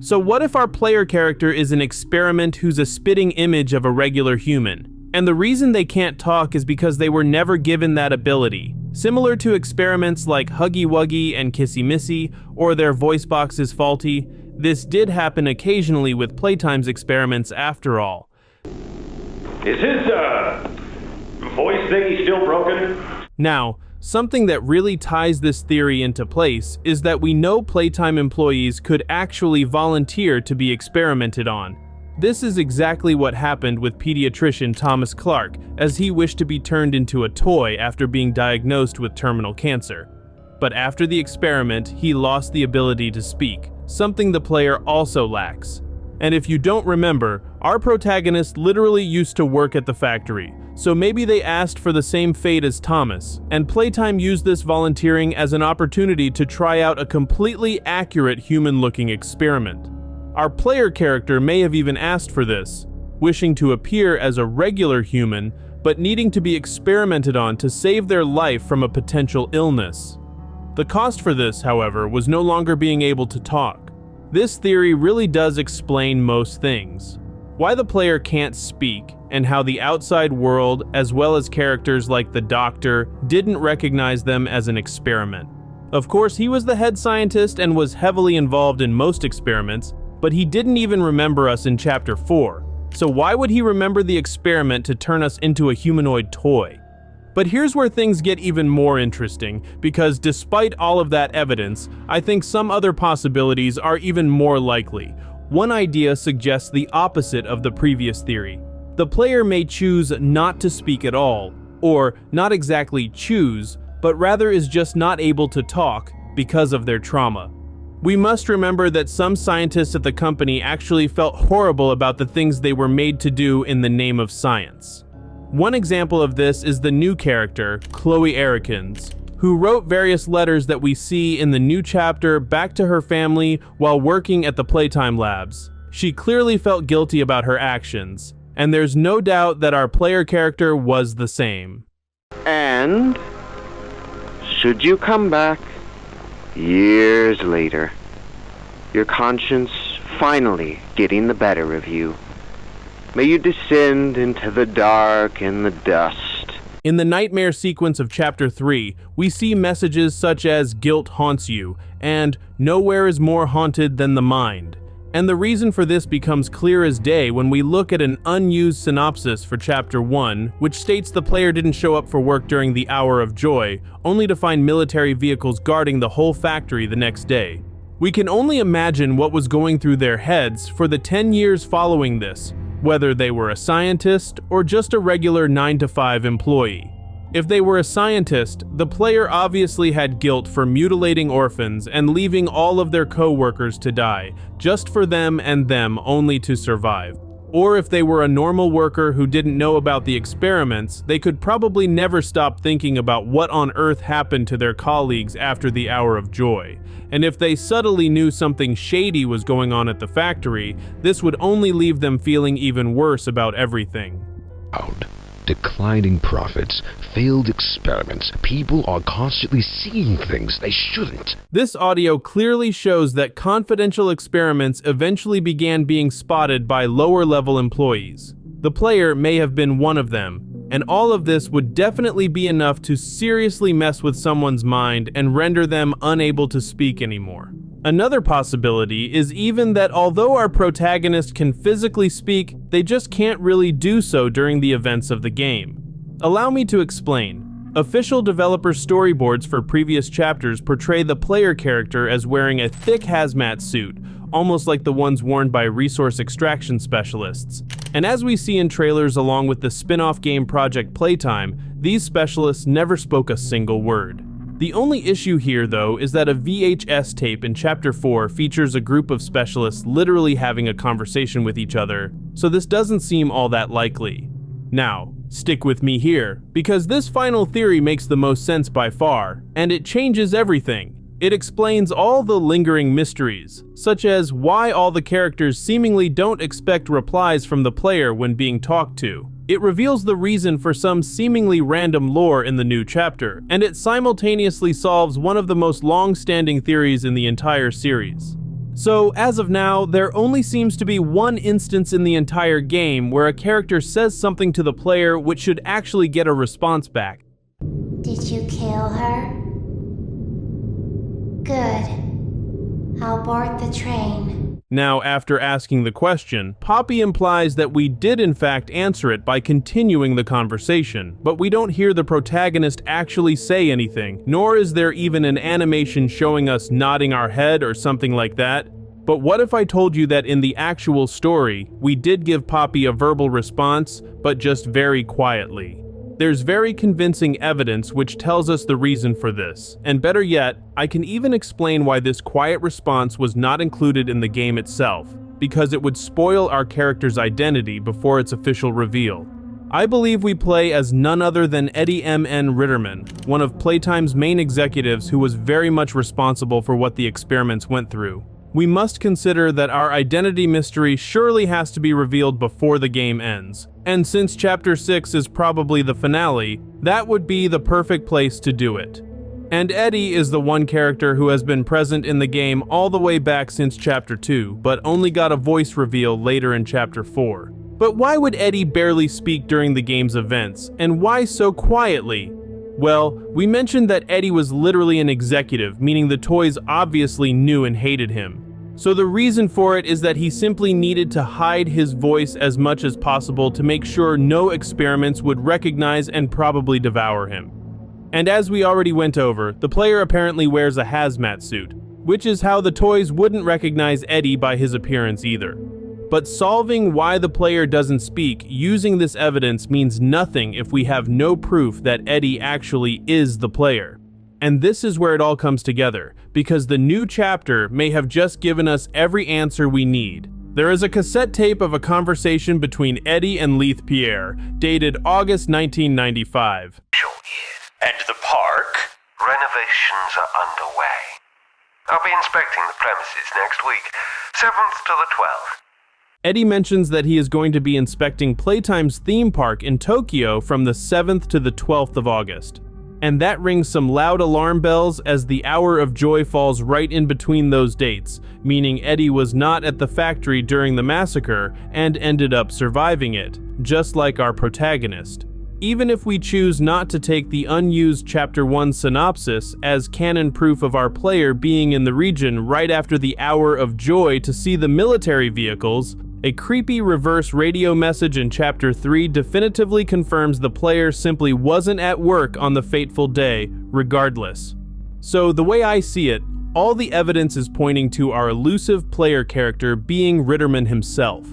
So what if our player character is an experiment who's a spitting image of a regular human? And the reason they can't talk is because they were never given that ability. Similar to experiments like Huggy Wuggy and Kissy Missy, or their voice box is faulty, this did happen occasionally with Playtime's experiments after all. Is his, voice thingy still broken? Now, something that really ties this theory into place is that we know Playtime employees could actually volunteer to be experimented on. This is exactly what happened with pediatrician Thomas Clark, as he wished to be turned into a toy after being diagnosed with terminal cancer. But after the experiment, he lost the ability to speak, something the player also lacks. And if you don't remember, our protagonist literally used to work at the factory, so maybe they asked for the same fate as Thomas, and Playtime used this volunteering as an opportunity to try out a completely accurate human-looking experiment. Our player character may have even asked for this, wishing to appear as a regular human, but needing to be experimented on to save their life from a potential illness. The cost for this, however, was no longer being able to talk. This theory really does explain most things. Why the player can't speak, and how the outside world, as well as characters like the Doctor, didn't recognize them as an experiment. Of course, he was the head scientist and was heavily involved in most experiments, but he didn't even remember us in Chapter 4. So why would he remember the experiment to turn us into a humanoid toy? But here's where things get even more interesting, because despite all of that evidence, I think some other possibilities are even more likely. One idea suggests the opposite of the previous theory. The player may choose not to speak at all, or not exactly choose, but rather is just not able to talk because of their trauma. We must remember that some scientists at the company actually felt horrible about the things they were made to do in the name of science. One example of this is the new character, Chloe Erikins, who wrote various letters that we see in the new chapter back to her family while working at the Playtime Labs. She clearly felt guilty about her actions, and there's no doubt that our player character was the same. And should you come back years later, your conscience finally getting the better of you, may you descend into the dark and the dust. In the nightmare sequence of Chapter 3, we see messages such as "guilt haunts you" and "nowhere is more haunted than the mind." And the reason for this becomes clear as day when we look at an unused synopsis for Chapter 1, which states the player didn't show up for work during the Hour of Joy, only to find military vehicles guarding the whole factory the next day. We can only imagine what was going through their heads for the 10 years following this, whether they were a scientist or just a regular 9-to-5 employee. If they were a scientist, the player obviously had guilt for mutilating orphans and leaving all of their co-workers to die, just for them and them only to survive. Or if they were a normal worker who didn't know about the experiments, they could probably never stop thinking about what on earth happened to their colleagues after the Hour of Joy. And if they subtly knew something shady was going on at the factory, this would only leave them feeling even worse about everything. Declining profits, failed experiments, people are constantly seeing things they shouldn't. This audio clearly shows that confidential experiments eventually began being spotted by lower-level employees. The player may have been one of them, and all of this would definitely be enough to seriously mess with someone's mind and render them unable to speak anymore. Another possibility is even that although our protagonist can physically speak, they just can't really do so during the events of the game. Allow me to explain. Official developer storyboards for previous chapters portray the player character as wearing a thick hazmat suit, almost like the ones worn by resource extraction specialists. And as we see in trailers along with the spin-off game Poppy Playtime, these specialists never spoke a single word. The only issue here, though, is that a VHS tape in Chapter 4 features a group of specialists literally having a conversation with each other, so this doesn't seem all that likely. Now, stick with me here, because this final theory makes the most sense by far, and it changes everything. It explains all the lingering mysteries, such as why all the characters seemingly don't expect replies from the player when being talked to. It reveals the reason for some seemingly random lore in the new chapter, and it simultaneously solves one of the most long-standing theories in the entire series. So, as of now, there only seems to be one instance in the entire game where a character says something to the player which should actually get a response back. Did you kill her? Good. I'll board the train. Now, after asking the question, Poppy implies that we did in fact answer it by continuing the conversation, but we don't hear the protagonist actually say anything, nor is there even an animation showing us nodding our head or something like that. But what if I told you that in the actual story, we did give Poppy a verbal response, but just very quietly? There's very convincing evidence which tells us the reason for this, and better yet, I can even explain why this quiet response was not included in the game itself, because it would spoil our character's identity before its official reveal. I believe we play as none other than Eddie M.N. Ritterman, one of Playtime's main executives who was very much responsible for what the experiments went through. We must consider that our identity mystery surely has to be revealed before the game ends. And since Chapter 6 is probably the finale, that would be the perfect place to do it. And Eddie is the one character who has been present in the game all the way back since Chapter 2, but only got a voice reveal later in Chapter 4. But why would Eddie barely speak during the game's events, and why so quietly? Well, we mentioned that Eddie was literally an executive, meaning the toys obviously knew and hated him. So the reason for it is that he simply needed to hide his voice as much as possible to make sure no experiments would recognize and probably devour him. And as we already went over, the player apparently wears a hazmat suit, which is how the toys wouldn't recognize Eddie by his appearance either. But solving why the player doesn't speak using this evidence means nothing if we have no proof that Eddie actually is the player. And this is where it all comes together, because the new chapter may have just given us every answer we need. There is a cassette tape of a conversation between Eddie and Leith Pierre, dated August 1995. And the park? Renovations are underway. I'll be inspecting the premises next week, 7th to the 12th. Eddie mentions that he is going to be inspecting Playtime's theme park in Tokyo from the 7th to the 12th of August. And that rings some loud alarm bells as the Hour of Joy falls right in between those dates, meaning Eddie was not at the factory during the massacre and ended up surviving it, just like our protagonist. Even if we choose not to take the unused Chapter 1 synopsis as canon proof of our player being in the region right after the Hour of Joy to see the military vehicles, a creepy reverse radio message in Chapter 3 definitively confirms the player simply wasn't at work on the fateful day, regardless. So the way I see it, all the evidence is pointing to our elusive player character being Ritterman himself.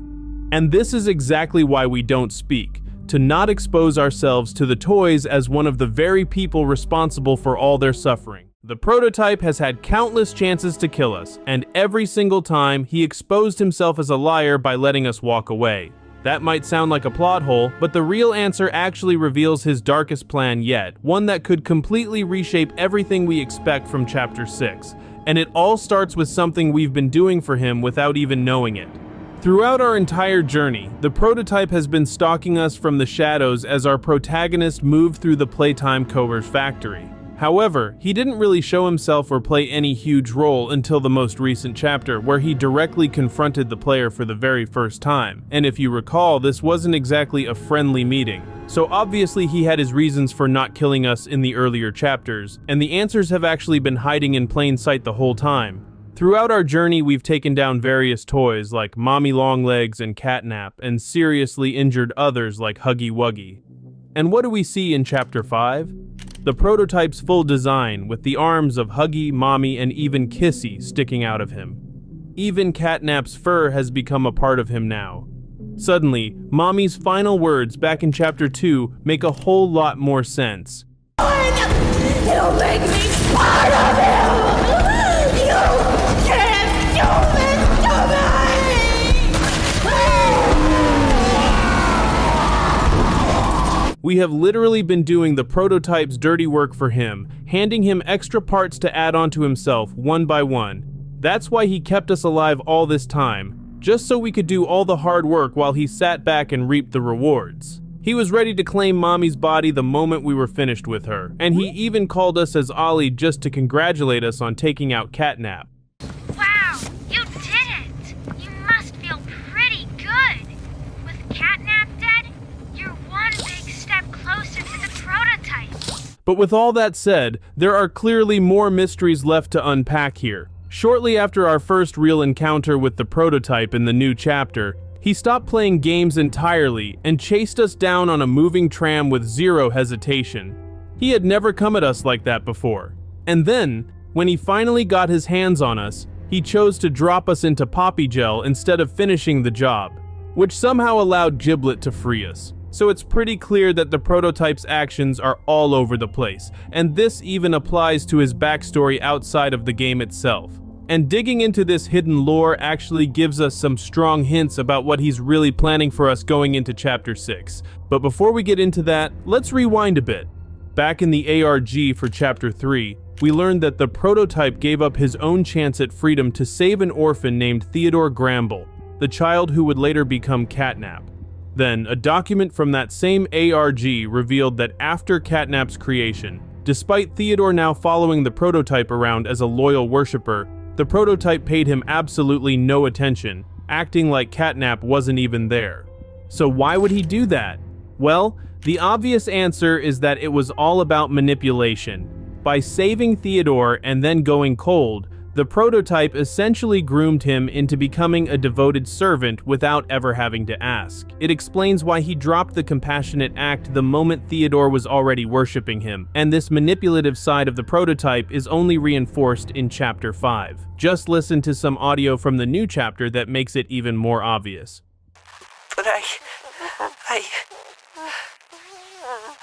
And this is exactly why we don't speak, to not expose ourselves to the toys as one of the very people responsible for all their suffering. The prototype has had countless chances to kill us, and every single time he exposed himself as a liar by letting us walk away. That might sound like a plot hole, but the real answer actually reveals his darkest plan yet, one that could completely reshape everything we expect from Chapter 6. And it all starts with something we've been doing for him without even knowing it. Throughout our entire journey, the prototype has been stalking us from the shadows as our protagonist moved through the Playtime Coer's factory. However, he didn't really show himself or play any huge role until the most recent chapter, where he directly confronted the player for the very first time. And if you recall, this wasn't exactly a friendly meeting. So obviously he had his reasons for not killing us in the earlier chapters, and the answers have actually been hiding in plain sight the whole time. Throughout our journey, we've taken down various toys like Mommy Longlegs and Catnap, and seriously injured others like Huggy Wuggy. And what do we see in Chapter 5? The prototype's full design, with the arms of Huggy, Mommy, and even Kissy sticking out of him. Even Catnap's fur has become a part of him now. Suddenly, Mommy's final words back in Chapter 2 make a whole lot more sense. You'll make me part of him! You can't do this to me! We have literally been doing the prototype's dirty work for him, handing him extra parts to add onto himself one by one. That's why he kept us alive all this time, just so we could do all the hard work while he sat back and reaped the rewards. He was ready to claim Mommy's body the moment we were finished with her, and he even called us as Ollie just to congratulate us on taking out Catnap. Wow, you did it! You must feel pretty good. With Catnap dead, you're one big step closer to the prototype. But with all that said, there are clearly more mysteries left to unpack here. Shortly after our first real encounter with the prototype in the new chapter, he stopped playing games entirely and chased us down on a moving tram with zero hesitation. He had never come at us like that before. And then, when he finally got his hands on us, he chose to drop us into Poppy Gel instead of finishing the job, which somehow allowed Giblet to free us. So it's pretty clear that the prototype's actions are all over the place, and this even applies to his backstory outside of the game itself. And digging into this hidden lore actually gives us some strong hints about what he's really planning for us going into Chapter 6. But before we get into that, let's rewind a bit. Back in the ARG for Chapter 3, we learned that the prototype gave up his own chance at freedom to save an orphan named Theodore Gramble, the child who would later become Catnap. Then, a document from that same ARG revealed that after Catnap's creation, despite Theodore now following the prototype around as a loyal worshiper, the prototype paid him absolutely no attention, acting like Catnap wasn't even there. So why would he do that? Well, the obvious answer is that it was all about manipulation. By saving Theodore and then going cold, the prototype essentially groomed him into becoming a devoted servant without ever having to ask. It explains why he dropped the compassionate act the moment Theodore was already worshipping him, and this manipulative side of the prototype is only reinforced in Chapter 5. Just listen to some audio from the new chapter that makes it even more obvious. But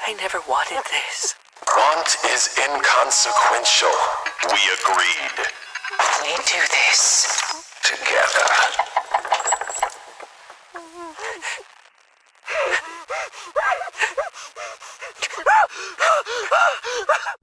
I never wanted this. Want is inconsequential. We agreed. We do this together.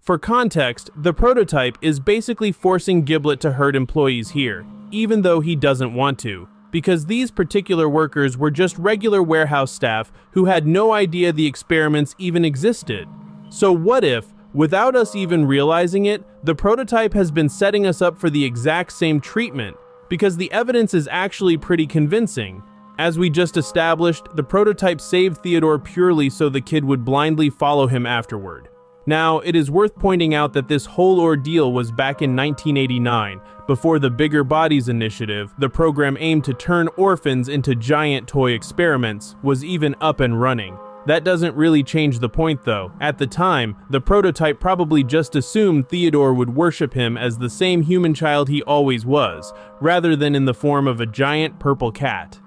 For context, the prototype is basically forcing Giblet to hurt employees here, even though he doesn't want to, because these particular workers were just regular warehouse staff who had no idea the experiments even existed. So what if, without us even realizing it, the prototype has been setting us up for the exact same treatment, because the evidence is actually pretty convincing. As we just established, the prototype saved Theodore purely so the kid would blindly follow him afterward. Now, it is worth pointing out that this whole ordeal was back in 1989, before the Bigger Bodies Initiative, the program aimed to turn orphans into giant toy experiments, was even up and running. That doesn't really change the point though. At the time, the prototype probably just assumed Theodore would worship him as the same human child he always was, rather than in the form of a giant purple cat.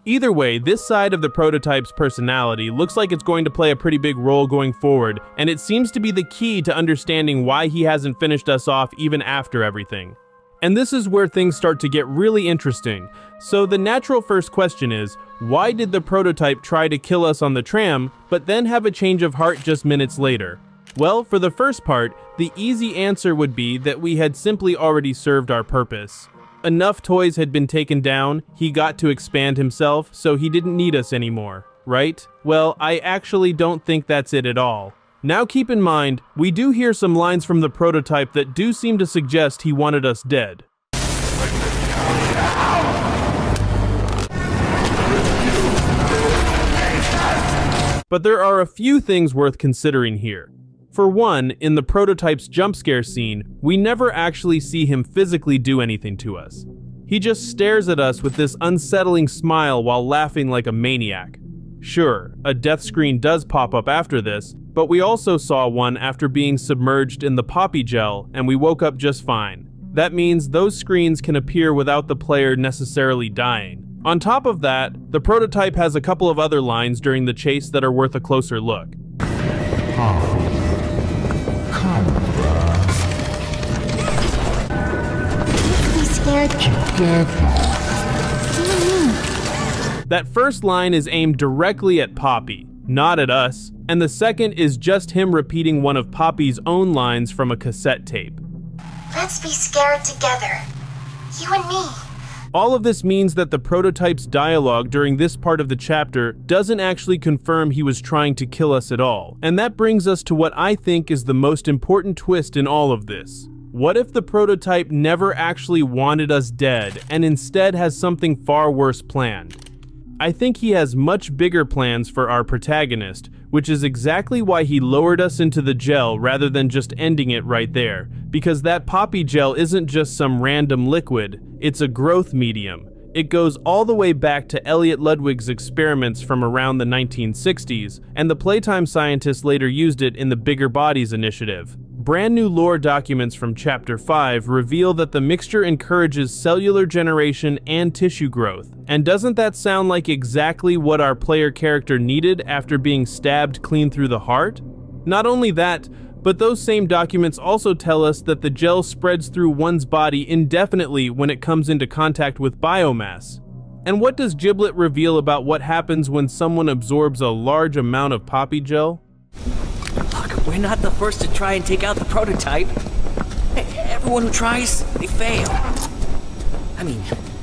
Either way, this side of the prototype's personality looks like it's going to play a pretty big role going forward, and it seems to be the key to understanding why he hasn't finished us off even after everything. And this is where things start to get really interesting. So the natural first question is, why did the prototype try to kill us on the tram, but then have a change of heart just minutes later? Well, for the first part, the easy answer would be that we had simply already served our purpose. Enough toys had been taken down, he got to expand himself, so he didn't need us anymore, right? Well, I actually don't think that's it at all. Now keep in mind, we do hear some lines from the prototype that do seem to suggest he wanted us dead. But there are a few things worth considering here. For one, in the prototype's jump scare scene, we never actually see him physically do anything to us. He just stares at us with this unsettling smile while laughing like a maniac. Sure, a death screen does pop up after this, but we also saw one after being submerged in the Poppy gel, and we woke up just fine. That means those screens can appear without the player necessarily dying. On top of that, the prototype has a couple of other lines during the chase that are worth a closer look. That first line is aimed directly at Poppy, not at us, and the second is just him repeating one of Poppy's own lines from a cassette tape. Let's be scared together. You and me. All of this means that the prototype's dialogue during this part of the chapter doesn't actually confirm he was trying to kill us at all. And that brings us to what I think is the most important twist in all of this. What if the prototype never actually wanted us dead and instead has something far worse planned? I think he has much bigger plans for our protagonist, which is exactly why he lowered us into the gel rather than just ending it right there, because that Poppy gel isn't just some random liquid, it's a growth medium. It goes all the way back to Elliot Ludwig's experiments from around the 1960s, and the Playtime scientists later used it in the Bigger Bodies initiative. Brand new lore documents from Chapter 5 reveal that the mixture encourages cellular generation and tissue growth. And doesn't that sound like exactly what our player character needed after being stabbed clean through the heart? Not only that, but those same documents also tell us that the gel spreads through one's body indefinitely when it comes into contact with biomass. And what does Giblet reveal about what happens when someone absorbs a large amount of Poppy gel? Look, we're not the first to try and take out the prototype. Everyone who tries, they fail. I mean,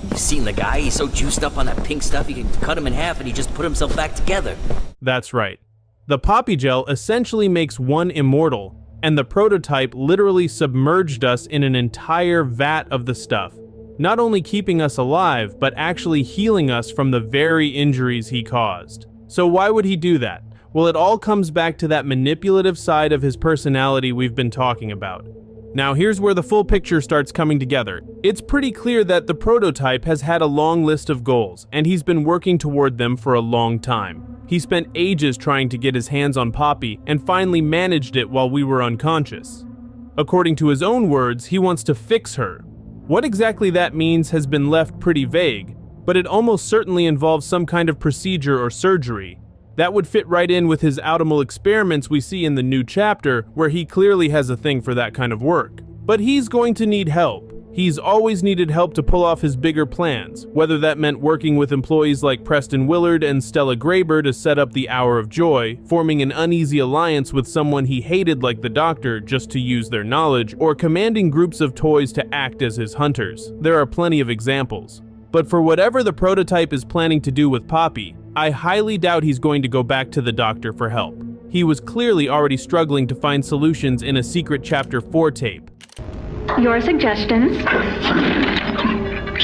you've seen the guy, he's so juiced up on that pink stuff you can cut him in half and he just put himself back together. That's right. The Poppy gel essentially makes one immortal, and the prototype literally submerged us in an entire vat of the stuff, not only keeping us alive, but actually healing us from the very injuries he caused. So why would he do that? Well, it all comes back to that manipulative side of his personality we've been talking about. Now here's where the full picture starts coming together. It's pretty clear that the prototype has had a long list of goals, and he's been working toward them for a long time. He spent ages trying to get his hands on Poppy, and finally managed it while we were unconscious. According to his own words, he wants to fix her. What exactly that means has been left pretty vague, but it almost certainly involves some kind of procedure or surgery. That would fit right in with his Audimal experiments we see in the new chapter, where he clearly has a thing for that kind of work. But he's going to need help. He's always needed help to pull off his bigger plans, whether that meant working with employees like Preston Willard and Stella Graber to set up the Hour of Joy, forming an uneasy alliance with someone he hated like the Doctor just to use their knowledge, or commanding groups of toys to act as his hunters. There are plenty of examples. But for whatever the prototype is planning to do with Poppy, I highly doubt he's going to go back to the Doctor for help. He was clearly already struggling to find solutions in a secret Chapter 4 tape. Your suggestions?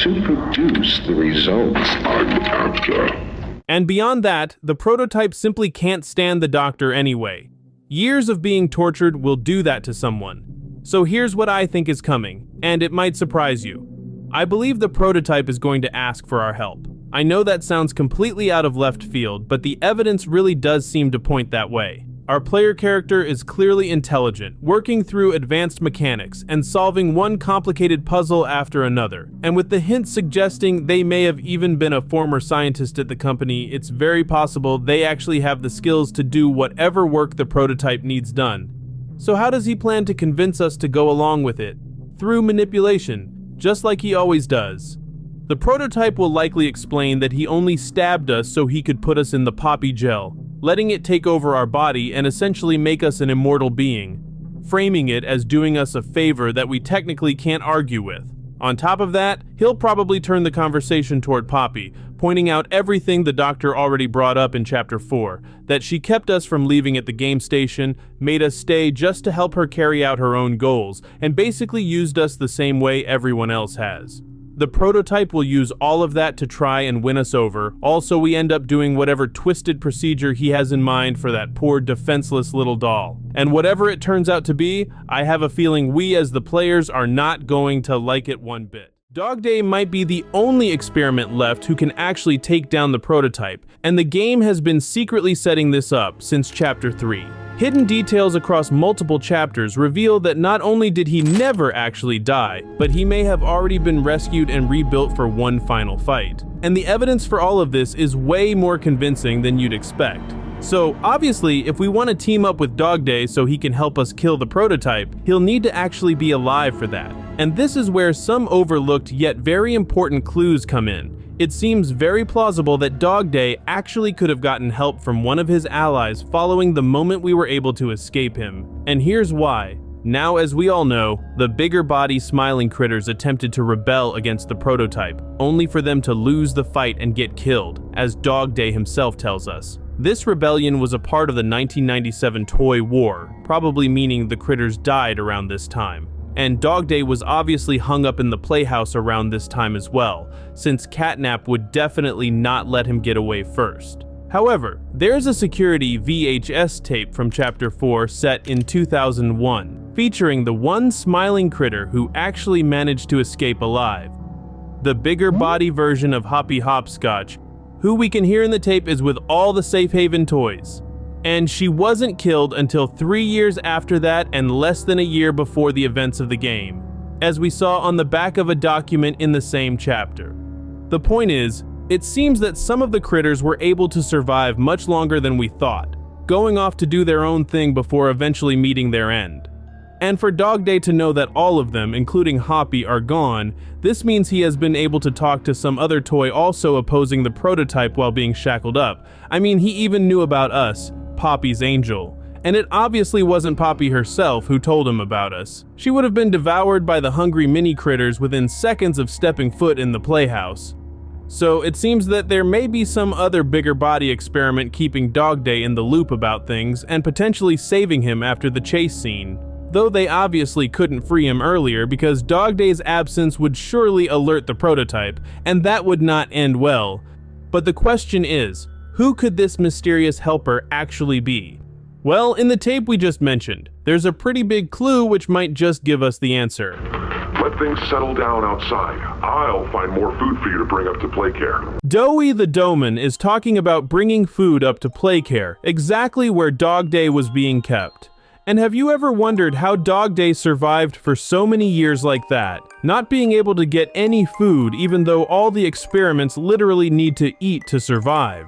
To produce the results I'm after. And beyond that, the prototype simply can't stand the Doctor anyway. Years of being tortured will do that to someone. So here's what I think is coming, and it might surprise you. I believe the prototype is going to ask for our help. I know that sounds completely out of left field, but the evidence really does seem to point that way. Our player character is clearly intelligent, working through advanced mechanics and solving one complicated puzzle after another. And with the hints suggesting they may have even been a former scientist at the company, it's very possible they actually have the skills to do whatever work the prototype needs done. So how does he plan to convince us to go along with it? Through manipulation, just like he always does. The prototype will likely explain that he only stabbed us so he could put us in the Poppy gel, letting it take over our body and essentially make us an immortal being, framing it as doing us a favor that we technically can't argue with. On top of that, he'll probably turn the conversation toward Poppy, pointing out everything the doctor already brought up in Chapter 4, that she kept us from leaving at the game station, made us stay just to help her carry out her own goals, and basically used us the same way everyone else has. The prototype will use all of that to try and win us over, also we end up doing whatever twisted procedure he has in mind for that poor defenseless little doll. And whatever it turns out to be, I have a feeling we as the players are not going to like it one bit. Dog Day might be the only experiment left who can actually take down the prototype, and the game has been secretly setting this up since Chapter 3. Hidden details across multiple chapters reveal that not only did he never actually die, but he may have already been rescued and rebuilt for one final fight. And the evidence for all of this is way more convincing than you'd expect. So obviously, if we want to team up with Dog Day so he can help us kill the prototype, he'll need to actually be alive for that. And this is where some overlooked yet very important clues come in. It seems very plausible that Dog Day actually could have gotten help from one of his allies following the moment we were able to escape him. And here's why. Now, as we all know, the bigger body smiling critters attempted to rebel against the prototype, only for them to lose the fight and get killed, as Dog Day himself tells us. This rebellion was a part of the 1997 Toy War, probably meaning the critters died around this time. And Dog Day was obviously hung up in the playhouse around this time as well, since Catnap would definitely not let him get away first. However, there's a security VHS tape from Chapter 4 set in 2001, featuring the one smiling critter who actually managed to escape alive. The bigger body version of Hoppy Hopscotch, who we can hear in the tape is with all the Safe Haven toys. And she wasn't killed until 3 years after that and less than a year before the events of the game, as we saw on the back of a document in the same chapter. The point is, it seems that some of the critters were able to survive much longer than we thought, going off to do their own thing before eventually meeting their end. And for Dog Day to know that all of them, including Hoppy, are gone, this means he has been able to talk to some other toy also opposing the prototype while being shackled up. I mean, he even knew about us, Poppy's angel. And it obviously wasn't Poppy herself who told him about us. She would have been devoured by the hungry mini critters within seconds of stepping foot in the playhouse. So it seems that there may be some other bigger body experiment keeping Dog Day in the loop about things and potentially saving him after the chase scene. Though they obviously couldn't free him earlier because Dog Day's absence would surely alert the prototype, and that would not end well. But the question is, who could this mysterious helper actually be? Well, in the tape we just mentioned, there's a pretty big clue which might just give us the answer. Let things settle down outside. I'll find more food for you to bring up to Playcare. Doey the Doman is talking about bringing food up to Playcare, exactly where Dog Day was being kept. And have you ever wondered how Dog Day survived for so many years like that, not being able to get any food even though all the experiments literally need to eat to survive?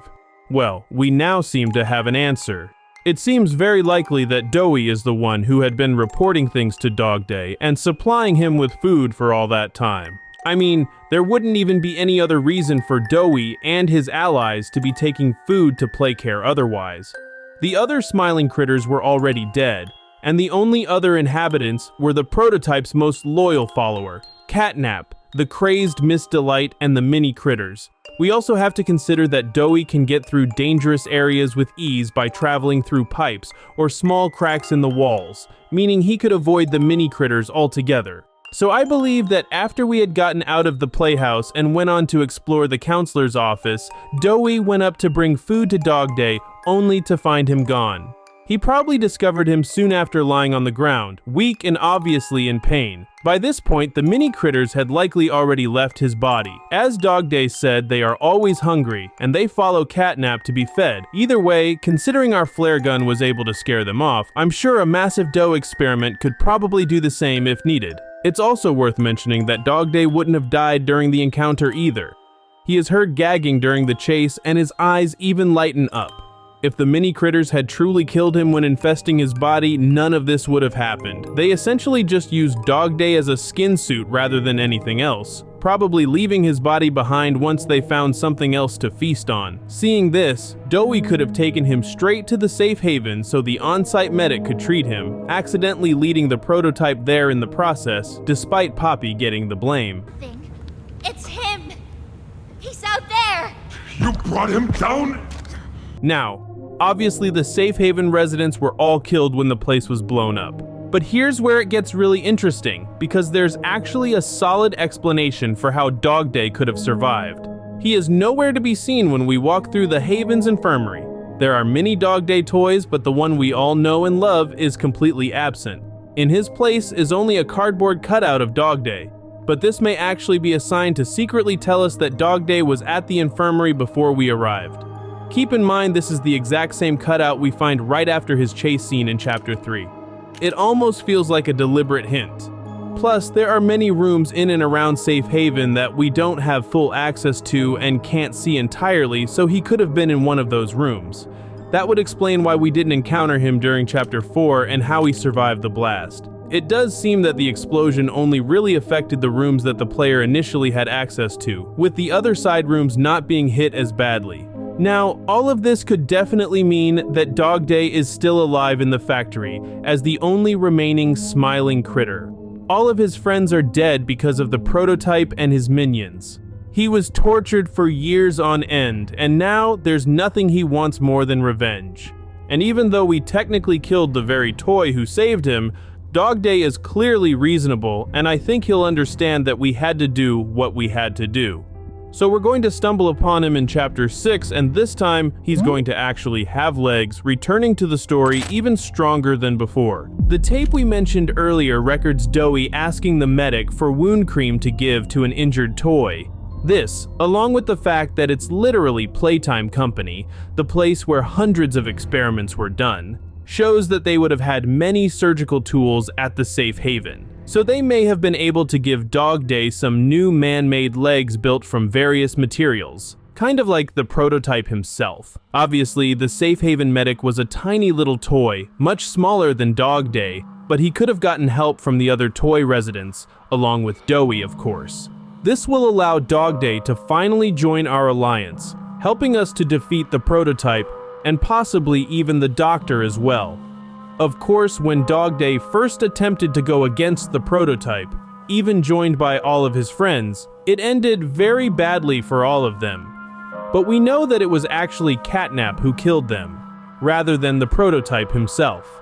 Well, we now seem to have an answer. It seems very likely that Doey is the one who had been reporting things to Dog Day and supplying him with food for all that time. I mean, there wouldn't even be any other reason for Doey and his allies to be taking food to Playcare otherwise. The other smiling critters were already dead, and the only other inhabitants were the prototype's most loyal follower, Catnap, the crazed Miss Delight, and the mini critters. We also have to consider that Doey can get through dangerous areas with ease by traveling through pipes or small cracks in the walls, meaning he could avoid the mini critters altogether. So I believe that after we had gotten out of the playhouse and went on to explore the counselor's office, Doey went up to bring food to Dog Day only to find him gone. He probably discovered him soon after lying on the ground, weak and obviously in pain. By this point, the mini critters had likely already left his body. As Dog Day said, they are always hungry, and they follow Catnap to be fed. Either way, considering our flare gun was able to scare them off, I'm sure a massive dough experiment could probably do the same if needed. It's also worth mentioning that Dog Day wouldn't have died during the encounter either. He is heard gagging during the chase, and his eyes even lighten up. If the mini critters had truly killed him when infesting his body, none of this would have happened. They essentially just used Dog Day as a skin suit rather than anything else, probably leaving his body behind once they found something else to feast on. Seeing this, Doughy could have taken him straight to the safe haven so the on-site medic could treat him, accidentally leading the prototype there in the process, despite Poppy getting the blame. It's him! He's out there! You brought him down? Now, obviously the safe haven residents were all killed when the place was blown up. But here's where it gets really interesting, because there's actually a solid explanation for how Dog Day could have survived. He is nowhere to be seen when we walk through the Haven's infirmary. There are many Dog Day toys, but the one we all know and love is completely absent. In his place is only a cardboard cutout of Dog Day, but this may actually be a sign to secretly tell us that Dog Day was at the infirmary before we arrived. Keep in mind this is the exact same cutout we find right after his chase scene in Chapter 3. It almost feels like a deliberate hint. Plus, there are many rooms in and around Safe Haven that we don't have full access to and can't see entirely, so he could have been in one of those rooms. That would explain why we didn't encounter him during Chapter 4 and how he survived the blast. It does seem that the explosion only really affected the rooms that the player initially had access to, with the other side rooms not being hit as badly. Now, all of this could definitely mean that Dog Day is still alive in the factory, as the only remaining smiling critter. All of his friends are dead because of the prototype and his minions. He was tortured for years on end, and now there's nothing he wants more than revenge. And even though we technically killed the very toy who saved him, Dog Day is clearly reasonable, and I think he'll understand that we had to do what we had to do. So we're going to stumble upon him in Chapter 6, and this time, he's going to actually have legs, returning to the story even stronger than before. The tape we mentioned earlier records Doughy asking the medic for wound cream to give to an injured toy. This, along with the fact that it's literally Playtime Company, the place where hundreds of experiments were done, shows that they would have had many surgical tools at the safe haven. So they may have been able to give Dog Day some new man-made legs built from various materials, kind of like the prototype himself. Obviously, the safe haven medic was a tiny little toy, much smaller than Dog Day, but he could have gotten help from the other toy residents, along with Doughy, of course. This will allow Dog Day to finally join our alliance, helping us to defeat the prototype and possibly even the doctor as well. Of course, when Dog Day first attempted to go against the prototype, even joined by all of his friends, it ended very badly for all of them. But we know that it was actually Catnap who killed them, rather than the prototype himself.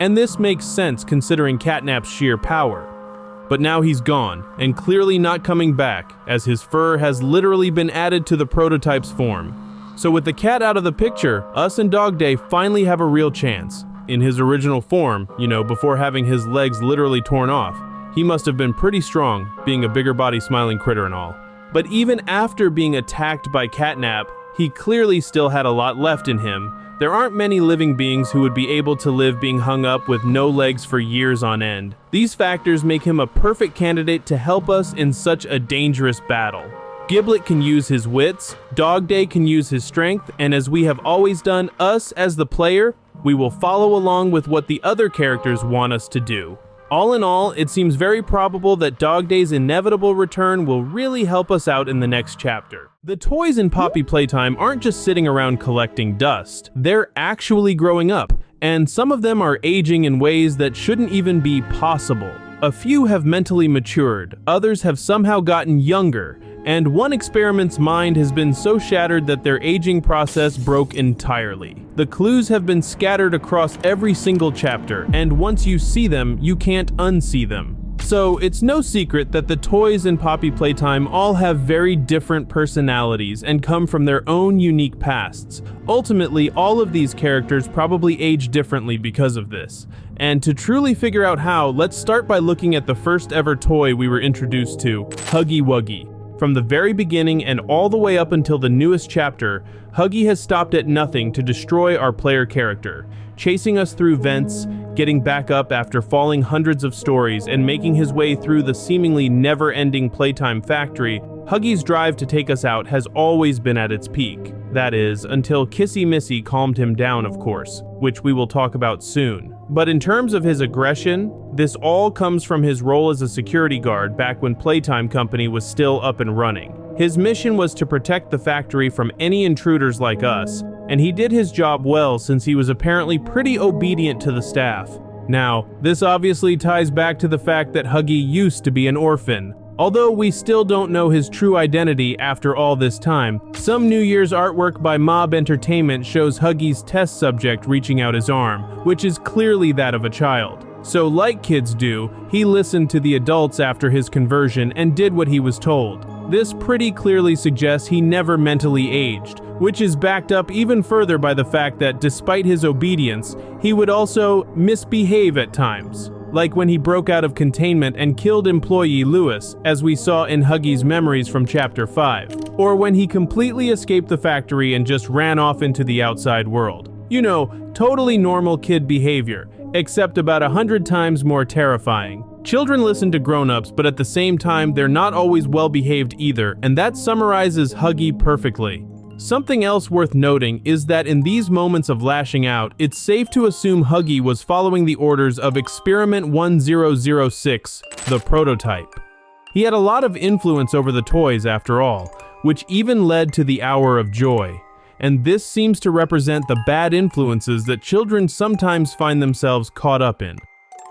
And this makes sense considering Catnap's sheer power. But now he's gone, and clearly not coming back, as his fur has literally been added to the prototype's form. So with the cat out of the picture, us and Dog Day finally have a real chance. In his original form, before having his legs literally torn off, he must have been pretty strong, being a bigger body smiling critter and all. But even after being attacked by Catnap, he clearly still had a lot left in him. There aren't many living beings who would be able to live being hung up with no legs for years on end. These factors make him a perfect candidate to help us in such a dangerous battle. Giblet can use his wits, Dog Day can use his strength, and as we have always done, us as the player, we will follow along with what the other characters want us to do. All in all, it seems very probable that Dog Day's inevitable return will really help us out in the next chapter. The toys in Poppy Playtime aren't just sitting around collecting dust, they're actually growing up, and some of them are aging in ways that shouldn't even be possible. A few have mentally matured, others have somehow gotten younger, and one experiment's mind has been so shattered that their aging process broke entirely. The clues have been scattered across every single chapter, and once you see them, you can't unsee them. So it's no secret that the toys in Poppy Playtime all have very different personalities and come from their own unique pasts. Ultimately, all of these characters probably age differently because of this. And to truly figure out how, let's start by looking at the first ever toy we were introduced to, Huggy Wuggy. From the very beginning and all the way up until the newest chapter, Huggy has stopped at nothing to destroy our player character, chasing us through vents, getting back up after falling hundreds of stories, and making his way through the seemingly never-ending Playtime factory. Huggy's drive to take us out has always been at its peak. That is, until Kissy Missy calmed him down, of course, which we will talk about soon. But in terms of his aggression, this all comes from his role as a security guard back when Playtime Company was still up and running. His mission was to protect the factory from any intruders like us, and he did his job well since he was apparently pretty obedient to the staff. Now, this obviously ties back to the fact that Huggy used to be an orphan. Although we still don't know his true identity after all this time, some New Year's artwork by Mob Entertainment shows Huggy's test subject reaching out his arm, which is clearly that of a child. So like kids do, he listened to the adults after his conversion and did what he was told. This pretty clearly suggests he never mentally aged, which is backed up even further by the fact that despite his obedience, he would also misbehave at times. Like when he broke out of containment and killed employee Lewis, as we saw in Huggy's memories from Chapter 5. Or when he completely escaped the factory and just ran off into the outside world. You know, totally normal kid behavior, except about 100 times more terrifying. Children listen to grown-ups, but at the same time, they're not always well-behaved either, and that summarizes Huggy perfectly. Something else worth noting is that in these moments of lashing out, it's safe to assume Huggy was following the orders of Experiment 1006, the prototype. He had a lot of influence over the toys after all, which even led to the Hour of Joy. And this seems to represent the bad influences that children sometimes find themselves caught up in.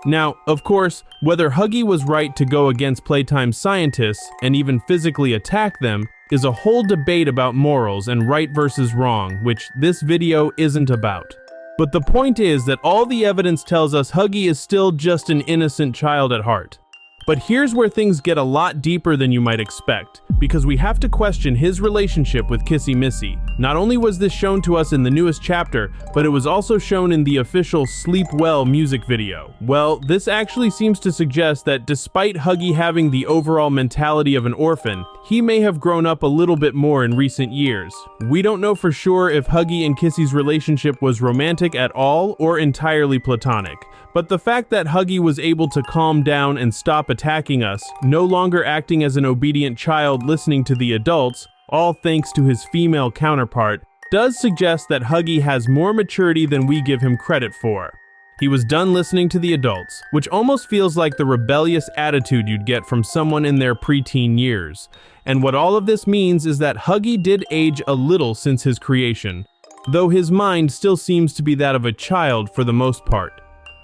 Now, of course, whether Huggy was right to go against Playtime scientists and even physically attack them is a whole debate about morals and right versus wrong, which this video isn't about. But the point is that all the evidence tells us Huggy is still just an innocent child at heart. But here's where things get a lot deeper than you might expect, because we have to question his relationship with Kissy Missy. Not only was this shown to us in the newest chapter, but it was also shown in the official Sleep Well music video. Well, this actually seems to suggest that despite Huggy having the overall mentality of an orphan, he may have grown up a little bit more in recent years. We don't know for sure if Huggy and Kissy's relationship was romantic at all or entirely platonic. But the fact that Huggy was able to calm down and stop attacking us, no longer acting as an obedient child listening to the adults, all thanks to his female counterpart, does suggest that Huggy has more maturity than we give him credit for. He was done listening to the adults, which almost feels like the rebellious attitude you'd get from someone in their preteen years. And what all of this means is that Huggy did age a little since his creation, though his mind still seems to be that of a child for the most part.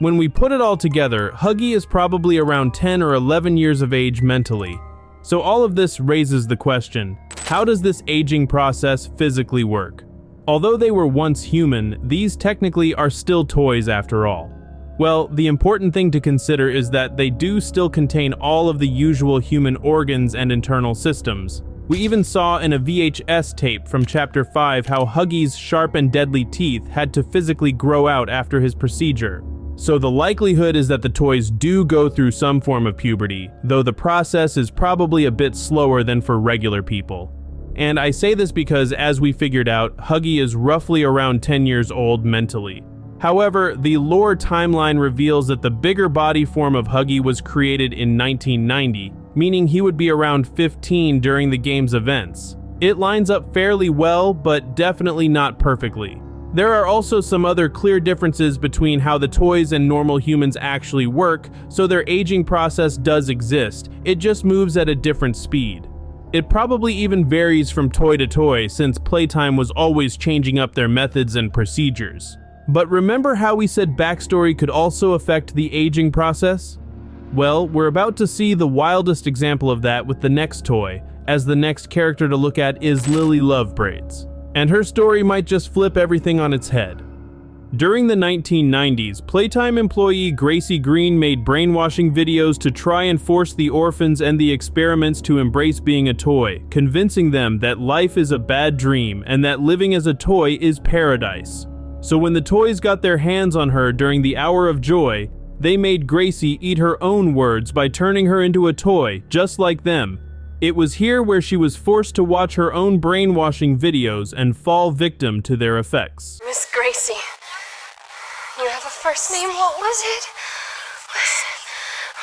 When we put it all together, Huggy is probably around 10 or 11 years of age mentally. So all of this raises the question, how does this aging process physically work? Although they were once human, these technically are still toys after all. Well, the important thing to consider is that they do still contain all of the usual human organs and internal systems. We even saw in a VHS tape from Chapter 5 how Huggy's sharp and deadly teeth had to physically grow out after his procedure. So the likelihood is that the toys do go through some form of puberty, though the process is probably a bit slower than for regular people. And I say this because, as we figured out, Huggy is roughly around 10 years old mentally. However, the lore timeline reveals that the bigger body form of Huggy was created in 1990, meaning he would be around 15 during the game's events. It lines up fairly well, but definitely not perfectly. There are also some other clear differences between how the toys and normal humans actually work, so their aging process does exist, it just moves at a different speed. It probably even varies from toy to toy, since Playtime was always changing up their methods and procedures. But remember how we said backstory could also affect the aging process? Well, we're about to see the wildest example of that with the next toy, as the next character to look at is Lily Lovebraids. And her story might just flip everything on its head. During the 1990s, Playtime employee Gracie Green made brainwashing videos to try and force the orphans and the experiments to embrace being a toy, convincing them that life is a bad dream and that living as a toy is paradise. So when the toys got their hands on her during the hour of joy, they made Gracie eat her own words by turning her into a toy, just like them. It was here where she was forced to watch her own brainwashing videos and fall victim to their effects. Miss Gracie, you have a first name, what was it?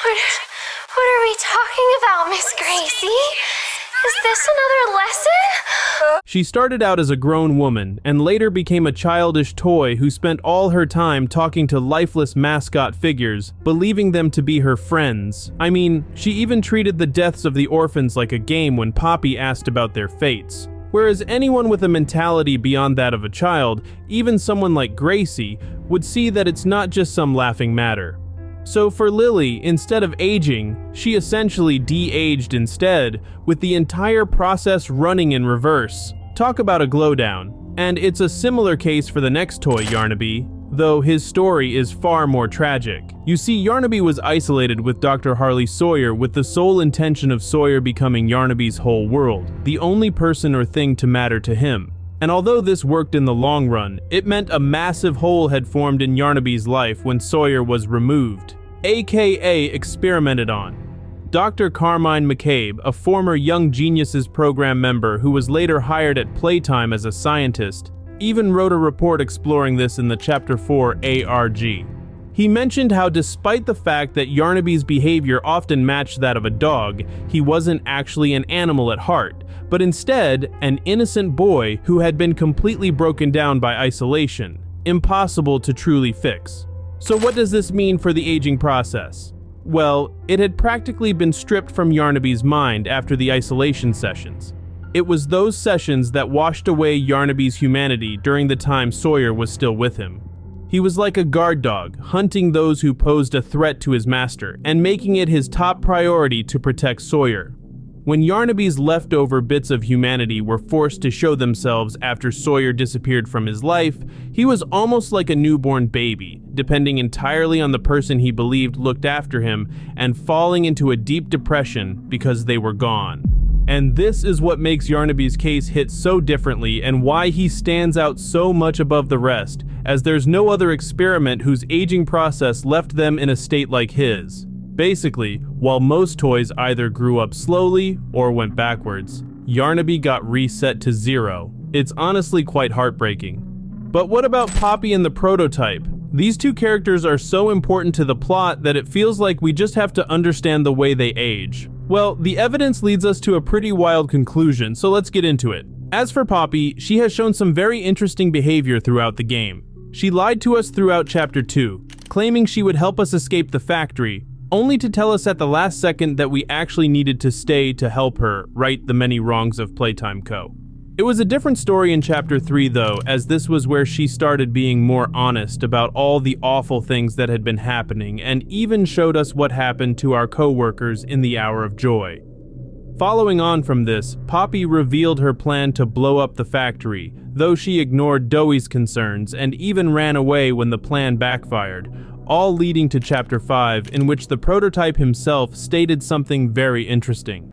What are we talking about, Miss Gracie? Is this another lesson? She started out as a grown woman and later became a childish toy who spent all her time talking to lifeless mascot figures, believing them to be her friends. I mean, she even treated the deaths of the orphans like a game when Poppy asked about their fates. Whereas anyone with a mentality beyond that of a child, even someone like Gracie, would see that it's not just some laughing matter. So for Lily, instead of aging, she essentially de-aged instead, with the entire process running in reverse. Talk about a glow down. And it's a similar case for the next toy, Yarnaby, though his story is far more tragic. You see, Yarnaby was isolated with Dr. Harley Sawyer with the sole intention of Sawyer becoming Yarnaby's whole world, the only person or thing to matter to him. And although this worked in the long run, it meant a massive hole had formed in Yarnaby's life when Sawyer was removed, aka experimented on. Dr. Carmine McCabe, a former Young Geniuses program member who was later hired at Playtime as a scientist, even wrote a report exploring this in the Chapter 4 ARG. He mentioned how despite the fact that Yarnaby's behavior often matched that of a dog, he wasn't actually an animal at heart, but instead an innocent boy who had been completely broken down by isolation, impossible to truly fix. So what does this mean for the aging process? Well, it had practically been stripped from Yarnaby's mind after the isolation sessions. It was those sessions that washed away Yarnaby's humanity during the time Sawyer was still with him. He was like a guard dog, hunting those who posed a threat to his master, and making it his top priority to protect Sawyer. When Yarnaby's leftover bits of humanity were forced to show themselves after Sawyer disappeared from his life, he was almost like a newborn baby, depending entirely on the person he believed looked after him and falling into a deep depression because they were gone. And this is what makes Yarnaby's case hit so differently and why he stands out so much above the rest, as there's no other experiment whose aging process left them in a state like his. Basically, while most toys either grew up slowly or went backwards, Yarnaby got reset to 0. It's honestly quite heartbreaking. But what about Poppy and the prototype? These two characters are so important to the plot that it feels like we just have to understand the way they age. Well, the evidence leads us to a pretty wild conclusion, so let's get into it. As for Poppy, she has shown some very interesting behavior throughout the game. She lied to us throughout Chapter 2, claiming she would help us escape the factory, only to tell us at the last second that we actually needed to stay to help her right the many wrongs of Playtime Co. It was a different story in Chapter 3 though, as this was where she started being more honest about all the awful things that had been happening and even showed us what happened to our co-workers in the Hour of Joy. Following on from this, Poppy revealed her plan to blow up the factory, though she ignored Dewey's concerns and even ran away when the plan backfired, all leading to Chapter 5, in which the prototype himself stated something very interesting.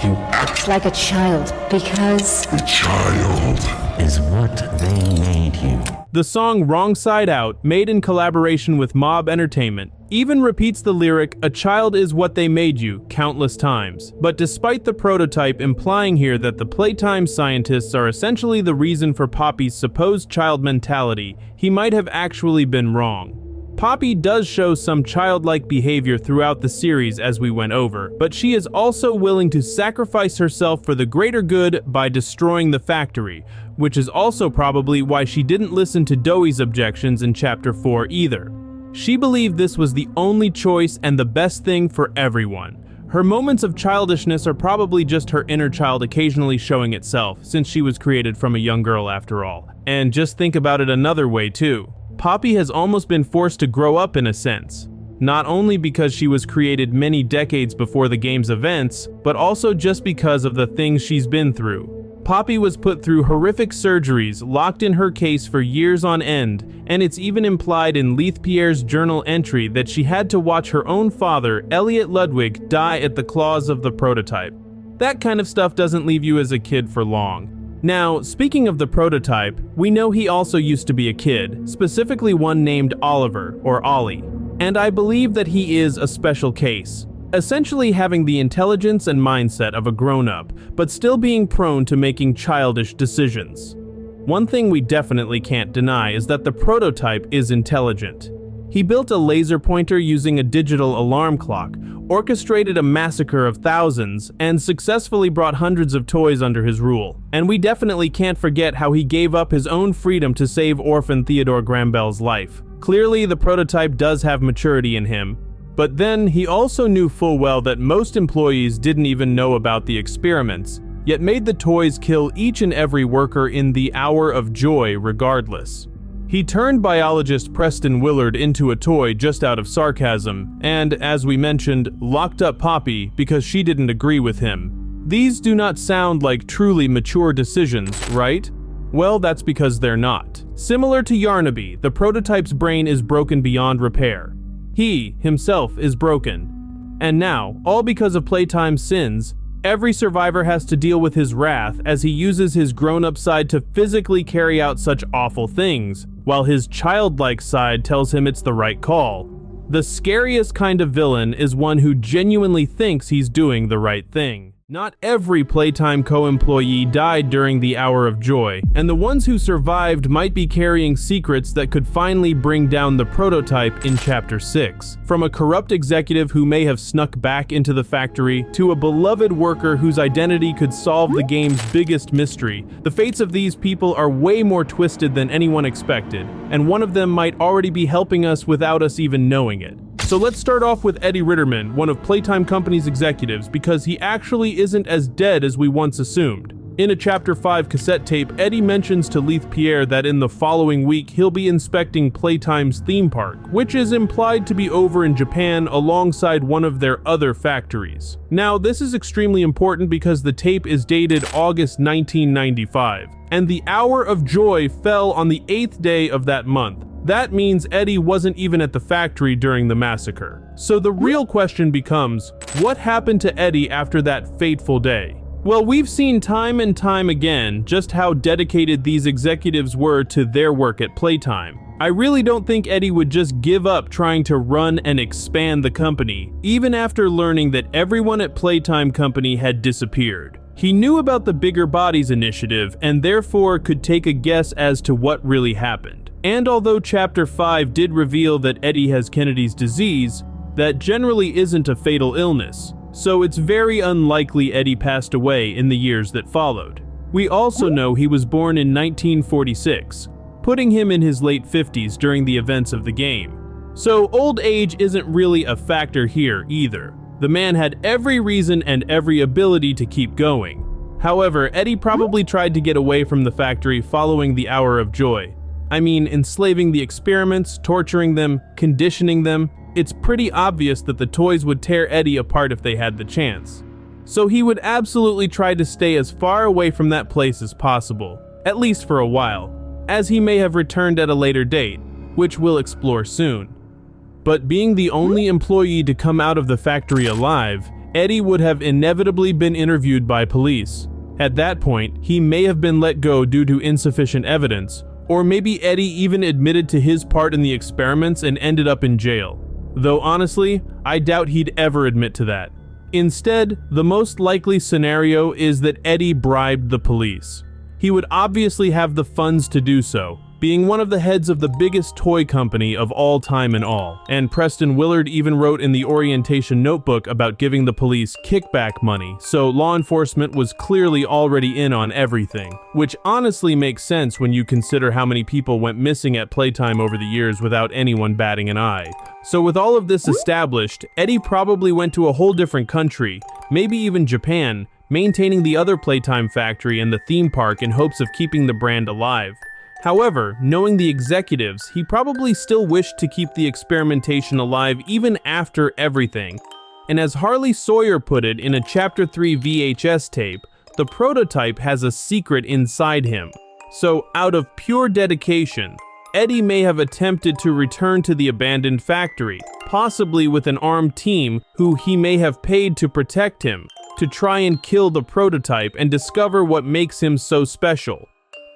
You act like a child because a child is what they made you. The song Wrong Side Out, made in collaboration with Mob Entertainment, even repeats the lyric, "A child is what they made you," countless times. But despite the prototype implying here that the Playtime scientists are essentially the reason for Poppy's supposed child mentality, he might have actually been wrong. Poppy does show some childlike behavior throughout the series as we went over, but she is also willing to sacrifice herself for the greater good by destroying the factory, which is also probably why she didn't listen to Dewey's objections in Chapter 4 either. She believed this was the only choice and the best thing for everyone. Her moments of childishness are probably just her inner child occasionally showing itself, since she was created from a young girl after all. And just think about it another way too. Poppy has almost been forced to grow up in a sense, not only because she was created many decades before the game's events, but also just because of the things she's been through. Poppy was put through horrific surgeries, locked in her case for years on end, and it's even implied in Leith Pierre's journal entry that she had to watch her own father, Elliot Ludwig, die at the claws of the prototype. That kind of stuff doesn't leave you as a kid for long. Now, speaking of the prototype, we know he also used to be a kid, specifically one named Oliver, or Ollie. And I believe that he is a special case, essentially having the intelligence and mindset of a grown-up, but still being prone to making childish decisions. One thing we definitely can't deny is that the prototype is intelligent. He built a laser pointer using a digital alarm clock, orchestrated a massacre of thousands, and successfully brought hundreds of toys under his rule. And we definitely can't forget how he gave up his own freedom to save orphan Theodore Grambel's life. Clearly, the prototype does have maturity in him, but then he also knew full well that most employees didn't even know about the experiments, yet made the toys kill each and every worker in the hour of joy regardless. He turned biologist Preston Willard into a toy just out of sarcasm, and, as we mentioned, locked up Poppy because she didn't agree with him. These do not sound like truly mature decisions, right? Well, that's because they're not. Similar to Yarnaby, the prototype's brain is broken beyond repair. He, himself, is broken. And now, all because of Playtime's sins, every survivor has to deal with his wrath as he uses his grown-up side to physically carry out such awful things, while his childlike side tells him it's the right call. The scariest kind of villain is one who genuinely thinks he's doing the right thing. Not every Playtime co-employee died during the hour of joy, and the ones who survived might be carrying secrets that could finally bring down the prototype in Chapter 6. From a corrupt executive who may have snuck back into the factory, to a beloved worker whose identity could solve the game's biggest mystery, the fates of these people are way more twisted than anyone expected, and one of them might already be helping us without us even knowing it. So let's start off with Eddie Ritterman, one of Playtime Company's executives, because he actually isn't as dead as we once assumed. In a Chapter 5 cassette tape, Eddie mentions to Leith Pierre that in the following week he'll be inspecting Playtime's theme park, which is implied to be over in Japan alongside one of their other factories. Now, this is extremely important because the tape is dated August 1995, and the hour of joy fell on the 8th day of that month. That means Eddie wasn't even at the factory during the massacre. So the real question becomes, what happened to Eddie after that fateful day? Well, we've seen time and time again just how dedicated these executives were to their work at Playtime. I really don't think Eddie would just give up trying to run and expand the company, even after learning that everyone at Playtime Company had disappeared. He knew about the Bigger Bodies initiative and therefore could take a guess as to what really happened. And although Chapter 5 did reveal that Eddie has Kennedy's disease, that generally isn't a fatal illness, so it's very unlikely Eddie passed away in the years that followed. We also know he was born in 1946, putting him in his late 50s during the events of the game. So old age isn't really a factor here either. The man had every reason and every ability to keep going. However, Eddie probably tried to get away from the factory following the hour of joy. I mean, enslaving the experiments, torturing them, conditioning them. It's pretty obvious that the toys would tear Eddie apart if they had the chance. So he would absolutely try to stay as far away from that place as possible, at least for a while, as he may have returned at a later date, which we'll explore soon. But being the only employee to come out of the factory alive, Eddie would have inevitably been interviewed by police. At that point, he may have been let go due to insufficient evidence, or maybe Eddie even admitted to his part in the experiments and ended up in jail. Though honestly, I doubt he'd ever admit to that. Instead, the most likely scenario is that Eddie bribed the police. He would obviously have the funds to do so, being one of the heads of the biggest toy company of all time and all. And Preston Willard even wrote in the orientation notebook about giving the police kickback money, so law enforcement was clearly already in on everything, which honestly makes sense when you consider how many people went missing at Playtime over the years without anyone batting an eye. So with all of this established, Eddie probably went to a whole different country, maybe even Japan, maintaining the other Playtime factory and the theme park in hopes of keeping the brand alive. However, knowing the executives, he probably still wished to keep the experimentation alive even after everything. And as Harley Sawyer put it in a Chapter 3 VHS tape, the prototype has a secret inside him. So, out of pure dedication, Eddie may have attempted to return to the abandoned factory, possibly with an armed team who he may have paid to protect him, to try and kill the prototype and discover what makes him so special.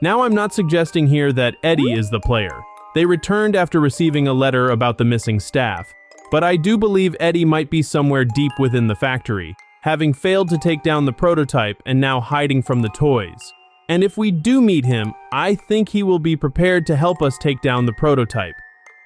Now, I'm not suggesting here that Eddie is the player. They returned after receiving a letter about the missing staff, but I do believe Eddie might be somewhere deep within the factory, having failed to take down the prototype and now hiding from the toys. And if we do meet him, I think he will be prepared to help us take down the prototype.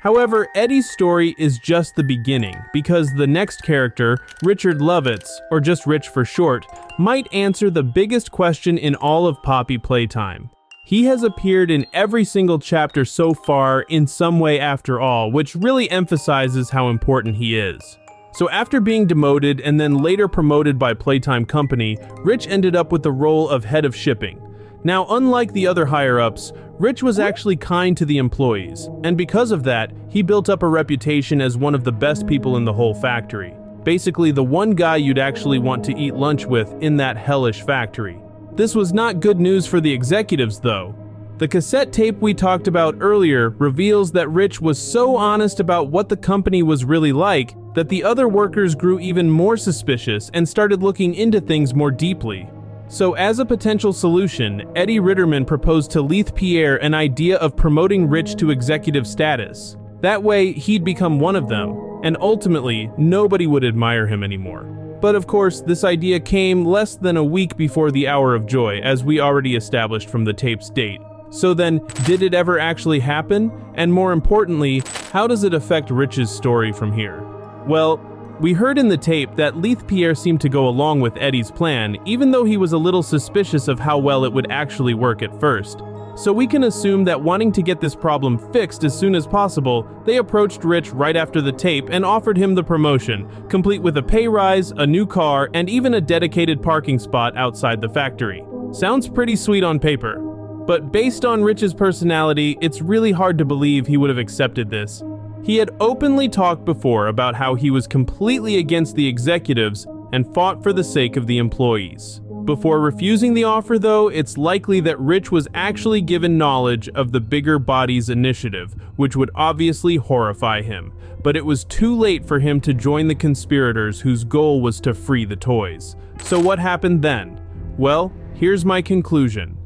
However, Eddie's story is just the beginning, because the next character, Richard Lovitz, or just Rich for short, might answer the biggest question in all of Poppy Playtime. He has appeared in every single chapter so far in some way after all, which really emphasizes how important he is. So after being demoted and then later promoted by Playtime Company, Rich ended up with the role of head of shipping. Now, unlike the other higher-ups, Rich was actually kind to the employees, and because of that, he built up a reputation as one of the best people in the whole factory. Basically, the one guy you'd actually want to eat lunch with in that hellish factory. This was not good news for the executives, though. The cassette tape we talked about earlier reveals that Rich was so honest about what the company was really like that the other workers grew even more suspicious and started looking into things more deeply. So as a potential solution, Eddie Ritterman proposed to Leith Pierre an idea of promoting Rich to executive status. That way, he'd become one of them, and ultimately, nobody would admire him anymore. But of course, this idea came less than a week before the Hour of Joy, as we already established from the tape's date. So then, did it ever actually happen? And more importantly, how does it affect Rich's story from here? Well, we heard in the tape that Leith Pierre seemed to go along with Eddie's plan, even though he was a little suspicious of how well it would actually work at first. So we can assume that wanting to get this problem fixed as soon as possible, they approached Rich right after the tape and offered him the promotion, complete with a pay rise, a new car, and even a dedicated parking spot outside the factory. Sounds pretty sweet on paper. But based on Rich's personality, it's really hard to believe he would have accepted this. He had openly talked before about how he was completely against the executives and fought for the sake of the employees. Before refusing the offer, though, it's likely that Rich was actually given knowledge of the Bigger Bodies initiative, which would obviously horrify him. But it was too late for him to join the conspirators whose goal was to free the toys. So what happened then? Well, here's my conclusion.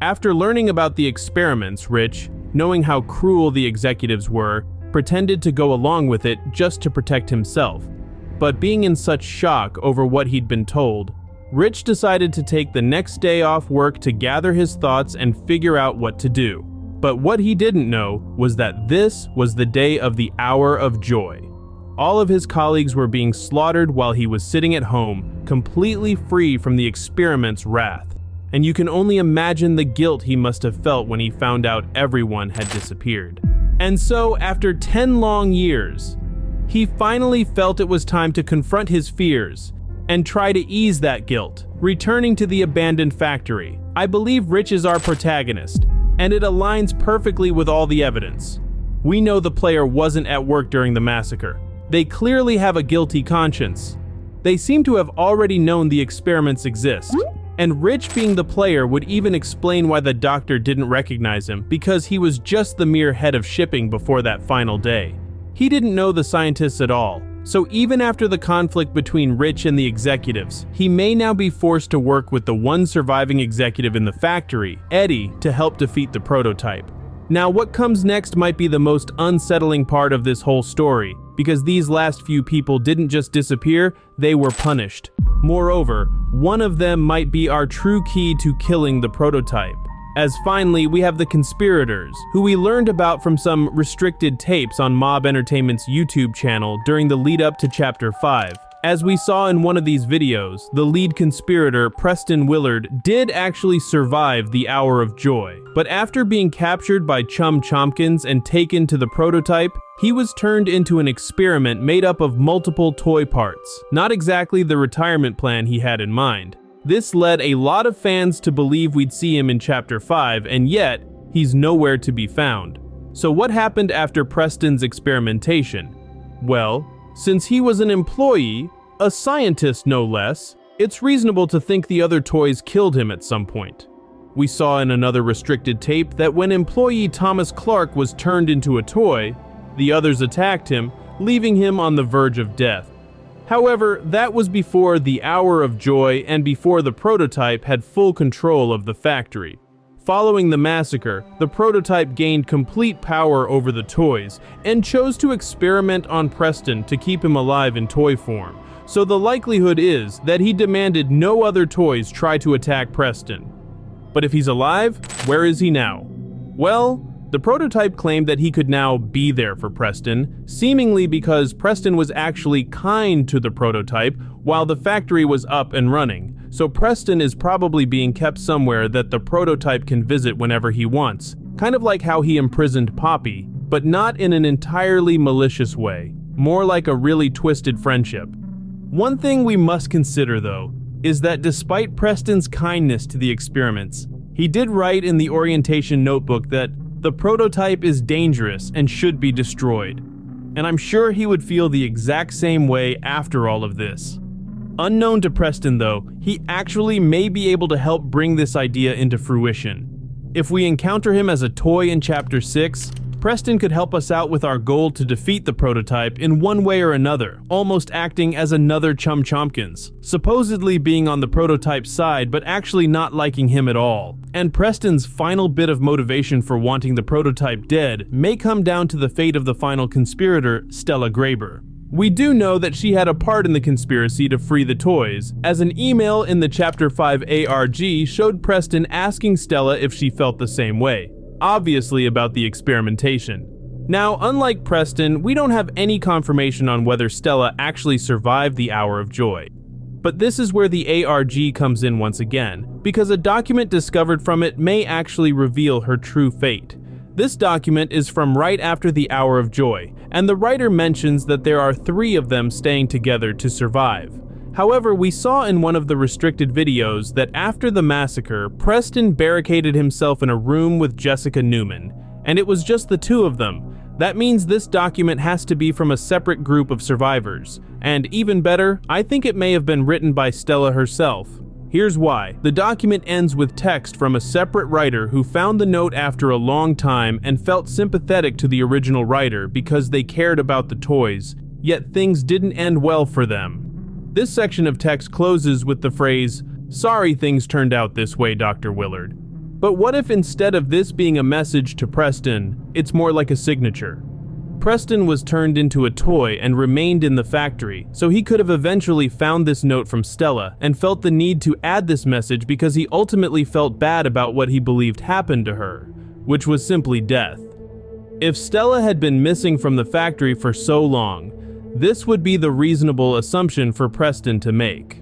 After learning about the experiments, Rich, knowing how cruel the executives were, pretended to go along with it just to protect himself. But being in such shock over what he'd been told, Rich decided to take the next day off work to gather his thoughts and figure out what to do. But what he didn't know was that this was the day of the Hour of Joy. All of his colleagues were being slaughtered while he was sitting at home, completely free from the experiment's wrath. And you can only imagine the guilt he must have felt when he found out everyone had disappeared. And so, after 10 long years, he finally felt it was time to confront his fears and try to ease that guilt, returning to the abandoned factory. I believe Rich is our protagonist, and it aligns perfectly with all the evidence. We know the player wasn't at work during the massacre. They clearly have a guilty conscience. They seem to have already known the experiments exist. And Rich, being the player, would even explain why the doctor didn't recognize him, because he was just the mere head of shipping before that final day. He didn't know the scientists at all. So even after the conflict between Rich and the executives, he may now be forced to work with the one surviving executive in the factory, Eddie, to help defeat the prototype. Now, what comes next might be the most unsettling part of this whole story, because these last few people didn't just disappear, they were punished. Moreover, one of them might be our true key to killing the prototype. As finally, we have the conspirators, who we learned about from some restricted tapes on Mob Entertainment's YouTube channel during the lead up to Chapter 5. As we saw in one of these videos, the lead conspirator, Preston Willard, did actually survive the Hour of Joy. But after being captured by Chum Chompkins and taken to the prototype, he was turned into an experiment made up of multiple toy parts, not exactly the retirement plan he had in mind. This led a lot of fans to believe we'd see him in Chapter 5, and yet, he's nowhere to be found. So what happened after Preston's experimentation? Well, since he was an employee, a scientist no less, It's reasonable to think the other toys killed him at some point. We saw in another restricted tape that when employee Thomas Clark was turned into a toy, the others attacked him, leaving him on the verge of death. However, that was before the Hour of Joy and before the prototype had full control of the factory. Following the massacre, the prototype gained complete power over the toys and chose to experiment on Preston to keep him alive in toy form. So the likelihood is that he demanded no other toys try to attack Preston. But if he's alive, where is he now? Well, the prototype claimed that he could now be there for Preston, seemingly because Preston was actually kind to the prototype while the factory was up and running. So Preston is probably being kept somewhere that the prototype can visit whenever he wants, kind of like how he imprisoned Poppy, but not in an entirely malicious way, more like a really twisted friendship. One thing we must consider, though, is that despite Preston's kindness to the experiments, he did write in the orientation notebook that the prototype is dangerous and should be destroyed. And I'm sure he would feel the exact same way after all of this. Unknown to Preston, though, he actually may be able to help bring this idea into fruition. If we encounter him as a toy in Chapter 6, Preston could help us out with our goal to defeat the prototype in one way or another, almost acting as another Chum Chompkins, supposedly being on the prototype's side but actually not liking him at all. And Preston's final bit of motivation for wanting the prototype dead may come down to the fate of the final conspirator, Stella Graber. We do know that she had a part in the conspiracy to free the toys, as an email in the Chapter 5 ARG showed Preston asking Stella if she felt the same way, obviously about the experimentation. Now, unlike Preston, we don't have any confirmation on whether Stella actually survived the Hour of Joy. But this is where the ARG comes in once again, because a document discovered from it may actually reveal her true fate. This document is from right after the Hour of Joy, and the writer mentions that there are 3 of them staying together to survive. However, we saw in one of the restricted videos that after the massacre, Preston barricaded himself in a room with Jessica Newman, and it was just the 2 of them. That means this document has to be from a separate group of survivors. And even better, I think it may have been written by Stella herself. Here's why. The document ends with text from a separate writer who found the note after a long time and felt sympathetic to the original writer because they cared about the toys, yet things didn't end well for them. This section of text closes with the phrase, "Sorry things turned out this way, Dr. Willard." But what if instead of this being a message to Preston, it's more like a signature? Preston was turned into a toy and remained in the factory, so he could have eventually found this note from Stella and felt the need to add this message because he ultimately felt bad about what he believed happened to her, which was simply death. If Stella had been missing from the factory for so long, this would be the reasonable assumption for Preston to make.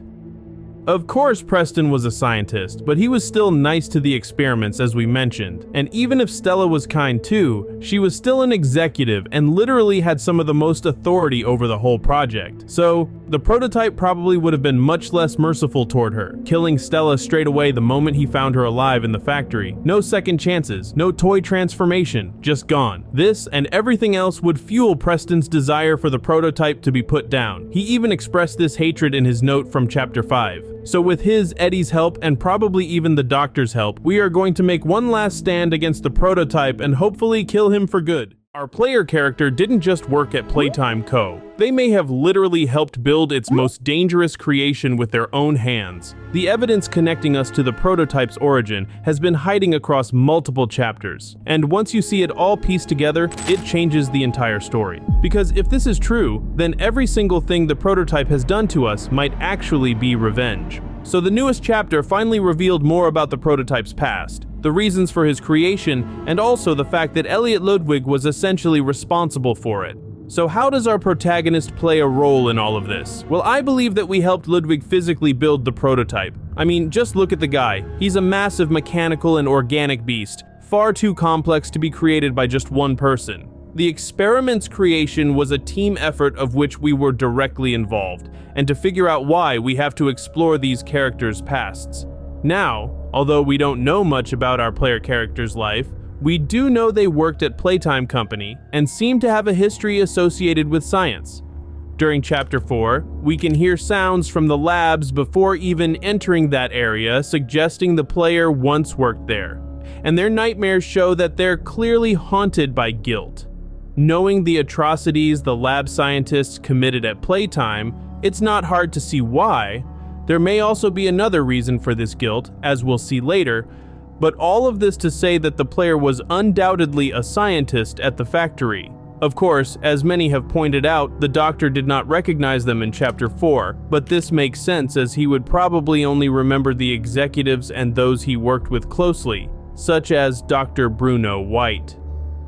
Of course, Preston was a scientist, but he was still nice to the experiments as we mentioned, and even if Stella was kind too, she was still an executive and literally had some of the most authority over the whole project. So, the prototype probably would have been much less merciful toward her, killing Stella straight away the moment he found her alive in the factory. No second chances, no toy transformation, just gone. This and everything else would fuel Preston's desire for the prototype to be put down. He even expressed this hatred in his note from Chapter 5. So with his, Eddie's help, and probably even the doctor's help, we are going to make one last stand against the prototype and hopefully kill him for good. Our player character didn't just work at Playtime Co. They may have literally helped build its most dangerous creation with their own hands. The evidence connecting us to the prototype's origin has been hiding across multiple chapters, and once you see it all pieced together, it changes the entire story. Because if this is true, then every single thing the prototype has done to us might actually be revenge. So the newest chapter finally revealed more about the prototype's past, the reasons for his creation, and also the fact that Elliot Ludwig was essentially responsible for it. So how does our protagonist play a role in all of this? Well, I believe that we helped Ludwig physically build the prototype. I mean, just look at the guy. He's a massive mechanical and organic beast, far too complex to be created by just one person. The experiment's creation was a team effort of which we were directly involved, and to figure out why, we have to explore these characters' pasts. Now, although we don't know much about our player character's life, we do know they worked at Playtime Company and seem to have a history associated with science. During Chapter 4, we can hear sounds from the labs before even entering that area, suggesting the player once worked there. And their nightmares show that they're clearly haunted by guilt. Knowing the atrocities the lab scientists committed at Playtime, it's not hard to see why. There may also be another reason for this guilt, as we'll see later, but all of this to say that the player was undoubtedly a scientist at the factory. Of course, as many have pointed out, the Doctor did not recognize them in Chapter 4, but this makes sense as he would probably only remember the executives and those he worked with closely, such as Dr. Bruno White.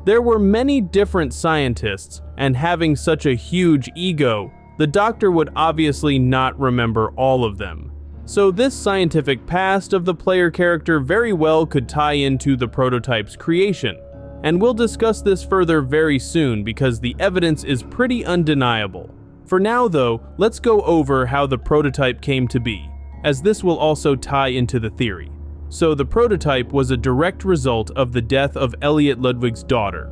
There were many different scientists, and having such a huge ego, the Doctor would obviously not remember all of them. So this scientific past of the player character very well could tie into the prototype's creation. And we'll discuss this further very soon because the evidence is pretty undeniable. For now though, let's go over how the prototype came to be, as this will also tie into the theory. So the prototype was a direct result of the death of Elliot Ludwig's daughter.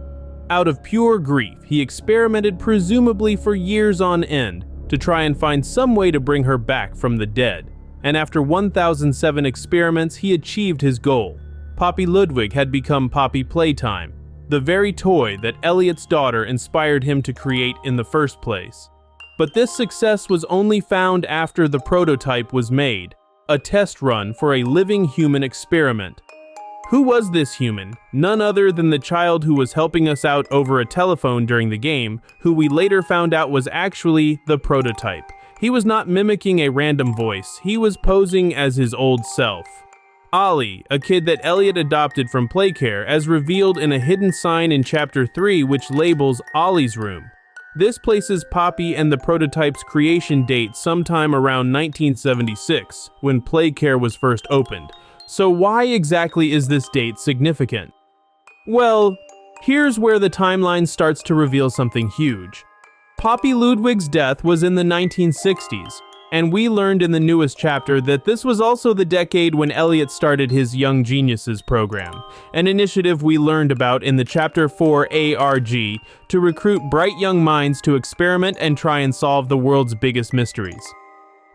Out of pure grief, he experimented presumably for years on end to try and find some way to bring her back from the dead. And after 1007 experiments, he achieved his goal. Poppy Ludwig had become Poppy Playtime, the very toy that Elliot's daughter inspired him to create in the first place. But this success was only found after the prototype was made, a test run for a living human experiment. Who was this human? None other than the child who was helping us out over a telephone during the game, who we later found out was actually the prototype. He was not mimicking a random voice, he was posing as his old self. Ollie, a kid that Elliot adopted from Playcare, as revealed in a hidden sign in Chapter 3 which labels Ollie's room. This places Poppy and the prototype's creation date sometime around 1976, when Playcare was first opened. So why exactly is this date significant? Well, here's where the timeline starts to reveal something huge. Poppy Ludwig's death was in the 1960s, and we learned in the newest chapter that this was also the decade when Elliot started his Young Geniuses program, an initiative we learned about in the Chapter 4 ARG to recruit bright young minds to experiment and try and solve the world's biggest mysteries.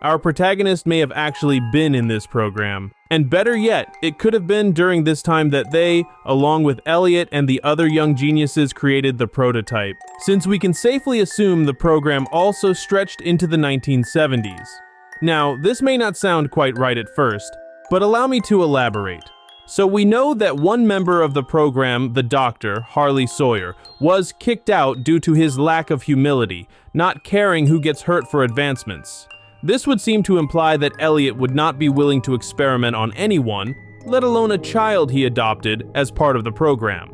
Our protagonist may have actually been in this program, and better yet, it could have been during this time that they, along with Elliot and the other young geniuses, created the prototype, since we can safely assume the program also stretched into the 1970s. Now, this may not sound quite right at first, but allow me to elaborate. So we know that one member of the program, the Doctor, Harley Sawyer, was kicked out due to his lack of humility, not caring who gets hurt for advancements. This would seem to imply that Elliot would not be willing to experiment on anyone, let alone a child he adopted, as part of the program.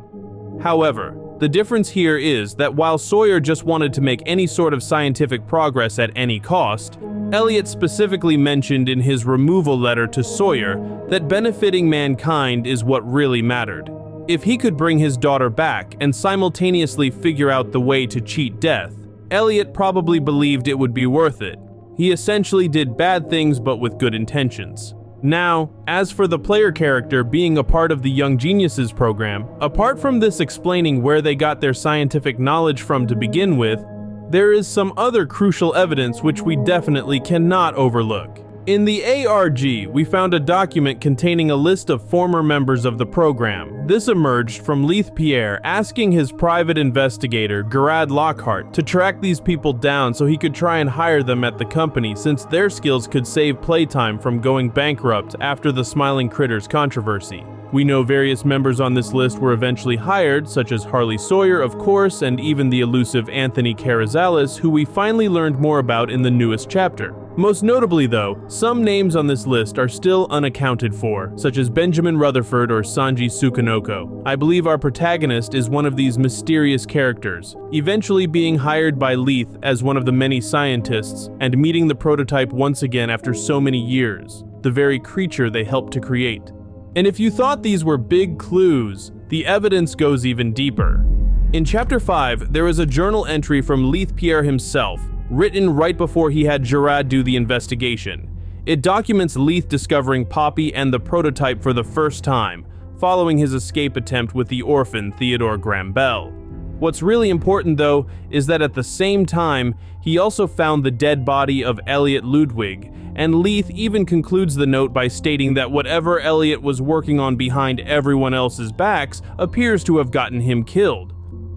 However, the difference here is that while Sawyer just wanted to make any sort of scientific progress at any cost, Elliot specifically mentioned in his removal letter to Sawyer that benefiting mankind is what really mattered. If he could bring his daughter back and simultaneously figure out the way to cheat death, Elliot probably believed it would be worth it. He essentially did bad things but with good intentions. Now, as for the player character being a part of the Young Geniuses program, apart from this explaining where they got their scientific knowledge from to begin with, there is some other crucial evidence which we definitely cannot overlook. In the ARG, we found a document containing a list of former members of the program. This emerged from Leith Pierre asking his private investigator, Gerard Lockhart, to track these people down so he could try and hire them at the company since their skills could save Playtime from going bankrupt after the Smiling Critters controversy. We know various members on this list were eventually hired, such as Harley Sawyer, of course, and even the elusive Anthony Carrizales, who we finally learned more about in the newest chapter. Most notably though, some names on this list are still unaccounted for, such as Benjamin Rutherford or Sanji Tsukanoko. I believe our protagonist is one of these mysterious characters, eventually being hired by Leith as one of the many scientists and meeting the prototype once again after so many years, the very creature they helped to create. And if you thought these were big clues, the evidence goes even deeper. In Chapter 5, there is a journal entry from Leith Pierre himself, written right before he had Gerard do the investigation. It documents Leith discovering Poppy and the prototype for the first time, following his escape attempt with the orphan Theodore Graham Bell. What's really important, though, is that at the same time, he also found the dead body of Elliot Ludwig, and Leith even concludes the note by stating that whatever Elliot was working on behind everyone else's backs appears to have gotten him killed.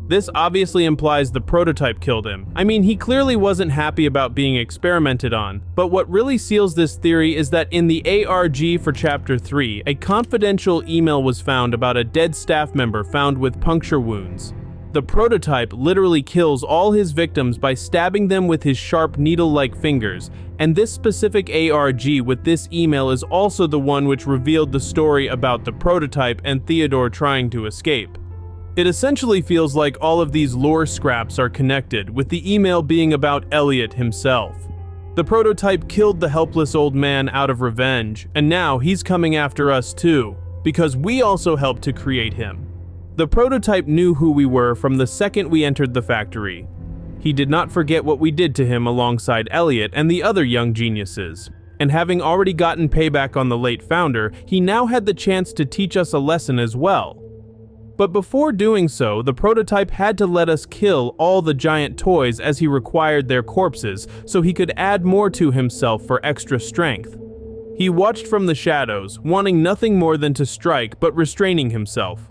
This obviously implies the prototype killed him. I mean, he clearly wasn't happy about being experimented on, but what really seals this theory is that in the ARG for Chapter 3, a confidential email was found about a dead staff member found with puncture wounds. The prototype literally kills all his victims by stabbing them with his sharp needle-like fingers, and this specific ARG with this email is also the one which revealed the story about the prototype and Theodore trying to escape. It essentially feels like all of these lore scraps are connected, with the email being about Elliot himself. The prototype killed the helpless old man out of revenge, and now he's coming after us too, because we also helped to create him. The prototype knew who we were from the second we entered the factory. He did not forget what we did to him alongside Elliot and the other young geniuses. And having already gotten payback on the late founder, he now had the chance to teach us a lesson as well. But before doing so, the prototype had to let us kill all the giant toys as he required their corpses, so he could add more to himself for extra strength. He watched from the shadows, wanting nothing more than to strike but restraining himself.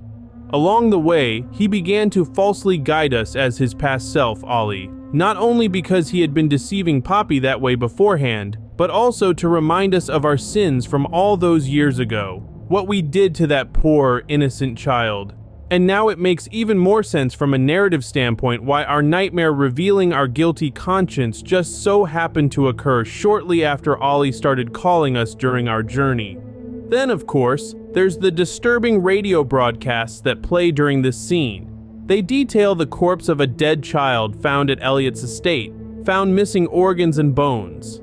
Along the way, he began to falsely guide us as his past self, Ollie, not only because he had been deceiving Poppy that way beforehand, but also to remind us of our sins from all those years ago, what we did to that poor, innocent child. And now it makes even more sense from a narrative standpoint why our nightmare revealing our guilty conscience just so happened to occur shortly after Ollie started calling us during our journey. Then, of course, there's the disturbing radio broadcasts that play during this scene. They detail the corpse of a dead child found at Elliot's estate, found missing organs and bones.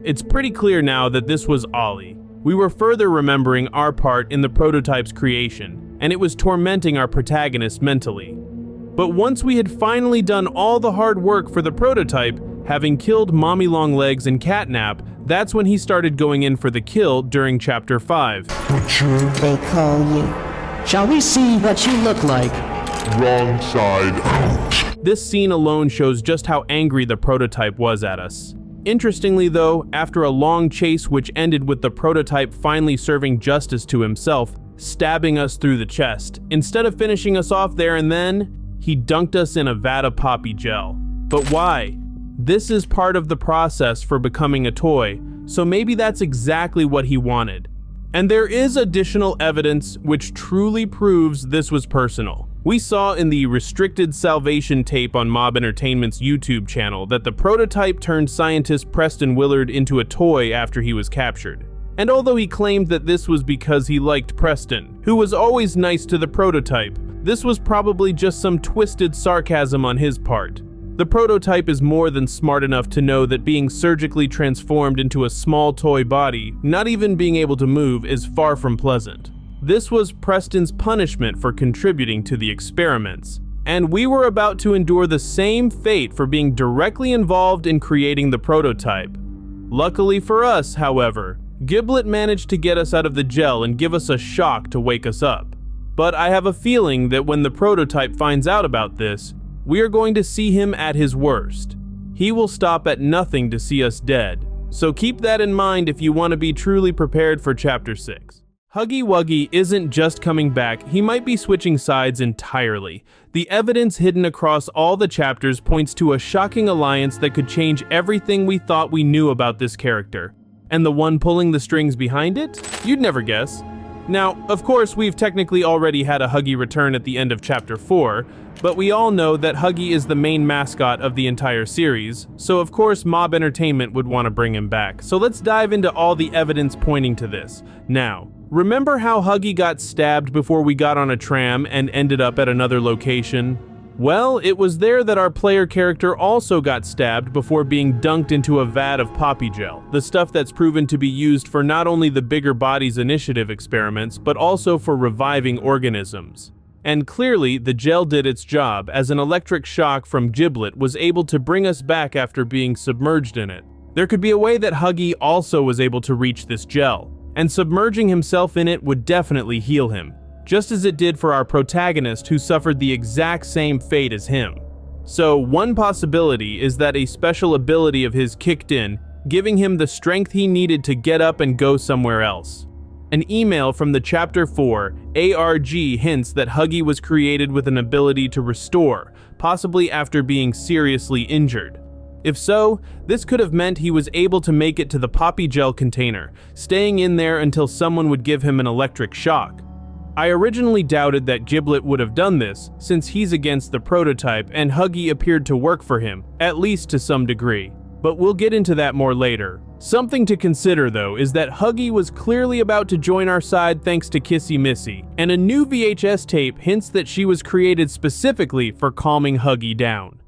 It's pretty clear now that this was Ollie. We were further remembering our part in the prototype's creation, and it was tormenting our protagonist mentally. But once we had finally done all the hard work for the prototype, having killed Mommy Longlegs and Catnap, that's when he started going in for the kill during Chapter 5. Butcher, they call you. Shall we see what you look like? Wrong side out. This scene alone shows just how angry the prototype was at us. Interestingly though, after a long chase which ended with the prototype finally serving justice to himself, stabbing us through the chest, instead of finishing us off there and then, he dunked us in a vat of poppy gel. But why? This is part of the process for becoming a toy, so maybe that's exactly what he wanted. And there is additional evidence which truly proves this was personal. We saw in the restricted Salvation tape on Mob Entertainment's YouTube channel that the prototype turned scientist Preston Willard into a toy after he was captured. And although he claimed that this was because he liked Preston, who was always nice to the prototype, this was probably just some twisted sarcasm on his part. The prototype is more than smart enough to know that being surgically transformed into a small toy body, not even being able to move, is far from pleasant. This was Preston's punishment for contributing to the experiments, and we were about to endure the same fate for being directly involved in creating the prototype. Luckily for us, however, Giblet managed to get us out of the gel and give us a shock to wake us up. But I have a feeling that when the prototype finds out about this, we are going to see him at his worst. He will stop at nothing to see us dead, so keep that in mind if you want to be truly prepared for Chapter 6. Huggy Wuggy isn't just coming back, he might be switching sides entirely. The evidence hidden across all the chapters points to a shocking alliance that could change everything we thought we knew about this character. And the one pulling the strings behind it? You'd never guess. Now, of course, we've technically already had a Huggy return at the end of Chapter 4, but we all know that Huggy is the main mascot of the entire series, so of course Mob Entertainment would want to bring him back. So let's dive into all the evidence pointing to this. Now, remember how Huggy got stabbed before we got on a tram and ended up at another location? Well, it was there that our player character also got stabbed before being dunked into a vat of poppy gel, the stuff that's proven to be used for not only the Bigger Bodies Initiative experiments, but also for reviving organisms. And clearly, the gel did its job, as an electric shock from Giblet was able to bring us back after being submerged in it. There could be a way that Huggy also was able to reach this gel, and submerging himself in it would definitely heal him. just as it did for our protagonist who suffered the exact same fate as him. So, one possibility is that a special ability of his kicked in, giving him the strength he needed to get up and go somewhere else. An email from the Chapter 4 ARG hints that Huggy was created with an ability to restore, possibly after being seriously injured. If so, this could have meant he was able to make it to the Poppy gel container, staying in there until someone would give him an electric shock. I originally doubted that Giblet would have done this, since he's against the prototype and Huggy appeared to work for him, at least to some degree. But we'll get into that more later. Something to consider though is that Huggy was clearly about to join our side thanks to Kissy Missy, and a new VHS tape hints that she was created specifically for calming Huggy down.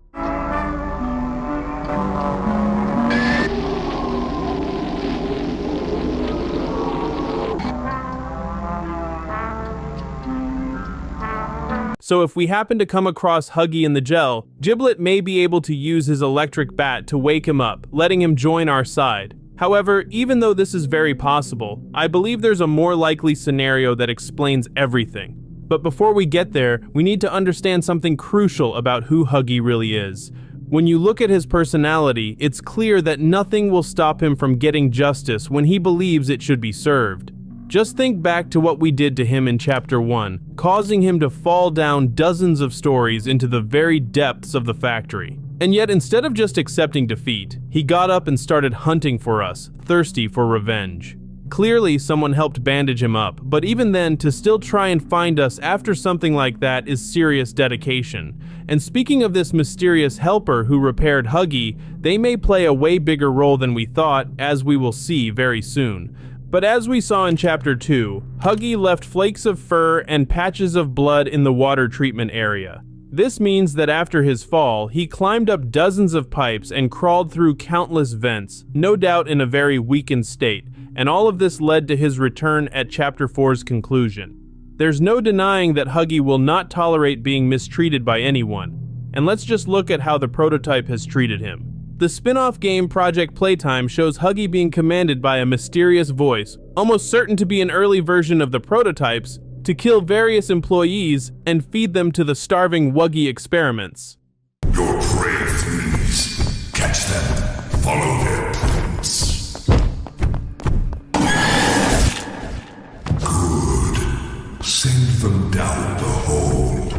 So if we happen to come across Huggy in the gel, Giblet may be able to use his electric bat to wake him up, letting him join our side. However, even though this is very possible, I believe there's a more likely scenario that explains everything. But before we get there, we need to understand something crucial about who Huggy really is. When you look at his personality, it's clear that nothing will stop him from getting justice when he believes it should be served. Just think back to what we did to him in Chapter 1, causing him to fall down dozens of stories into the very depths of the factory. And yet, instead of just accepting defeat, he got up and started hunting for us, thirsty for revenge. Clearly, someone helped bandage him up, but even then, to still try and find us after something like that is serious dedication. And speaking of this mysterious helper who repaired Huggy, they may play a way bigger role than we thought, as we will see very soon. But as we saw in Chapter 2, Huggy left flakes of fur and patches of blood in the water treatment area. This means that after his fall, he climbed up dozens of pipes and crawled through countless vents, no doubt in a very weakened state, and all of this led to his return at Chapter 4's conclusion. There's no denying that Huggy will not tolerate being mistreated by anyone, and let's just look at how the prototype has treated him. The spin-off game Poppy Playtime shows Huggy being commanded by a mysterious voice, almost certain to be an early version of the prototypes, to kill various employees and feed them to the starving Wuggy experiments. Your prey flees. Catch them. Follow their prints. Good. Send them down the hole.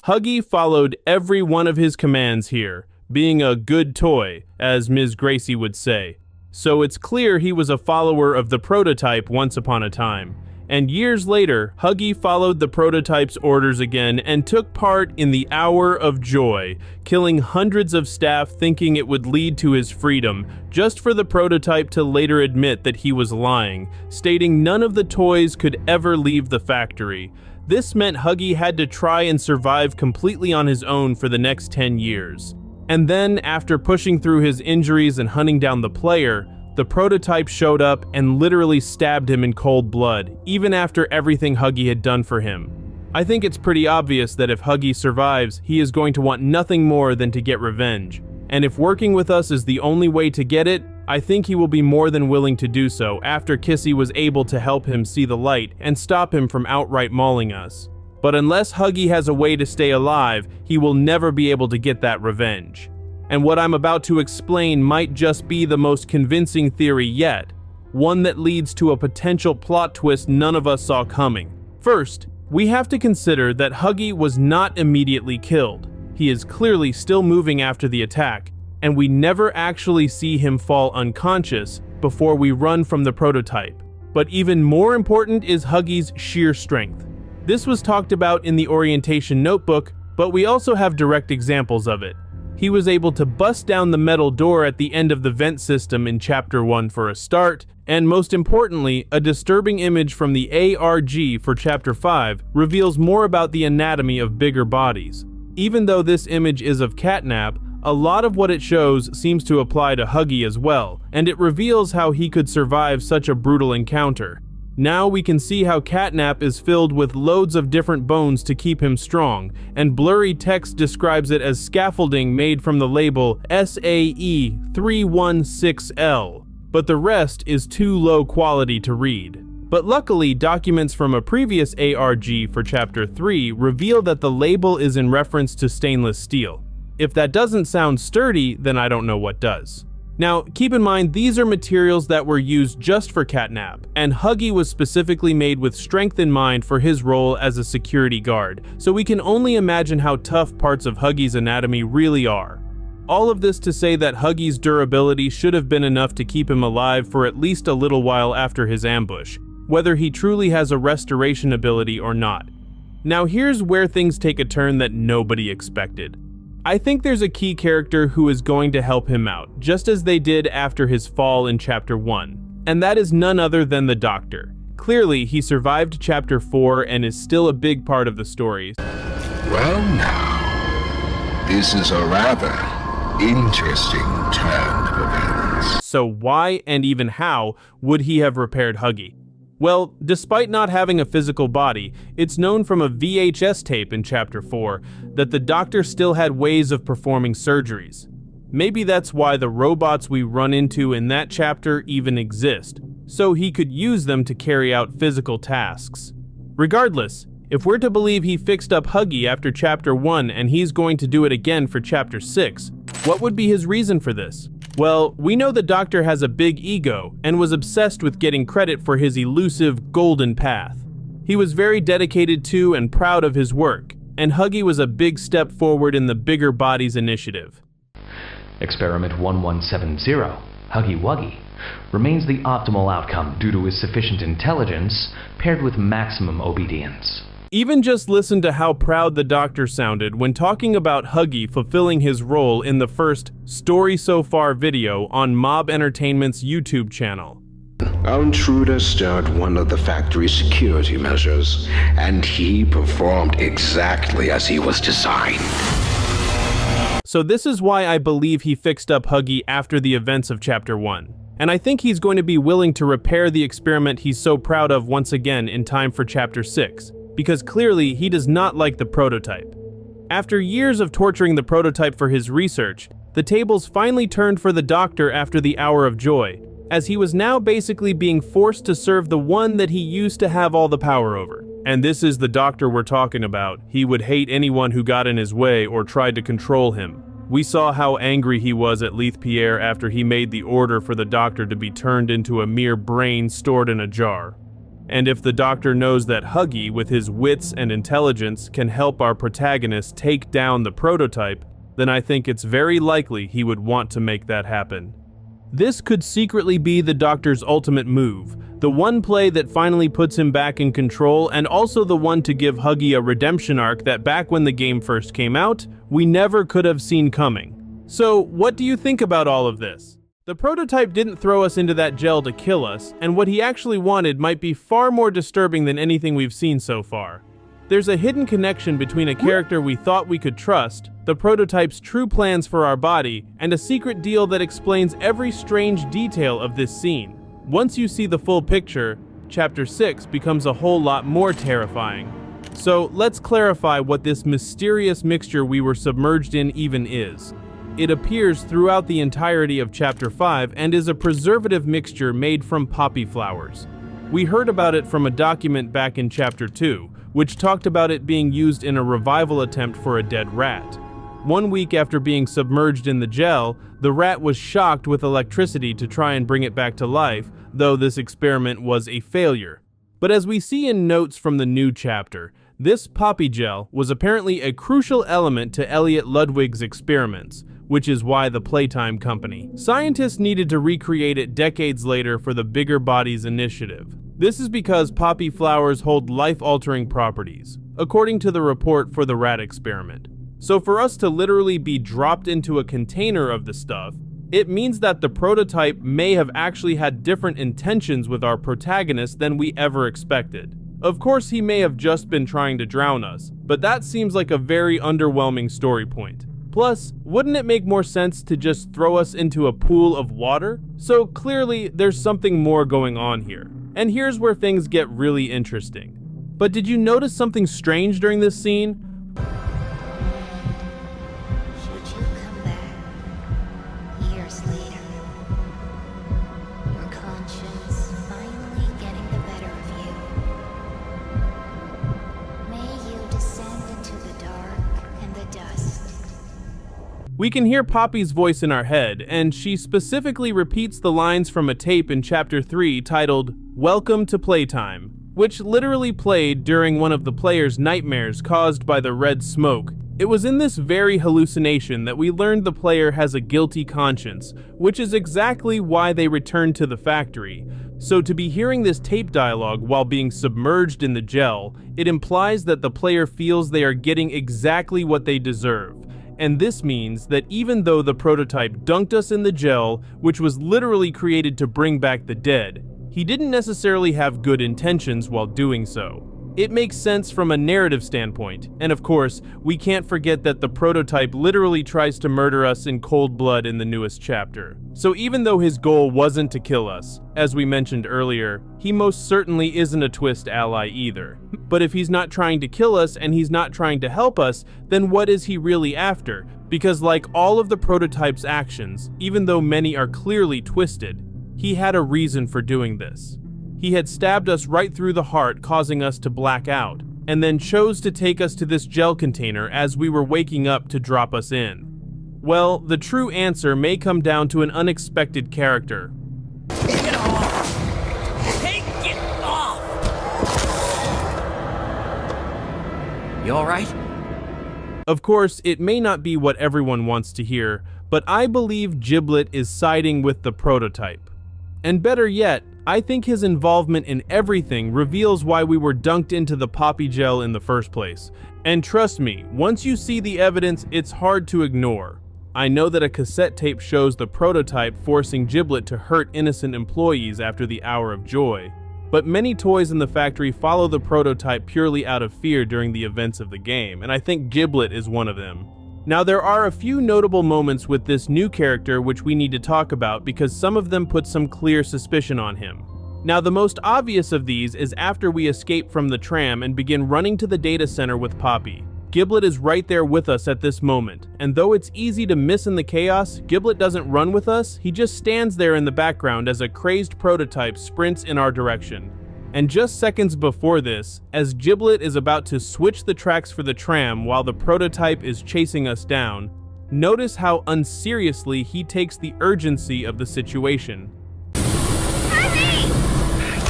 Huggy followed every one of his commands here, being a good toy, as Ms. Gracie would say. So it's clear he was a follower of the prototype once upon a time. And years later, Huggy followed the prototype's orders again and took part in the Hour of Joy, killing hundreds of staff thinking it would lead to his freedom, just for the prototype to later admit that he was lying, stating none of the toys could ever leave the factory. This meant Huggy had to try and survive completely on his own for the next 10 years. And then, after pushing through his injuries and hunting down the player, the prototype showed up and literally stabbed him in cold blood, even after everything Huggy had done for him. I think it's pretty obvious that if Huggy survives, he is going to want nothing more than to get revenge. And if working with us is the only way to get it, I think he will be more than willing to do so after Kissy was able to help him see the light and stop him from outright mauling us. But unless Huggy has a way to stay alive, he will never be able to get that revenge. And what I'm about to explain might just be the most convincing theory yet, one that leads to a potential plot twist none of us saw coming. First, we have to consider that Huggy was not immediately killed. He is clearly still moving after the attack, and we never actually see him fall unconscious before we run from the prototype. But even more important is Huggy's sheer strength. This was talked about in the orientation notebook, but we also have direct examples of it. He was able to bust down the metal door at the end of the vent system in Chapter 1 for a start, and most importantly, a disturbing image from the ARG for Chapter 5 reveals more about the anatomy of bigger bodies. Even though this image is of Catnap, a lot of what it shows seems to apply to Huggy as well, and it reveals how he could survive such a brutal encounter. Now we can see how Catnap is filled with loads of different bones to keep him strong, and blurry text describes it as scaffolding made from the label SAE316L, but the rest is too low quality to read. But luckily, documents from a previous ARG for Chapter 3 reveal that the label is in reference to stainless steel. If that doesn't sound sturdy, then I don't know what does. Now, keep in mind these are materials that were used just for Catnap, and Huggy was specifically made with strength in mind for his role as a security guard, so we can only imagine how tough parts of Huggy's anatomy really are. All of this to say that Huggy's durability should have been enough to keep him alive for at least a little while after his ambush, whether he truly has a restoration ability or not. Now here's where things take a turn that nobody expected. I think there's a key character who is going to help him out, just as they did after his fall in Chapter 1, and that is none other than the Doctor. Clearly, he survived Chapter 4 and is still a big part of the story. Well now, this is a rather interesting turn of events. So why and even how would he have repaired Huggy? Well, despite not having a physical body, it's known from a VHS tape in Chapter 4 that the Doctor still had ways of performing surgeries. Maybe that's why the robots we run into in that chapter even exist, so he could use them to carry out physical tasks. Regardless, if we're to believe he fixed up Huggy after Chapter 1 and he's going to do it again for Chapter 6, what would be his reason for this? Well, we know the Doctor has a big ego and was obsessed with getting credit for his elusive golden path. He was very dedicated to and proud of his work, and Huggy was a big step forward in the Bigger Bodies initiative. Experiment 1170, Huggy Wuggy, remains the optimal outcome due to his sufficient intelligence paired with maximum obedience. Even just listen to how proud the Doctor sounded when talking about Huggy fulfilling his role in the first Story So Far video on Mob Entertainment's YouTube channel. Our intruder stirred one of the factory's security measures, and he performed exactly as he was designed. So this is why I believe he fixed up Huggy after the events of Chapter 1. And I think he's going to be willing to repair the experiment he's so proud of once again in time for Chapter 6. Because clearly he does not like the prototype. After years of torturing the prototype for his research, the tables finally turned for the Doctor after the Hour of Joy, as he was now basically being forced to serve the one that he used to have all the power over. And this is the Doctor we're talking about. He would hate anyone who got in his way or tried to control him. We saw how angry he was at Leith Pierre after he made the order for the Doctor to be turned into a mere brain stored in a jar. And if the Doctor knows that Huggy, with his wits and intelligence, can help our protagonist take down the prototype, then I think it's very likely he would want to make that happen. This could secretly be the Doctor's ultimate move, the one play that finally puts him back in control, and also the one to give Huggy a redemption arc that back when the game first came out, we never could have seen coming. So, what do you think about all of this? The prototype didn't throw us into that gel to kill us, and what he actually wanted might be far more disturbing than anything we've seen so far. There's a hidden connection between a character we thought we could trust, the prototype's true plans for our body, and a secret deal that explains every strange detail of this scene. Once you see the full picture, Chapter 6 becomes a whole lot more terrifying. So let's clarify what this mysterious mixture we were submerged in even is. It appears throughout the entirety of Chapter 5 and is a preservative mixture made from poppy flowers. We heard about it from a document back in Chapter 2, which talked about it being used in a revival attempt for a dead rat. 1 week after being submerged in the gel, the rat was shocked with electricity to try and bring it back to life, though this experiment was a failure. But as we see in notes from the new chapter, this poppy gel was apparently a crucial element to Elliot Ludwig's experiments, which is why the Playtime company. Scientists needed to recreate it decades later for the Bigger Bodies initiative. This is because poppy flowers hold life-altering properties, according to the report for the rat experiment. So for us to literally be dropped into a container of the stuff, it means that the prototype may have actually had different intentions with our protagonist than we ever expected. Of course, he may have just been trying to drown us, but that seems like a very underwhelming story point. Plus, wouldn't it make more sense to just throw us into a pool of water? So clearly, there's something more going on here. And here's where things get really interesting. But did you notice something strange during this scene? Should you come back years later, your conscience finally getting the better of We can hear Poppy's voice in our head, and she specifically repeats the lines from a tape in Chapter 3 titled, "Welcome to Playtime," which literally played during one of the player's nightmares caused by the red smoke. It was in this very hallucination that we learned the player has a guilty conscience, which is exactly why they returned to the factory. So to be hearing this tape dialogue while being submerged in the gel, it implies that the player feels they are getting exactly what they deserve. And this means that even though the prototype dunked us in the gel, which was literally created to bring back the dead, he didn't necessarily have good intentions while doing so. It makes sense from a narrative standpoint, and of course, we can't forget that the prototype literally tries to murder us in cold blood in the newest chapter. So even though his goal wasn't to kill us, as we mentioned earlier, he most certainly isn't a twist ally either. But if he's not trying to kill us and he's not trying to help us, then what is he really after? Because like all of the prototype's actions, even though many are clearly twisted, he had a reason for doing this. He had stabbed us right through the heart, causing us to black out, and then chose to take us to this gel container as we were waking up to drop us in. Well, the true answer may come down to an unexpected character. Get off! Hey, get off! You alright? Of course, it may not be what everyone wants to hear, but I believe Giblet is siding with the prototype. And better yet, I think his involvement in everything reveals why we were dunked into the Poppy gel in the first place. And trust me, once you see the evidence, it's hard to ignore. I know that a cassette tape shows the prototype forcing Giblet to hurt innocent employees after the hour of joy. But many toys in the factory follow the prototype purely out of fear during the events of the game, and I think Giblet is one of them. Now, there are a few notable moments with this new character which we need to talk about because some of them put some clear suspicion on him. Now, the most obvious of these is after we escape from the tram and begin running to the data center with Poppy. Giblet is right there with us at this moment, and though it's easy to miss in the chaos, Giblet doesn't run with us, he just stands there in the background as a crazed prototype sprints in our direction. And just seconds before this, as Giblet is about to switch the tracks for the tram while the prototype is chasing us down, notice how unseriously he takes the urgency of the situation. Hurry!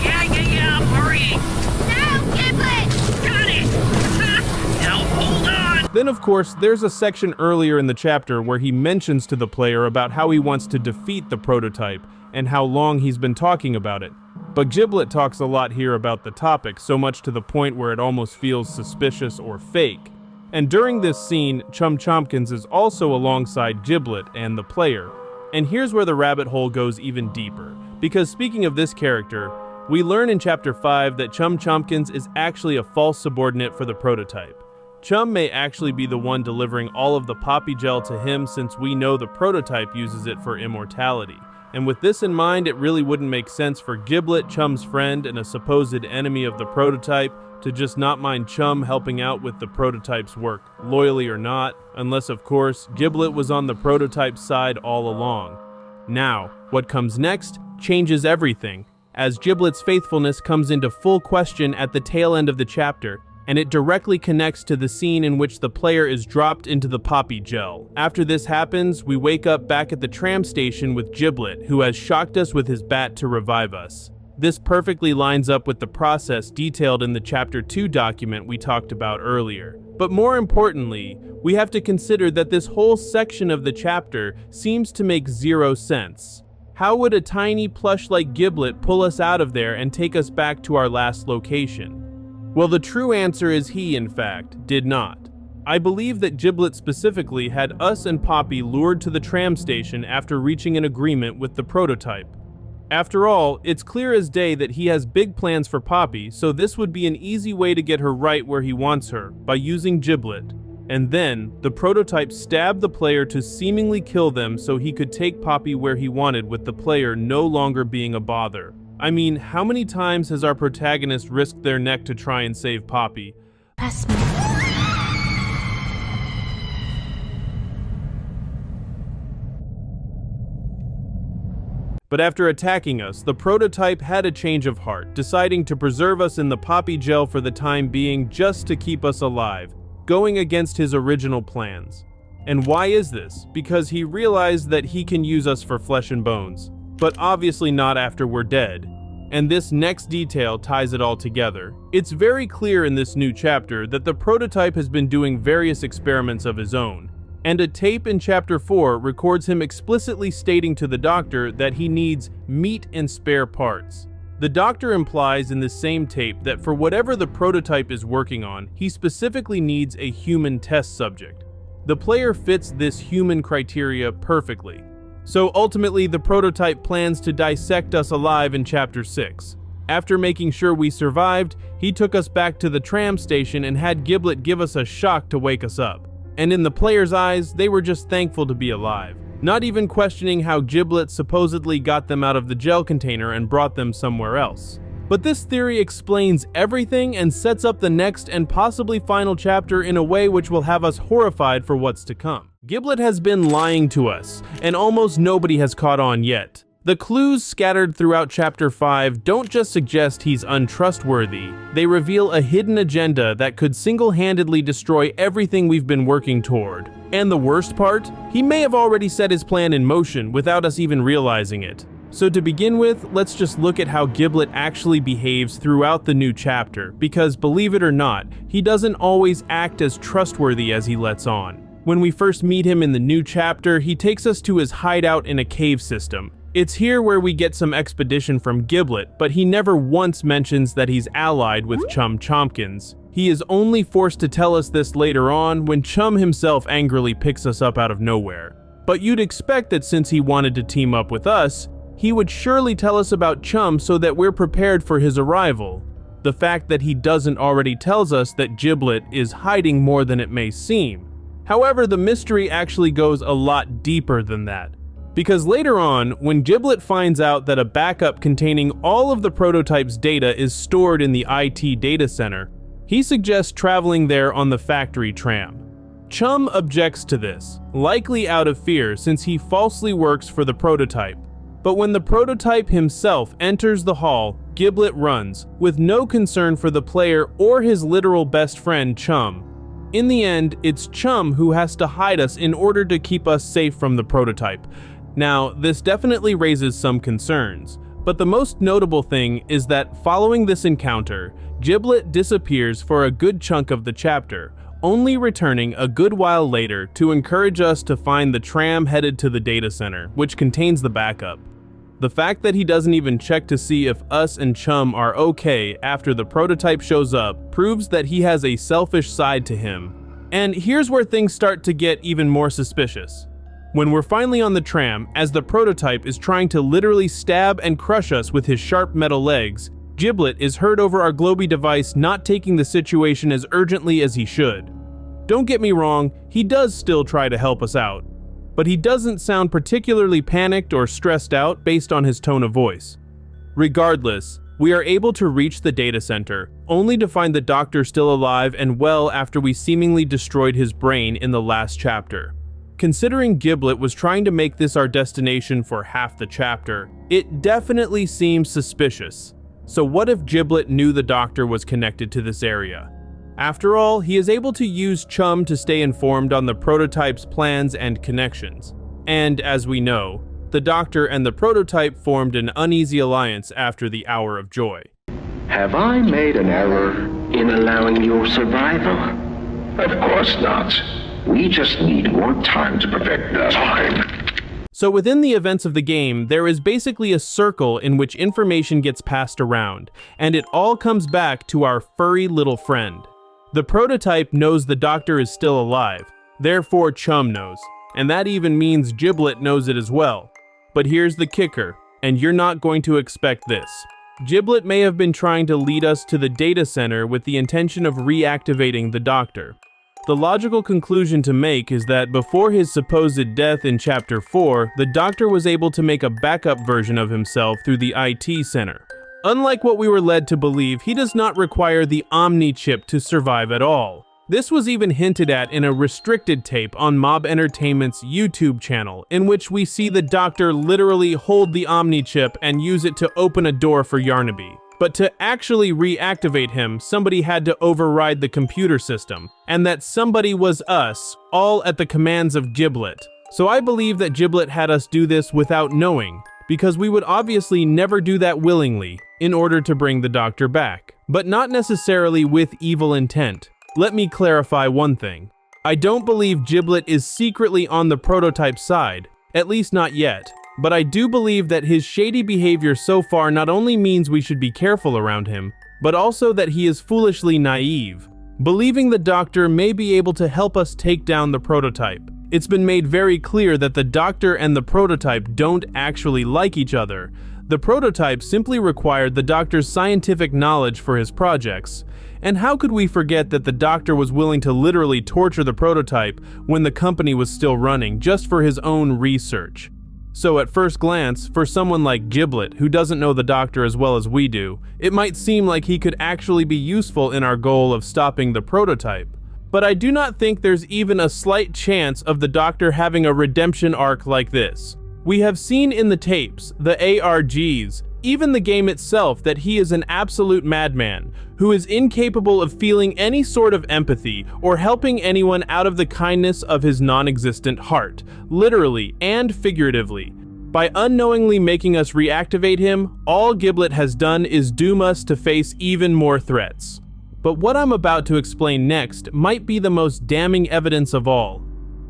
Yeah, I'm hurrying! No, Giblet! Got it! Now hold on! Then of course, there's a section earlier in the chapter where he mentions to the player about how he wants to defeat the prototype and how long he's been talking about it. But Giblet talks a lot here about the topic, so much to the point where it almost feels suspicious or fake. And during this scene, Chum Chompkins is also alongside Giblet and the player. And here's where the rabbit hole goes even deeper. Because speaking of this character, we learn in Chapter 5 that Chum Chompkins is actually a false subordinate for the prototype. Chum may actually be the one delivering all of the Poppy gel to him since we know the prototype uses it for immortality. And with this in mind, it really wouldn't make sense for Giblet, Chum's friend and a supposed enemy of the prototype, to just not mind Chum helping out with the prototype's work, loyally or not, unless of course, Giblet was on the prototype's side all along. Now, what comes next changes everything, as Giblet's faithfulness comes into full question at the tail end of the chapter, and it directly connects to the scene in which the player is dropped into the Poppy gel. After this happens, we wake up back at the tram station with Giblet, who has shocked us with his bat to revive us. This perfectly lines up with the process detailed in the Chapter 2 document we talked about earlier. But more importantly, we have to consider that this whole section of the chapter seems to make zero sense. How would a tiny plush like Giblet pull us out of there and take us back to our last location? Well, the true answer is he, in fact, did not. I believe that Giblet specifically had us and Poppy lured to the tram station after reaching an agreement with the prototype. After all, it's clear as day that he has big plans for Poppy, so this would be an easy way to get her right where he wants her, by using Giblet. And then, the prototype stabbed the player to seemingly kill them so he could take Poppy where he wanted with the player no longer being a bother. I mean, how many times has our protagonist risked their neck to try and save Poppy? Pass me. But after attacking us, the prototype had a change of heart, deciding to preserve us in the Poppy gel for the time being just to keep us alive, going against his original plans. And why is this? Because he realized that he can use us for flesh and bones, but obviously not after we're dead. And this next detail ties it all together. It's very clear in this new chapter that the prototype has been doing various experiments of his own, and a tape in Chapter 4 records him explicitly stating to the Doctor that he needs meat and spare parts. The Doctor implies in this same tape that for whatever the prototype is working on, he specifically needs a human test subject. The player fits this human criteria perfectly. So ultimately, the prototype plans to dissect us alive in Chapter 6. After making sure we survived, he took us back to the tram station and had Giblet give us a shock to wake us up. And in the player's eyes, they were just thankful to be alive, not even questioning how Giblet supposedly got them out of the gel container and brought them somewhere else. But this theory explains everything and sets up the next and possibly final chapter in a way which will have us horrified for what's to come. Giblet has been lying to us, and almost nobody has caught on yet. The clues scattered throughout Chapter 5 don't just suggest he's untrustworthy, they reveal a hidden agenda that could single-handedly destroy everything we've been working toward. And the worst part? He may have already set his plan in motion without us even realizing it. So to begin with, let's just look at how Giblet actually behaves throughout the new chapter, because believe it or not, he doesn't always act as trustworthy as he lets on. When we first meet him in the new chapter, he takes us to his hideout in a cave system. It's here where we get some expedition from Giblet, but he never once mentions that he's allied with Chum Chompkins. He is only forced to tell us this later on when Chum himself angrily picks us up out of nowhere. But you'd expect that since he wanted to team up with us, he would surely tell us about Chum so that we're prepared for his arrival. The fact that he doesn't already tells us that Giblet is hiding more than it may seem. However, the mystery actually goes a lot deeper than that. Because later on, when Giblet finds out that a backup containing all of the prototype's data is stored in the IT data center, he suggests traveling there on the factory tram. Chum objects to this, likely out of fear since he falsely works for the prototype. But when the prototype himself enters the hall, Giblet runs, with no concern for the player or his literal best friend Chum. In the end, it's Chum who has to hide us in order to keep us safe from the prototype. Now, this definitely raises some concerns, but the most notable thing is that following this encounter, Giblet disappears for a good chunk of the chapter, only returning a good while later to encourage us to find the tram headed to the data center, which contains the backup. The fact that he doesn't even check to see if us and Chum are okay after the prototype shows up proves that he has a selfish side to him. And here's where things start to get even more suspicious. When we're finally on the tram, as the prototype is trying to literally stab and crush us with his sharp metal legs, Giblet is heard over our globy device not taking the situation as urgently as he should. Don't get me wrong, he does still try to help us out, but he doesn't sound particularly panicked or stressed out based on his tone of voice. Regardless, we are able to reach the data center, only to find the Doctor still alive and well after we seemingly destroyed his brain in the last chapter. Considering Giblet was trying to make this our destination for half the chapter, it definitely seems suspicious. So what if Giblet knew the Doctor was connected to this area? After all, he is able to use Chum to stay informed on the prototype's plans and connections. And as we know, the Doctor and the prototype formed an uneasy alliance after the Hour of Joy. Have I made an error in allowing your survival? Of course not. We just need more time to perfect that time. So within the events of the game, there is basically a circle in which information gets passed around, and it all comes back to our furry little friend. The prototype knows the Doctor is still alive, therefore Chum knows, and that even means Giblet knows it as well. But here's the kicker, and you're not going to expect this. Giblet may have been trying to lead us to the data center with the intention of reactivating the Doctor. The logical conclusion to make is that before his supposed death in Chapter 4, the Doctor was able to make a backup version of himself through the IT center. Unlike what we were led to believe, he does not require the Omni chip to survive at all. This was even hinted at in a restricted tape on Mob Entertainment's YouTube channel, in which we see the Doctor literally hold the Omni chip and use it to open a door for Yarnaby. But to actually reactivate him, somebody had to override the computer system, and that somebody was us, all at the commands of Giblet. So I believe that Giblet had us do this without knowing, because we would obviously never do that willingly in order to bring the doctor back, but not necessarily with evil intent. Let me clarify one thing. I don't believe Giblet is secretly on the prototype side, at least not yet. But I do believe that his shady behavior so far not only means we should be careful around him, but also that he is foolishly naive, believing the doctor may be able to help us take down the prototype. It's been made very clear that the doctor and the prototype don't actually like each other. The prototype simply required the doctor's scientific knowledge for his projects. And how could we forget that the doctor was willing to literally torture the prototype when the company was still running just for his own research? So at first glance, for someone like Giblet, who doesn't know the doctor as well as we do, it might seem like he could actually be useful in our goal of stopping the prototype. But I do not think there's even a slight chance of the doctor having a redemption arc like this. We have seen in the tapes, the ARGs, even the game itself, that he is an absolute madman, who is incapable of feeling any sort of empathy or helping anyone out of the kindness of his non-existent heart, literally and figuratively. By unknowingly making us reactivate him, all Giblet has done is doom us to face even more threats. But what I'm about to explain next might be the most damning evidence of all.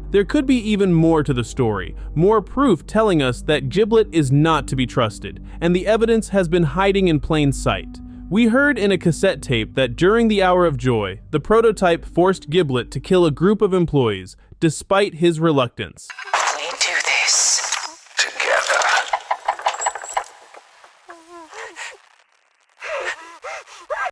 There could be even more to the story, more proof telling us that Giblet is not to be trusted, and the evidence has been hiding in plain sight. We heard in a cassette tape that during the Hour of Joy, the prototype forced Giblet to kill a group of employees, despite his reluctance. We do this together.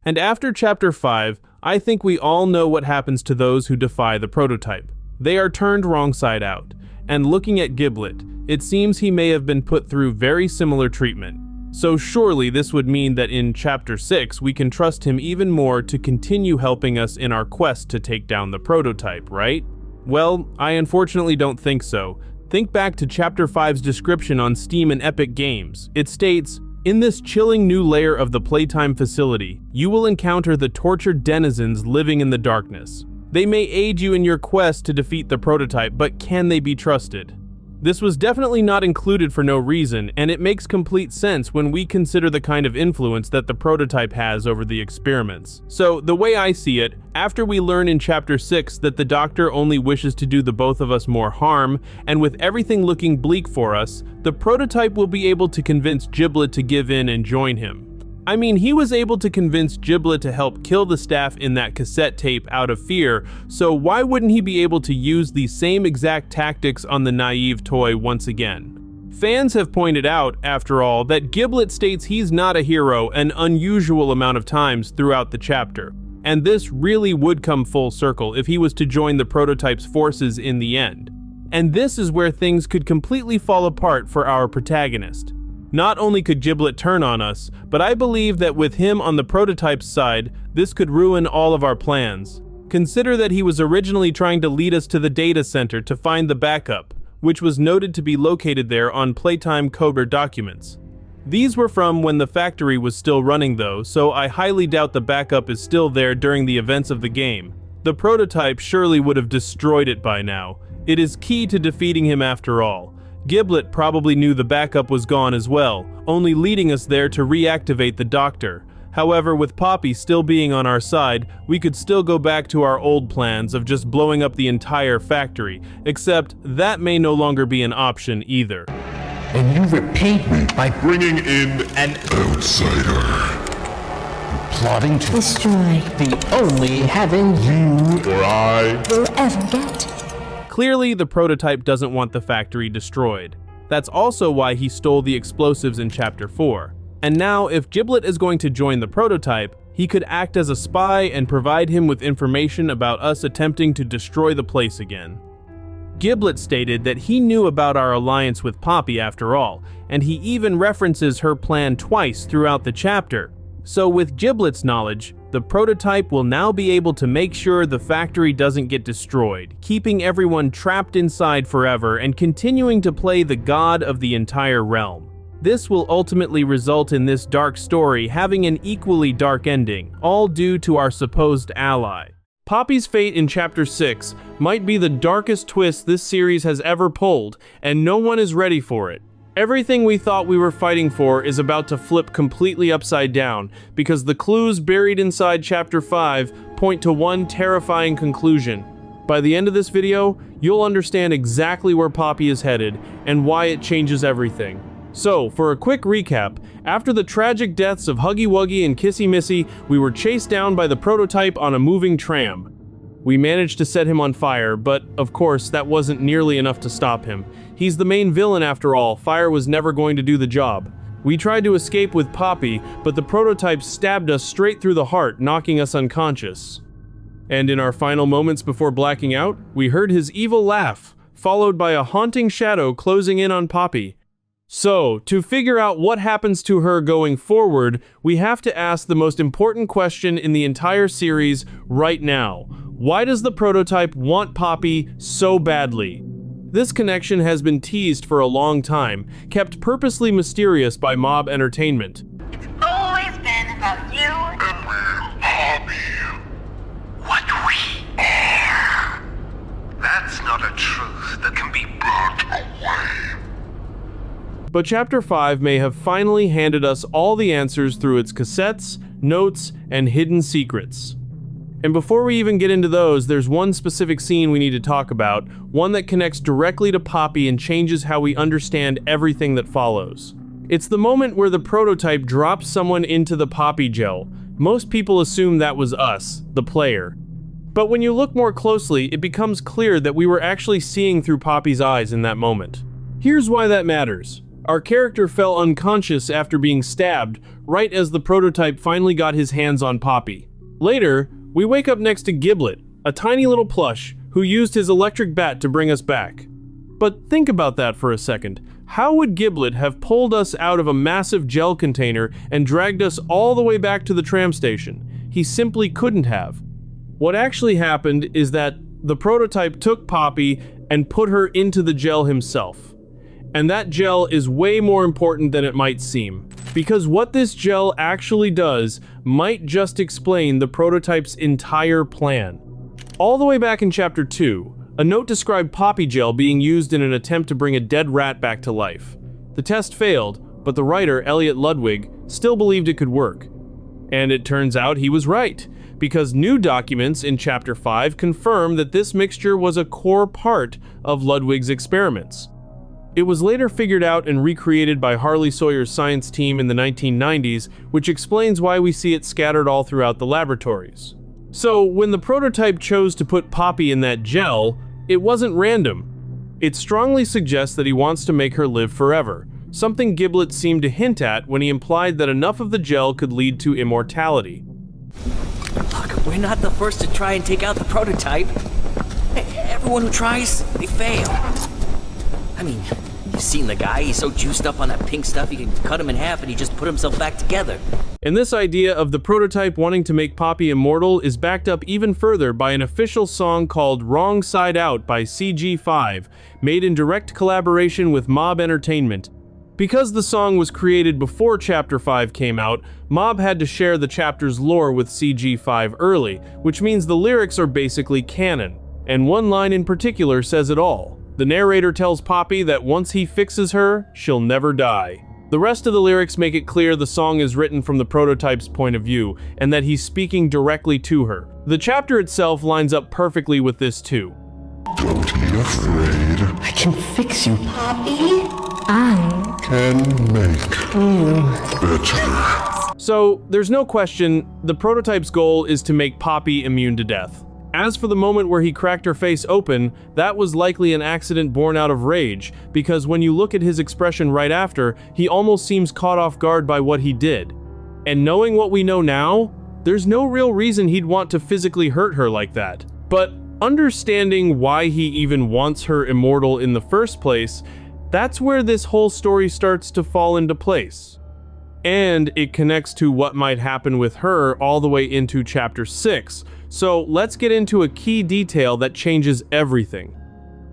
And after Chapter 5, I think we all know what happens to those who defy the prototype. They are turned wrong side out, and looking at Giblet, it seems he may have been put through very similar treatment. So surely this would mean that in Chapter 6 we can trust him even more to continue helping us in our quest to take down the prototype, right? Well, I unfortunately don't think so. Think back to Chapter 5's description on Steam and Epic Games. It states, "In this chilling new layer of the Playtime facility, you will encounter the tortured denizens living in the darkness. They may aid you in your quest to defeat the prototype, but can they be trusted?" This was definitely not included for no reason, and it makes complete sense when we consider the kind of influence that the prototype has over the experiments. So, the way I see it, after we learn in Chapter 6 that the doctor only wishes to do the both of us more harm, and with everything looking bleak for us, the prototype will be able to convince Giblet to give in and join him. I mean, he was able to convince Giblet to help kill the staff in that cassette tape out of fear, so why wouldn't he be able to use the same exact tactics on the naive toy once again? Fans have pointed out, after all, that Giblet states he's not a hero an unusual amount of times throughout the chapter, and this really would come full circle if he was to join the prototype's forces in the end. And this is where things could completely fall apart for our protagonist. Not only could Giblet turn on us, but I believe that with him on the prototype's side, this could ruin all of our plans. Consider that he was originally trying to lead us to the data center to find the backup, which was noted to be located there on Playtime Cobra documents. These were from when the factory was still running though, so I highly doubt the backup is still there during the events of the game. The prototype surely would have destroyed it by now. It is key to defeating him after all. Giblet probably knew the backup was gone as well, only leading us there to reactivate the doctor. However, with Poppy still being on our side, we could still go back to our old plans of just blowing up the entire factory, except that may no longer be an option either. And you repaid me by bringing in an outsider. Plotting to Destroy the only heaven you or I will ever get. Clearly, the prototype doesn't want the factory destroyed. That's also why he stole the explosives in Chapter 4. And now, if Giblet is going to join the prototype, he could act as a spy and provide him with information about us attempting to destroy the place again. Giblet stated that he knew about our alliance with Poppy after all, and he even references her plan twice throughout the chapter. So with Giblet's knowledge, the prototype will now be able to make sure the factory doesn't get destroyed, keeping everyone trapped inside forever and continuing to play the god of the entire realm. This will ultimately result in this dark story having an equally dark ending, all due to our supposed ally. Poppy's fate in Chapter 6 might be the darkest twist this series has ever pulled, and no one is ready for it. Everything we thought we were fighting for is about to flip completely upside down, because the clues buried inside Chapter 5 point to one terrifying conclusion. By the end of this video, you'll understand exactly where Poppy is headed, and why it changes everything. So, for a quick recap, after the tragic deaths of Huggy Wuggy and Kissy Missy, we were chased down by the prototype on a moving tram. We managed to set him on fire, but of course that wasn't nearly enough to stop him. He's the main villain after all, fire was never going to do the job. We tried to escape with Poppy, but the prototype stabbed us straight through the heart, knocking us unconscious. And in our final moments before blacking out, we heard his evil laugh, followed by a haunting shadow closing in on Poppy. So, to figure out what happens to her going forward, we have to ask the most important question in the entire series right now. Why does the prototype want Poppy so badly? This connection has been teased for a long time, kept purposely mysterious by Mob Entertainment. It's always been about you and Poppy. What we are. That's not a truth that can be burnt away. But Chapter 5 may have finally handed us all the answers through its cassettes, notes, and hidden secrets. And before we even get into those, there's one specific scene we need to talk about, one that connects directly to Poppy and changes how we understand everything that follows. It's the moment where the prototype drops someone into the Poppy gel. Most people assume that was us, the player. But when you look more closely, it becomes clear that we were actually seeing through Poppy's eyes in that moment. Here's why that matters. Our character fell unconscious after being stabbed, right as the prototype finally got his hands on Poppy. Later, we wake up next to Giblet, a tiny little plush, who used his electric bat to bring us back. But think about that for a second. How would Giblet have pulled us out of a massive gel container and dragged us all the way back to the tram station? He simply couldn't have. What actually happened is that the prototype took Poppy and put her into the gel himself. And that gel is way more important than it might seem, because what this gel actually does might just explain the prototype's entire plan. All the way back in Chapter 2, a note described Poppy gel being used in an attempt to bring a dead rat back to life. The test failed, but the writer, Elliot Ludwig, still believed it could work. And it turns out he was right, because new documents in Chapter 5 confirm that this mixture was a core part of Ludwig's experiments. It was later figured out and recreated by Harley Sawyer's science team in the 1990s, which explains why we see it scattered all throughout the laboratories. So, when the prototype chose to put Poppy in that gel, it wasn't random. It strongly suggests that he wants to make her live forever, something Giblet seemed to hint at when he implied that enough of the gel could lead to immortality. Look, we're not the first to try and take out the prototype. Everyone who tries, they fail. I mean, you've seen the guy, he's so juiced up on that pink stuff you can cut him in half and he just put himself back together. And this idea of the prototype wanting to make Poppy immortal is backed up even further by an official song called Wrong Side Out by CG5, made in direct collaboration with Mob Entertainment. Because the song was created before Chapter 5 came out, Mob had to share the chapter's lore with CG5 early, which means the lyrics are basically canon. And one line in particular says it all. The narrator tells Poppy that once he fixes her, she'll never die. The rest of the lyrics make it clear the song is written from the prototype's point of view, and that he's speaking directly to her. The chapter itself lines up perfectly with this too. Don't be afraid. I can fix you. Poppy? I Can make you better. So, there's no question, the prototype's goal is to make Poppy immune to death. As for the moment where he cracked her face open, that was likely an accident born out of rage, because when you look at his expression right after, he almost seems caught off guard by what he did. And knowing what we know now, there's no real reason he'd want to physically hurt her like that. But understanding why he even wants her immortal in the first place, that's where this whole story starts to fall into place. And it connects to what might happen with her all the way into Chapter 6. So let's get into a key detail that changes everything.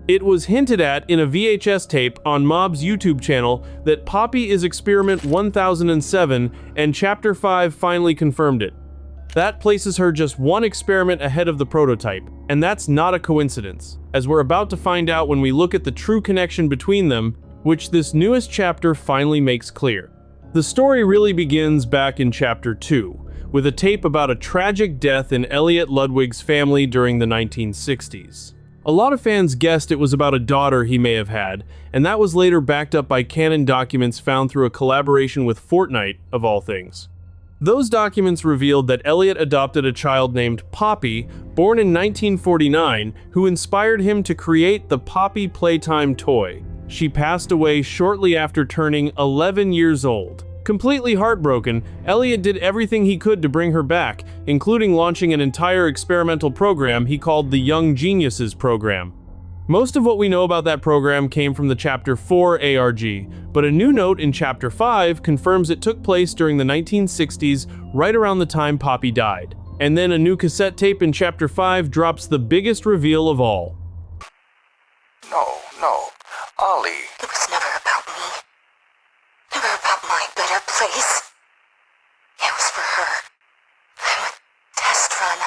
It was hinted at in a VHS tape on Mob's YouTube channel that Poppy is Experiment 1007, and Chapter 5 finally confirmed it. That places her just one experiment ahead of the prototype, and that's not a coincidence, as we're about to find out when we look at the true connection between them, which this newest chapter finally makes clear. The story really begins back in Chapter 2, with a tape about a tragic death in Elliot Ludwig's family during the 1960s. A lot of fans guessed it was about a daughter he may have had, and that was later backed up by canon documents found through a collaboration with Fortnite, of all things. Those documents revealed that Elliot adopted a child named Poppy, born in 1949, who inspired him to create the Poppy Playtime toy. She passed away shortly after turning 11 years old. Completely heartbroken, Elliot did everything he could to bring her back, including launching an entire experimental program he called the Young Geniuses program. Most of what we know about that program came from the Chapter 4 ARG, but a new note in Chapter 5 confirms it took place during the 1960s, right around the time Poppy died. And then a new cassette tape in Chapter 5 drops the biggest reveal of all. No, Ollie. It was never about me. Never about my better place. It was for her. I'm a test run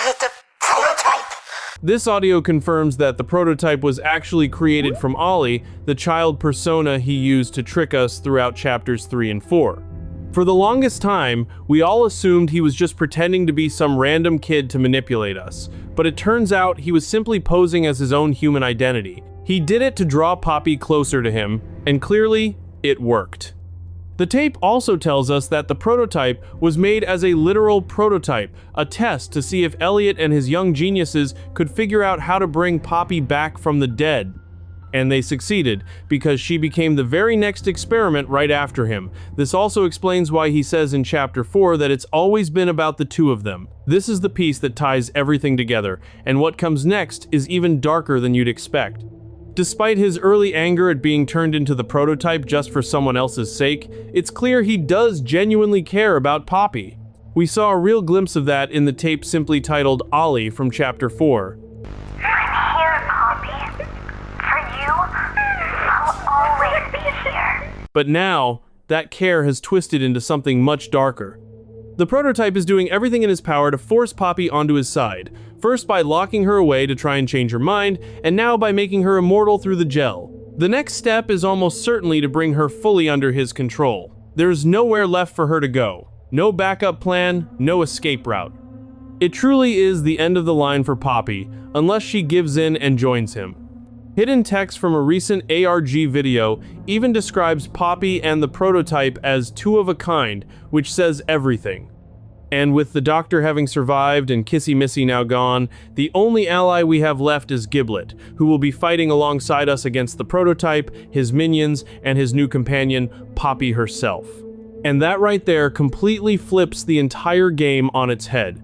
at the prototype. This audio confirms that the prototype was actually created from Ollie, the child persona he used to trick us throughout Chapters 3 and 4. For the longest time, we all assumed he was just pretending to be some random kid to manipulate us, but it turns out he was simply posing as his own human identity. He did it to draw Poppy closer to him, and clearly, it worked. The tape also tells us that the prototype was made as a literal prototype, a test to see if Elliot and his young geniuses could figure out how to bring Poppy back from the dead. And they succeeded, because she became the very next experiment right after him. This also explains why he says in Chapter 4 that it's always been about the two of them. This is the piece that ties everything together, and what comes next is even darker than you'd expect. Despite his early anger at being turned into the prototype just for someone else's sake, it's clear he does genuinely care about Poppy. We saw a real glimpse of that in the tape simply titled Ollie from Chapter 4. I'm here, Poppy. For you, I'll always be here. But now, that care has twisted into something much darker. The prototype is doing everything in his power to force Poppy onto his side, first by locking her away to try and change her mind, and now by making her immortal through the gel. The next step is almost certainly to bring her fully under his control. There's nowhere left for her to go. No backup plan, no escape route. It truly is the end of the line for Poppy, unless she gives in and joins him. Hidden text from a recent ARG video even describes Poppy and the prototype as two of a kind, which says everything. And with the Doctor having survived and Kissy Missy now gone, the only ally we have left is Giblet, who will be fighting alongside us against the prototype, his minions, and his new companion, Poppy herself. And that right there completely flips the entire game on its head.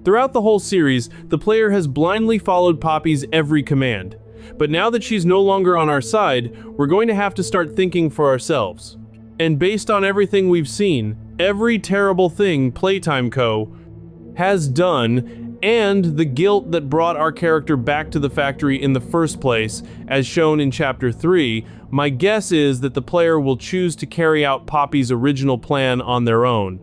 Throughout the whole series, the player has blindly followed Poppy's every command. But now that she's no longer on our side, we're going to have to start thinking for ourselves. And based on everything we've seen, every terrible thing Playtime Co. has done, and the guilt that brought our character back to the factory in the first place, as shown in Chapter 3, my guess is that the player will choose to carry out Poppy's original plan on their own.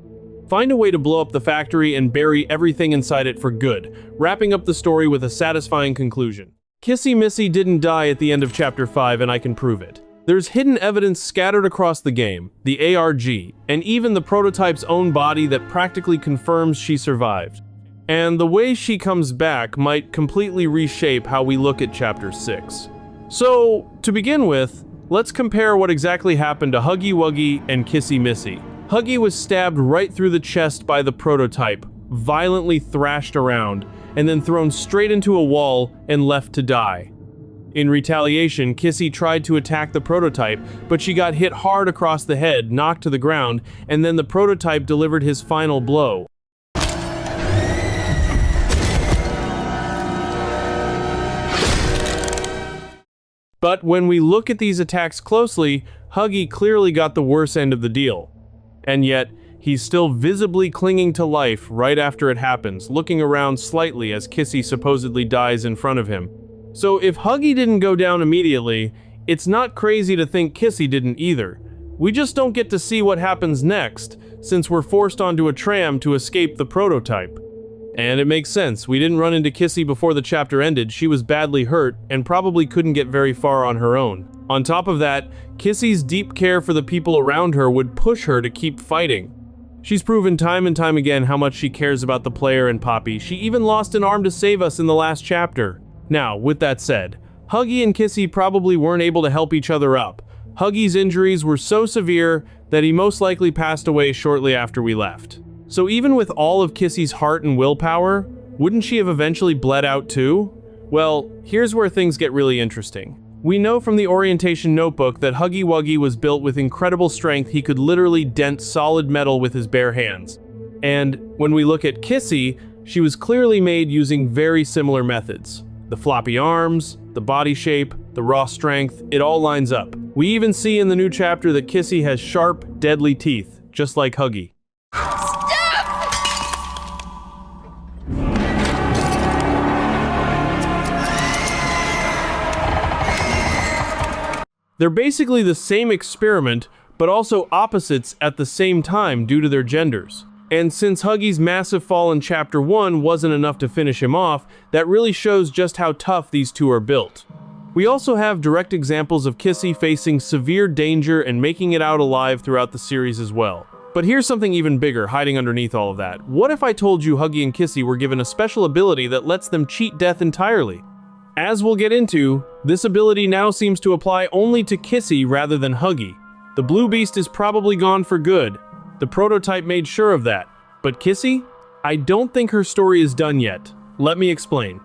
Find a way to blow up the factory and bury everything inside it for good, wrapping up the story with a satisfying conclusion. Kissy Missy didn't die at the end of Chapter 5, and I can prove it. There's hidden evidence scattered across the game, the ARG, and even the prototype's own body that practically confirms she survived. And the way she comes back might completely reshape how we look at Chapter 6. So, to begin with, let's compare what exactly happened to Huggy Wuggy and Kissy Missy. Huggy was stabbed right through the chest by the prototype, violently thrashed around, and then thrown straight into a wall and left to die. In retaliation, Kissy tried to attack the prototype, but she got hit hard across the head, knocked to the ground, and then the prototype delivered his final blow. But when we look at these attacks closely, Huggy clearly got the worse end of the deal. And yet, he's still visibly clinging to life right after it happens, looking around slightly as Kissy supposedly dies in front of him. So if Huggy didn't go down immediately, it's not crazy to think Kissy didn't either. We just don't get to see what happens next, since we're forced onto a tram to escape the prototype. And it makes sense, we didn't run into Kissy before the chapter ended. She was badly hurt and probably couldn't get very far on her own. On top of that, Kissy's deep care for the people around her would push her to keep fighting. She's proven time and time again how much she cares about the player and Poppy. She even lost an arm to save us in the last chapter. Now, with that said, Huggy and Kissy probably weren't able to help each other up. Huggy's injuries were so severe that he most likely passed away shortly after we left. So even with all of Kissy's heart and willpower, wouldn't she have eventually bled out too? Well, here's where things get really interesting. We know from the orientation notebook that Huggy Wuggy was built with incredible strength. He could literally dent solid metal with his bare hands. And when we look at Kissy, she was clearly made using very similar methods. The floppy arms, the body shape, the raw strength, it all lines up. We even see in the new chapter that Kissy has sharp, deadly teeth, just like Huggy. They're basically the same experiment, but also opposites at the same time due to their genders. And since Huggy's massive fall in Chapter 1 wasn't enough to finish him off, that really shows just how tough these two are built. We also have direct examples of Kissy facing severe danger and making it out alive throughout the series as well. But here's something even bigger hiding underneath all of that. What if I told you Huggy and Kissy were given a special ability that lets them cheat death entirely? As we'll get into, this ability now seems to apply only to Kissy rather than Huggy. The blue beast is probably gone for good. The prototype made sure of that. But Kissy? I don't think her story is done yet. Let me explain.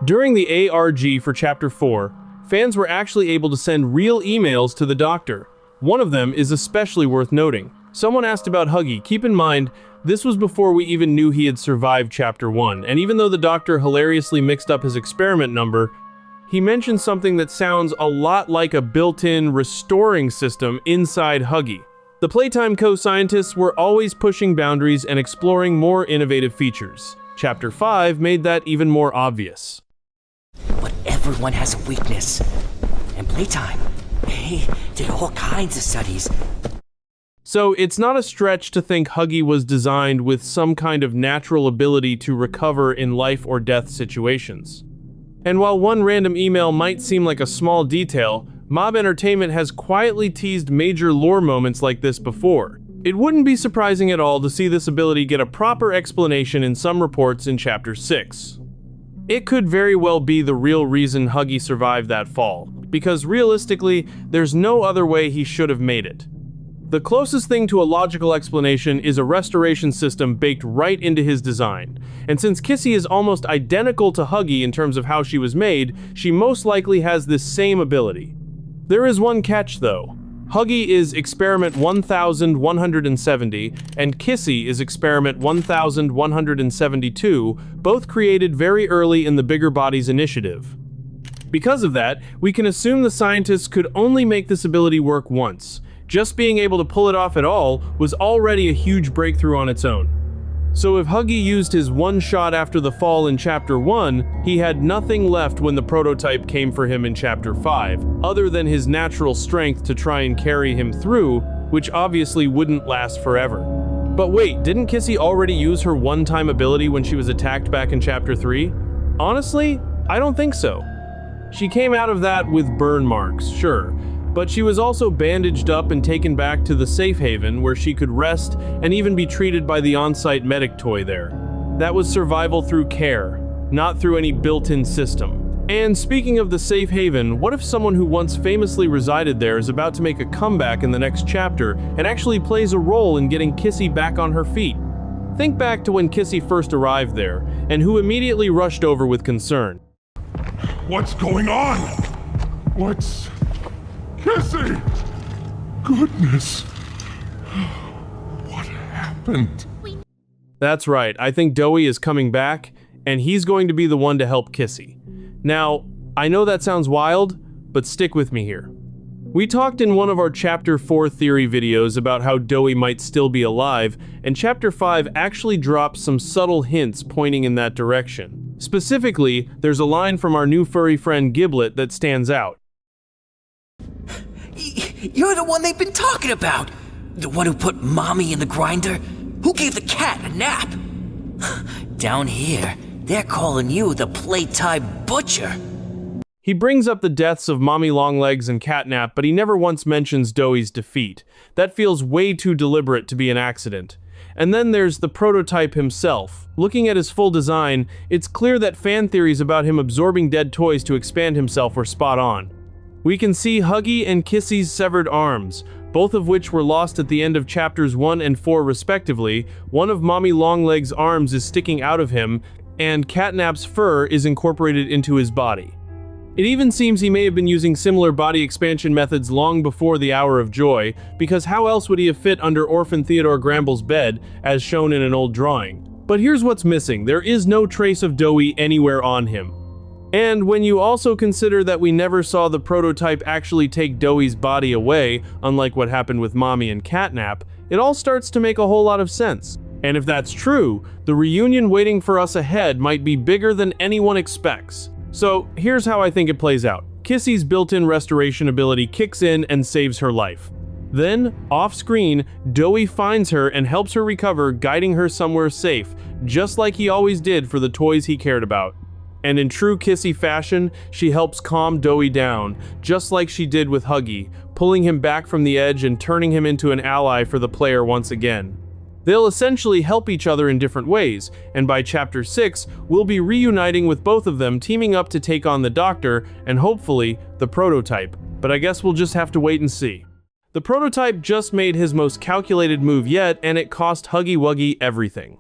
During the ARG for Chapter 4, fans were actually able to send real emails to the Doctor. One of them is especially worth noting. Someone asked about Huggy. Keep in mind, this was before we even knew he had survived Chapter 1, and even though the Doctor hilariously mixed up his experiment number, he mentioned something that sounds a lot like a built-in restoring system inside Huggy. The Playtime co-scientists were always pushing boundaries and exploring more innovative features. Chapter 5 made that even more obvious. But everyone has a weakness. And Playtime, they did all kinds of studies. So it's not a stretch to think Huggy was designed with some kind of natural ability to recover in life or death situations. And while one random email might seem like a small detail, Mob Entertainment has quietly teased major lore moments like this before. It wouldn't be surprising at all to see this ability get a proper explanation in some reports in Chapter 6. It could very well be the real reason Huggy survived that fall, because realistically, there's no other way he should have made it. The closest thing to a logical explanation is a restoration system baked right into his design. And since Kissy is almost identical to Huggy in terms of how she was made, she most likely has this same ability. There is one catch though. Huggy is Experiment 1170 and Kissy is Experiment 1172, both created very early in the Bigger Bodies initiative. Because of that, we can assume the scientists could only make this ability work once. Just being able to pull it off at all was already a huge breakthrough on its own. So if Huggy used his one shot after the fall in Chapter 1, he had nothing left when the prototype came for him in Chapter 5, other than his natural strength to try and carry him through, which obviously wouldn't last forever. But wait, didn't Kissy already use her one-time ability when she was attacked back in Chapter 3? Honestly, I don't think so. She came out of that with burn marks, sure, but she was also bandaged up and taken back to the safe haven where she could rest and even be treated by the on-site medic toy there. That was survival through care, not through any built-in system. And speaking of the safe haven, what if someone who once famously resided there is about to make a comeback in the next chapter and actually plays a role in getting Kissy back on her feet? Think back to when Kissy first arrived there, and who immediately rushed over with concern. What's going on? What's... Kissy! Goodness! What happened? That's right, I think Dowie is coming back, and he's going to be the one to help Kissy. Now, I know that sounds wild, but stick with me here. We talked in one of our Chapter 4 theory videos about how Dowie might still be alive, and Chapter 5 actually drops some subtle hints pointing in that direction. Specifically, there's a line from our new furry friend Giblet that stands out. You're the one they've been talking about! The one who put Mommy in the grinder? Who gave the cat a nap? Down here, they're calling you the Playtime Butcher. He brings up the deaths of Mommy Longlegs and Catnap, but he never once mentions Doey's defeat. That feels way too deliberate to be an accident. And then there's the prototype himself. Looking at his full design, it's clear that fan theories about him absorbing dead toys to expand himself were spot on. We can see Huggy and Kissy's severed arms, both of which were lost at the end of chapters 1 and 4 respectively. One of Mommy Longlegs' arms is sticking out of him, and Catnap's fur is incorporated into his body. It even seems he may have been using similar body expansion methods long before the Hour of Joy, because how else would he have fit under Orphan Theodore Gramble's bed, as shown in an old drawing? But here's what's missing: there is no trace of Doey anywhere on him. And when you also consider that we never saw the prototype actually take Doey's body away, unlike what happened with Mommy and Catnap, it all starts to make a whole lot of sense. And if that's true, the reunion waiting for us ahead might be bigger than anyone expects. So here's how I think it plays out. Kissy's built-in restoration ability kicks in and saves her life. Then, off-screen, Doey finds her and helps her recover, guiding her somewhere safe, just like he always did for the toys he cared about. And in true Kissy fashion, she helps calm Doey down, just like she did with Huggy, pulling him back from the edge and turning him into an ally for the player once again. They'll essentially help each other in different ways, and by chapter 6, we'll be reuniting with both of them, teaming up to take on the Doctor and hopefully the prototype. But I guess we'll just have to wait and see. The prototype just made his most calculated move yet, and it cost Huggy Wuggy everything.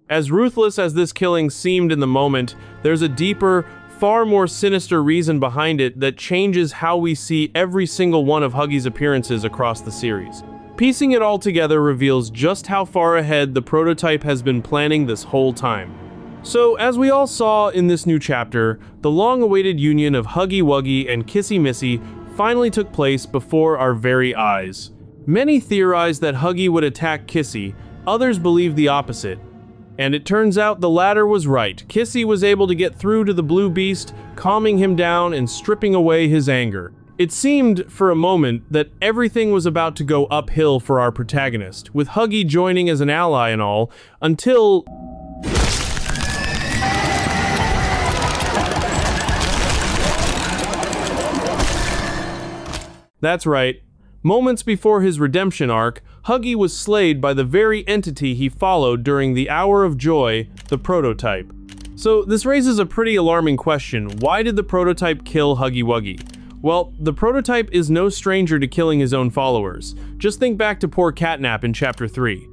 As ruthless as this killing seemed in the moment, there's a deeper, far more sinister reason behind it that changes how we see every single one of Huggy's appearances across the series. Piecing it all together reveals just how far ahead the prototype has been planning this whole time. So, as we all saw in this new chapter, the long-awaited union of Huggy Wuggy and Kissy Missy finally took place before our very eyes. Many theorized that Huggy would attack Kissy, others believed the opposite. And it turns out the latter was right. Kissy was able to get through to the Blue Beast, calming him down and stripping away his anger. It seemed, for a moment, that everything was about to go uphill for our protagonist, with Huggy joining as an ally and all, until... That's right. Moments before his redemption arc, Huggy was slayed by the very entity he followed during the Hour of Joy, the prototype. So this raises a pretty alarming question. Why did the prototype kill Huggy Wuggy? Well, the prototype is no stranger to killing his own followers. Just think back to poor Catnap in Chapter 3.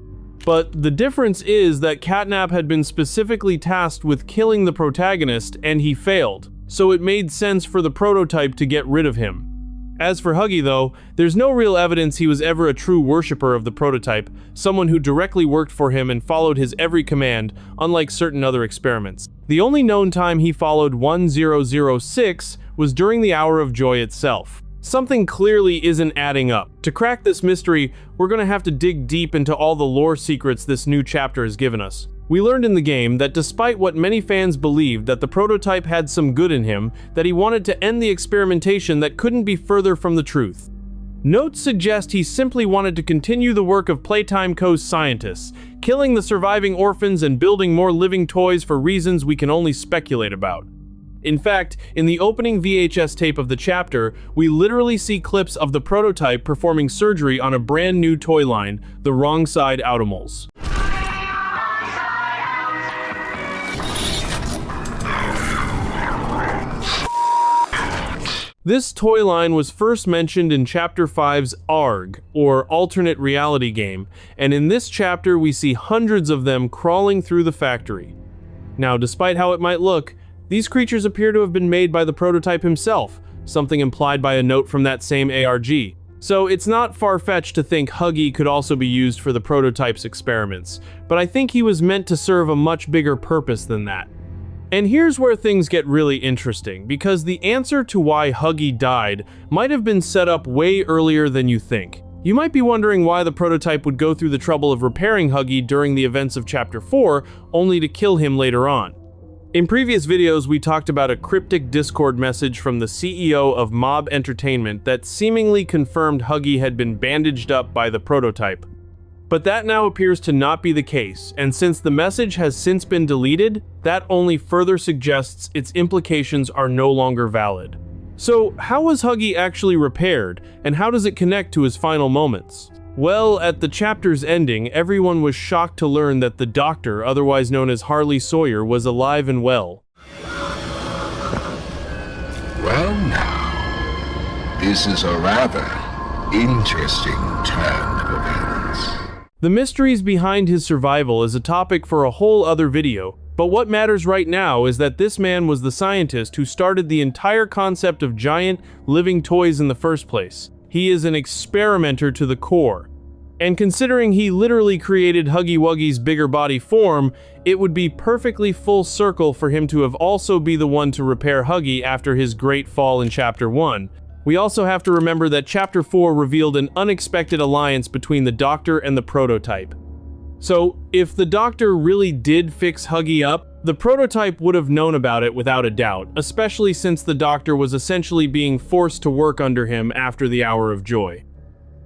But the difference is that Catnap had been specifically tasked with killing the protagonist, and he failed. So it made sense for the prototype to get rid of him. As for Huggy though, there's no real evidence he was ever a true worshipper of the prototype, someone who directly worked for him and followed his every command, unlike certain other experiments. The only known time he followed 1006 was during the Hour of Joy itself. Something clearly isn't adding up. To crack this mystery, we're gonna have to dig deep into all the lore secrets this new chapter has given us. We learned in the game that despite what many fans believed, that the prototype had some good in him, that he wanted to end the experimentation that couldn't be further from the truth. Notes suggest he simply wanted to continue the work of Playtime Co.'s scientists, killing the surviving orphans and building more living toys for reasons we can only speculate about. In fact, in the opening VHS tape of the chapter, we literally see clips of the prototype performing surgery on a brand new toy line, the Wrong Side Automals. This toy line was first mentioned in Chapter 5's ARG, or Alternate Reality Game, and in this chapter we see hundreds of them crawling through the factory. Now, despite how it might look, these creatures appear to have been made by the prototype himself, something implied by a note from that same ARG. So it's not far-fetched to think Huggy could also be used for the prototype's experiments, but I think he was meant to serve a much bigger purpose than that. And here's where things get really interesting, because the answer to why Huggy died might have been set up way earlier than you think. You might be wondering why the prototype would go through the trouble of repairing Huggy during the events of Chapter 4, only to kill him later on. In previous videos, we talked about a cryptic Discord message from the CEO of Mob Entertainment that seemingly confirmed Huggy had been bandaged up by the prototype. But that now appears to not be the case, and since the message has since been deleted, that only further suggests its implications are no longer valid. So, how was Huggy actually repaired, and how does it connect to his final moments? Well, at the chapter's ending, everyone was shocked to learn that the Doctor, otherwise known as Harley Sawyer, was alive and well. Well now, this is a rather interesting turn of events. The mysteries behind his survival is a topic for a whole other video, but what matters right now is that this man was the scientist who started the entire concept of giant, living toys in the first place. He is an experimenter to the core. And considering he literally created Huggy Wuggy's bigger body form, it would be perfectly full circle for him to have also be the one to repair Huggy after his great fall in Chapter 1. We also have to remember that Chapter 4 revealed an unexpected alliance between the Doctor and the prototype. So, if the Doctor really did fix Huggy up, the prototype would have known about it without a doubt, especially since the Doctor was essentially being forced to work under him after the Hour of Joy.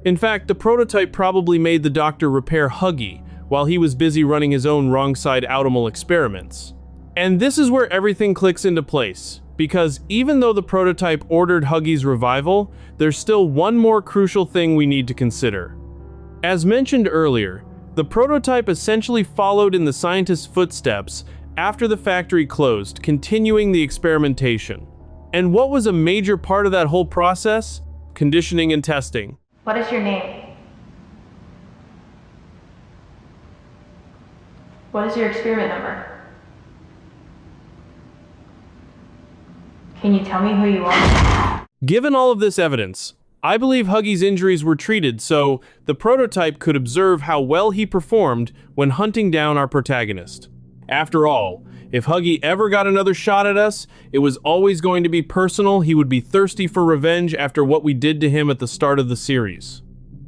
In fact, the prototype probably made the Doctor repair Huggy, while he was busy running his own wrong-side Audimal experiments. And this is where everything clicks into place. Because even though the prototype ordered Huggy's revival, there's still one more crucial thing we need to consider. As mentioned earlier, the prototype essentially followed in the scientist's footsteps after the factory closed, continuing the experimentation. And what was a major part of that whole process? Conditioning and testing. What is your name? What is your experiment number? Can you tell me who you are? Given all of this evidence, I believe Huggy's injuries were treated so the prototype could observe how well he performed when hunting down our protagonist. After all, if Huggy ever got another shot at us, it was always going to be personal. He would be thirsty for revenge after what we did to him at the start of the series.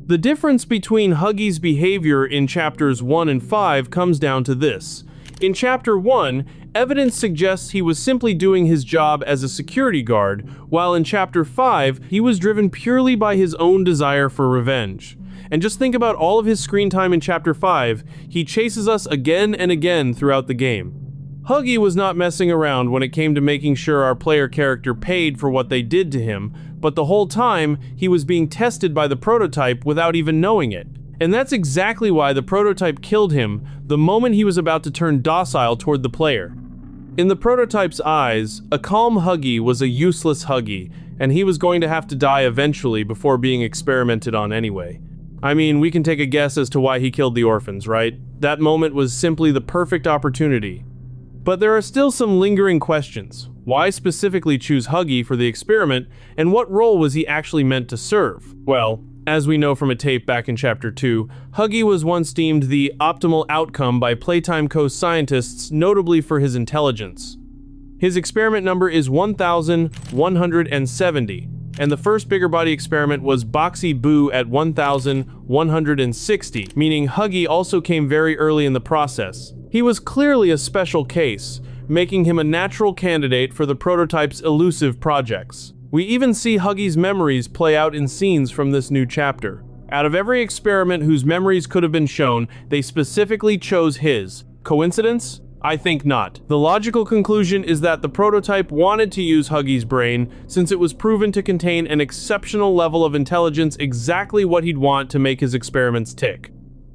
The difference between Huggy's behavior in chapters 1 and 5 comes down to this. In Chapter 1, evidence suggests he was simply doing his job as a security guard, while in Chapter 5, he was driven purely by his own desire for revenge. And just think about all of his screen time in Chapter 5, he chases us again and again throughout the game. Huggy was not messing around when it came to making sure our player character paid for what they did to him, but the whole time, he was being tested by the prototype without even knowing it. And that's exactly why the prototype killed him the moment he was about to turn docile toward the player. In the prototype's eyes, a calm Huggy was a useless Huggy, and he was going to have to die eventually before being experimented on anyway. I mean, we can take a guess as to why he killed the orphans, right? That moment was simply the perfect opportunity. But there are still some lingering questions. Why specifically choose Huggy for the experiment, and what role was he actually meant to serve? Well, as we know from a tape back in Chapter 2, Huggy was once deemed the optimal outcome by Playtime Co. scientists, notably for his intelligence. His experiment number is 1170, and the first bigger body experiment was Boxy Boo at 1160, meaning Huggy also came very early in the process. He was clearly a special case, making him a natural candidate for the prototype's elusive projects. We even see Huggy's memories play out in scenes from this new chapter. Out of every experiment whose memories could have been shown, they specifically chose his. Coincidence? I think not. The logical conclusion is that the prototype wanted to use Huggy's brain since it was proven to contain an exceptional level of intelligence, exactly what he'd want to make his experiments tick.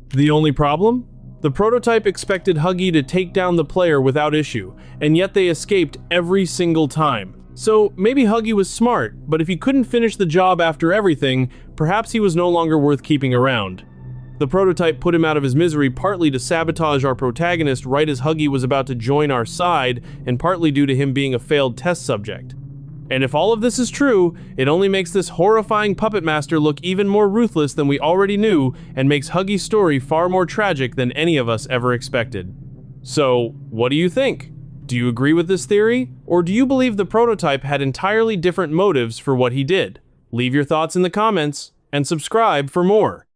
The only problem? The prototype expected Huggy to take down the player without issue, and yet they escaped every single time. So maybe Huggy was smart, but if he couldn't finish the job after everything, perhaps he was no longer worth keeping around. The prototype put him out of his misery partly to sabotage our protagonist right as Huggy was about to join our side, and partly due to him being a failed test subject. And if all of this is true, it only makes this horrifying puppet master look even more ruthless than we already knew, and makes Huggy's story far more tragic than any of us ever expected. So, what do you think? Do you agree with this theory? Or do you believe the prototype had entirely different motives for what he did? Leave your thoughts in the comments, and subscribe for more.